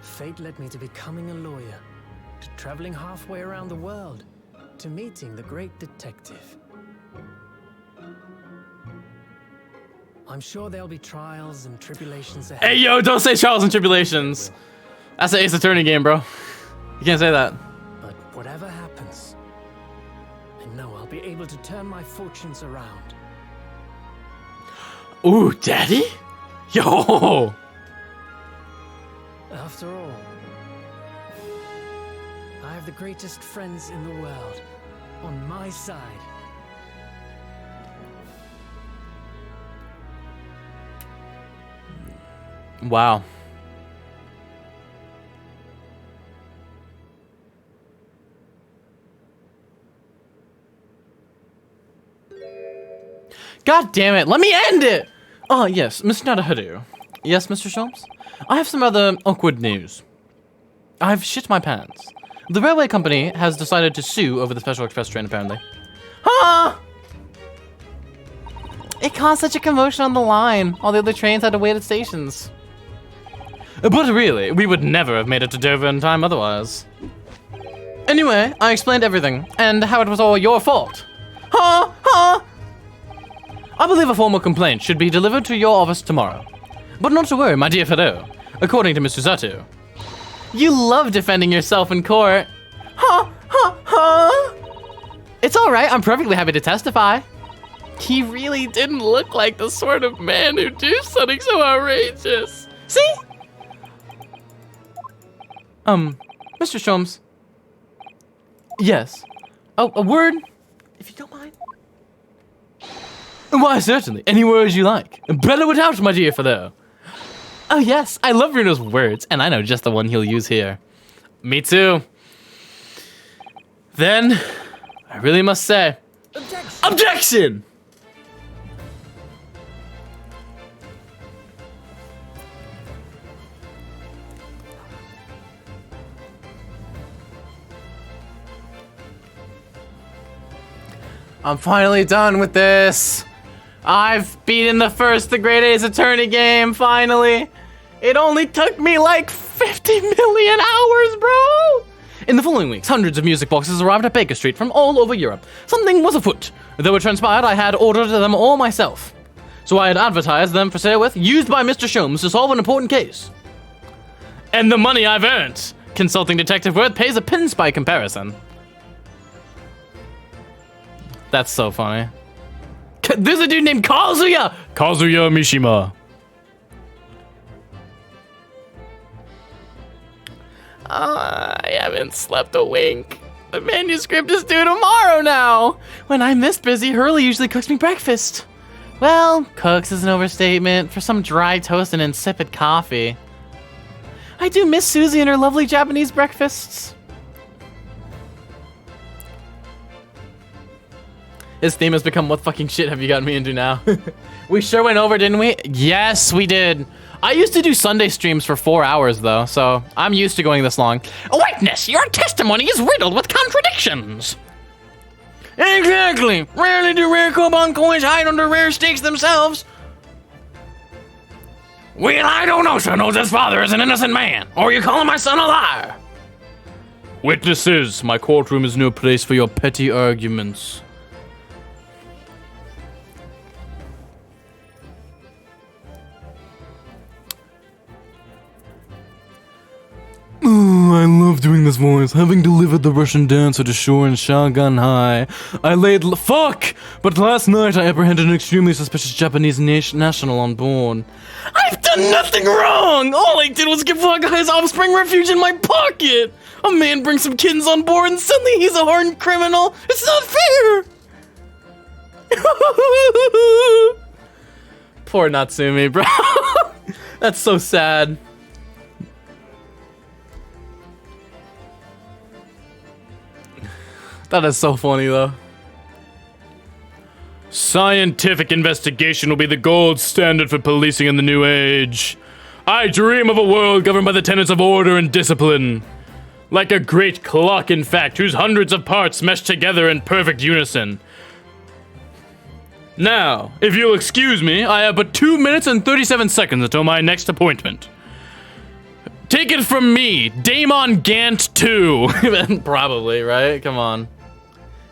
Fate led me to becoming a lawyer, to traveling halfway around the world, to meeting the great detective. I'm sure there'll be trials and tribulations ahead. Hey, yo, don't say trials and tribulations. That's an Ace Attorney game, bro. You can't say that. But whatever happens, I know I'll be able to turn my fortunes around. Ooh, daddy? Yo! After all, I have the greatest friends in the world on my side. Wow. God damn it, let me end it! Oh, yes, Mr. Nadaharu. Yes, Mr. Sholmes? I have some rather awkward news. I've shit my pants. The railway company has decided to sue over the Special Express train, apparently. Huh? It caused such a commotion on the line. All the other trains had to wait at stations. But really, we would never have made it to Dover in time otherwise. Anyway, I explained everything, and how it was all your fault. Huh? Huh? I believe a formal complaint should be delivered to your office tomorrow. But not to worry, my dear fellow. According to Mr. Sato, you love defending yourself in court. Huh? Huh? Huh? It's alright, I'm perfectly happy to testify. He really didn't look like the sort of man who'd do something so outrageous. See? Mr. Sholmes. Yes. Oh, a word, if you don't mind. Why, certainly. Any words you like. Bellow it out, my dear fellow. Oh, yes. I love Bruno's words, and I know just the one he'll use here. Me too. Then, I really must say... Objection! Objection! I'm finally done with this. I've beaten the first The Great Ace Attorney game, finally. It only took me like 50 million hours, bro. In the following weeks, hundreds of music boxes arrived at Baker Street from all over Europe. Something was afoot. Though it transpired, I had ordered them all myself. So I had advertised them for sale with, used by Mr. Sholmes to solve an important case. And the money I've earned, consulting Detective Worth pays a pins by comparison. That's so funny. There's a dude named Kazuya! Kazuya Mishima. I haven't slept a wink. The manuscript is due tomorrow now. When I'm this busy, Hurley usually cooks me breakfast. Well, cooks is an overstatement for some dry toast and insipid coffee. I do miss Susie and her lovely Japanese breakfasts. His theme has become, what fucking shit have you gotten me into now? We sure went over, didn't we? Yes, we did. I used to do Sunday streams for 4 hours, though, so I'm used to going this long. Witness, your testimony is riddled with contradictions. Exactly. Rarely do rare Koban coins hide under rare stakes themselves. Well, I don't know, sir. Knows his father is an innocent man. Or you calling my son a liar? Witnesses, my courtroom is no place for your petty arguments. love doing this voice, having delivered the Russian dancer to shore in Shanghai. I laid fuck! But last night I apprehended an extremely suspicious Japanese national on board. I've done nothing wrong! All I did was give one guy's offspring refuge in my pocket! A man brings some kittens on board and suddenly he's a hardened criminal! It's not fair! Poor Natsumi, bro. That's so sad. That is so funny, though. Scientific investigation will be the gold standard for policing in the new age. I dream of a world governed by the tenets of order and discipline. Like a great clock, in fact, whose hundreds of parts mesh together in perfect unison. Now, if you'll excuse me, I have but 2 minutes and 37 seconds until my next appointment. Take it from me, Damon Gant 2. Probably, right? Come on.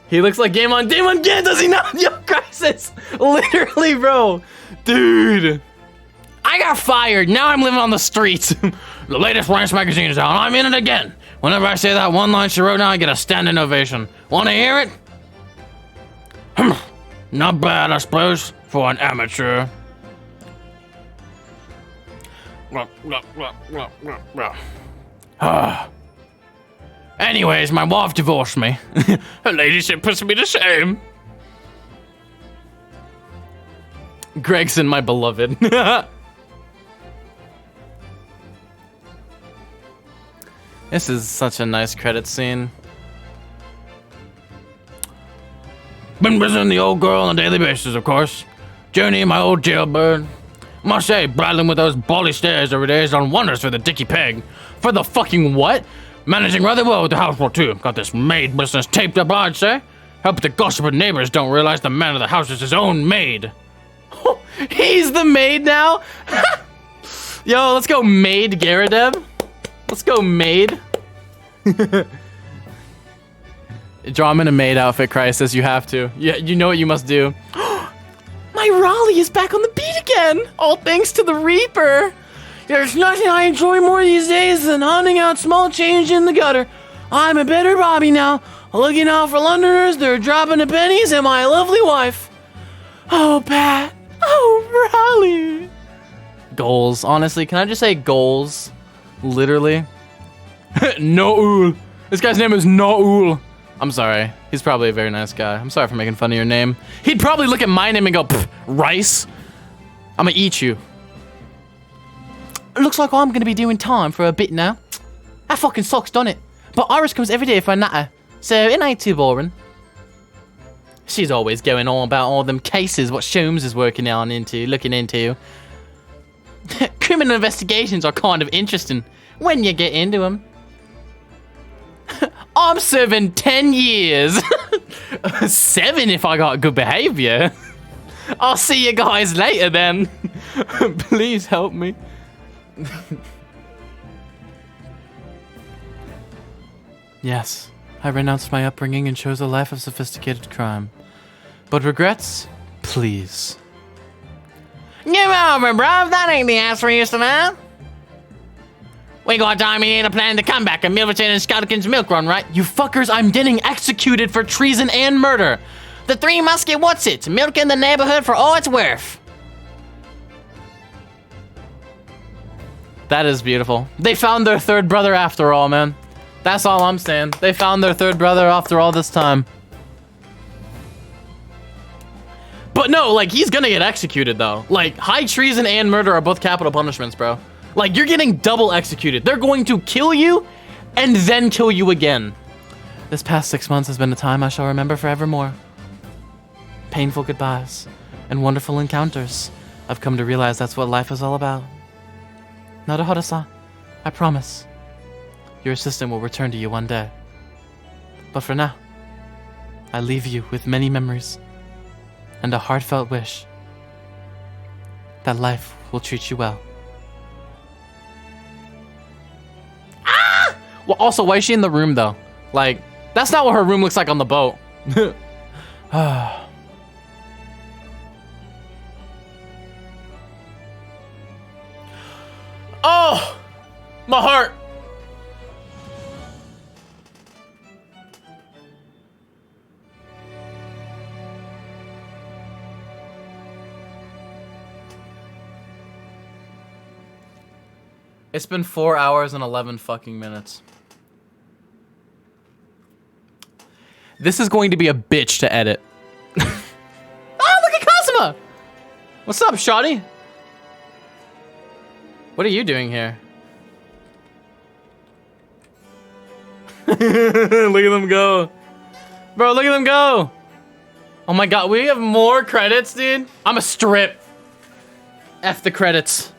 He looks like Damon Gant, does he not? Yo, Crisis! Literally, bro. Dude. I got fired. Now I'm living on the streets. The latest Lance magazine is out, and I'm in it again. Whenever I say that one line she wrote down, I get a standing ovation. Want to hear it? Not bad, I suppose, for an amateur. Anyways, my wife divorced me. Her ladyship puts me to shame. Gregson, my beloved. This is such a nice credit scene. Been visiting the old girl on a daily basis, of course. Journey, my old jailbird. Must say, battling with those bally stairs every day has done wonders for the Dicky Peg. For the fucking what? Managing rather well with the housework, too. Got this maid business taped up, I'd say. Hope the gossiping neighbors don't realize the man of the house is his own maid. He's the maid now? Yo, let's go maid, Garadeb. Let's go maid. Draw him in a maid outfit, Crisis. You have to. Yeah, you know what you must do. My Raleigh is back on the beat again. All thanks to the Reaper. There's nothing I enjoy more these days than hunting out small change in the gutter. I'm a better Bobby now, looking out for Londoners that are dropping the pennies and my lovely wife. Oh, Pat. Oh, Raleigh. Goals. Honestly, can I just say goals? Literally. Noul. This guy's name is Noul. I'm sorry. He's probably a very nice guy. I'm sorry for making fun of your name. He'd probably look at my name and go, Rice? I'm gonna eat you. Looks like I'm gonna be doing time for a bit now. That fucking sucks, don't it? But Iris comes every day for a natter, so it ain't too boring. She's always going on about all them cases what Sholmes is looking into. Criminal investigations are kind of interesting when you get into them. I'm serving 10 years. 7 if I got good behavior. I'll see you guys later then. Please help me. Yes, I renounced my upbringing and chose a life of sophisticated crime. But regrets? Please. Give over, bruv. That ain't the answer we used to know. We got time here to plan to come back at Milverton and Scottican's milk run, right? You fuckers, I'm getting executed for treason and murder. The Three Musket what's it? Milking the neighborhood for all it's worth. That is beautiful. They found their third brother after all, man. That's all I'm saying. They found their third brother after all this time. But no, like, he's gonna get executed, though. Like, high treason and murder are both capital punishments, bro. Like, you're getting double executed. They're going to kill you and then kill you again. This past 6 months has been a time I shall remember forevermore. Painful goodbyes and wonderful encounters. I've come to realize that's what life is all about. Naruhodo-san, I promise. Your assistant will return to you one day. But for now, I leave you with many memories and a heartfelt wish that life will treat you well. Ah! Well, also, why is she in the room, though? Like, that's not what her room looks like on the boat. Oh! My heart! It's been 4 hours and 11 fucking minutes. This is going to be a bitch to edit. Oh, look at Cosima! What's up, shawty? What are you doing here? Look at them go. Bro, look at them go. Oh my god, we have more credits, dude. I'm a strip. F the credits.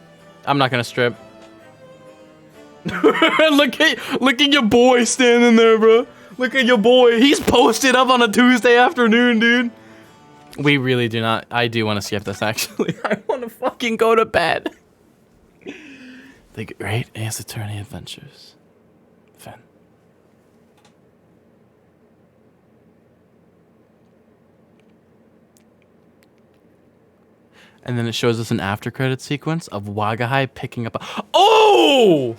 I'm not gonna strip. look at your boy standing there, bro. Look at your boy. He's posted up on a Tuesday afternoon, dude. We really do not. I do want to skip this, actually. I want to fucking go to bed. The Great Ace Attorney Adventures. Finn. And then it shows us an after credit sequence of Wagahai picking up a— Oh!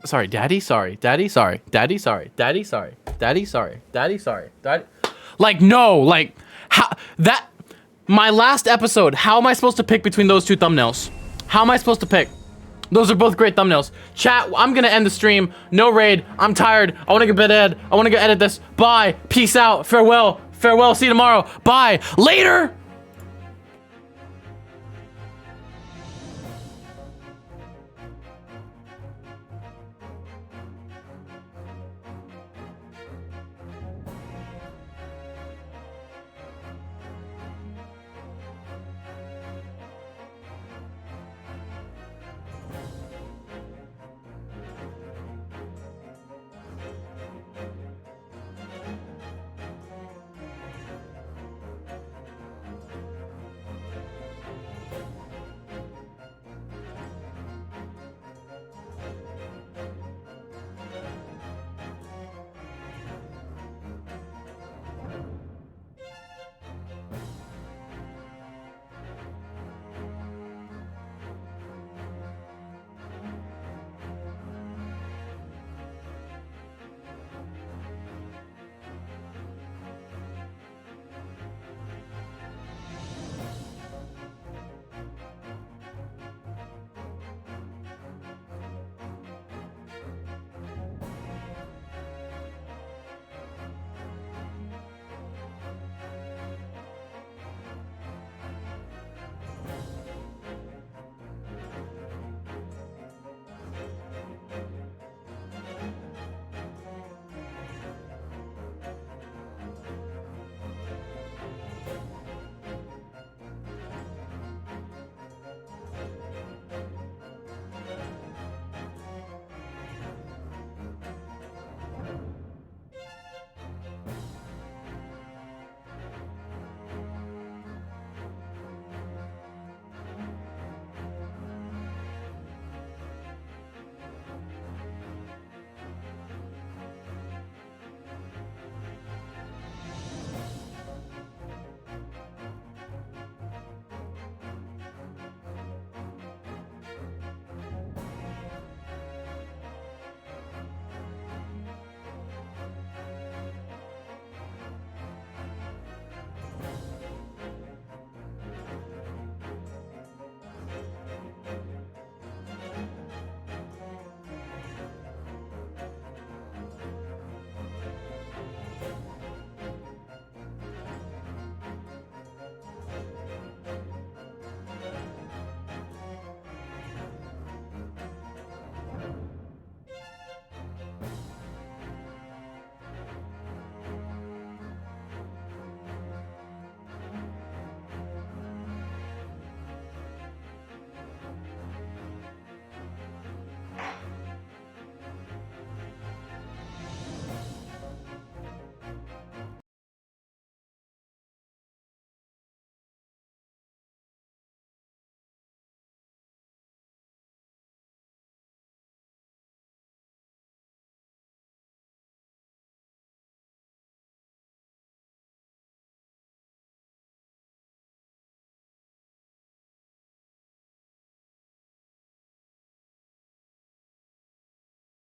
Sorry, Daddy, sorry. Daddy, sorry. Daddy, sorry. Daddy, sorry. Daddy, sorry. Daddy, sorry. Daddy. Like, no, like, how, that, my last episode, how am I supposed to pick between those two thumbnails? How am I supposed to pick? Those are both great thumbnails. Chat, I'm gonna end the stream. No raid. I'm tired. I wanna get bed. I wanna go edit this. Bye. Peace out. Farewell. Farewell. See you tomorrow. Bye. Later.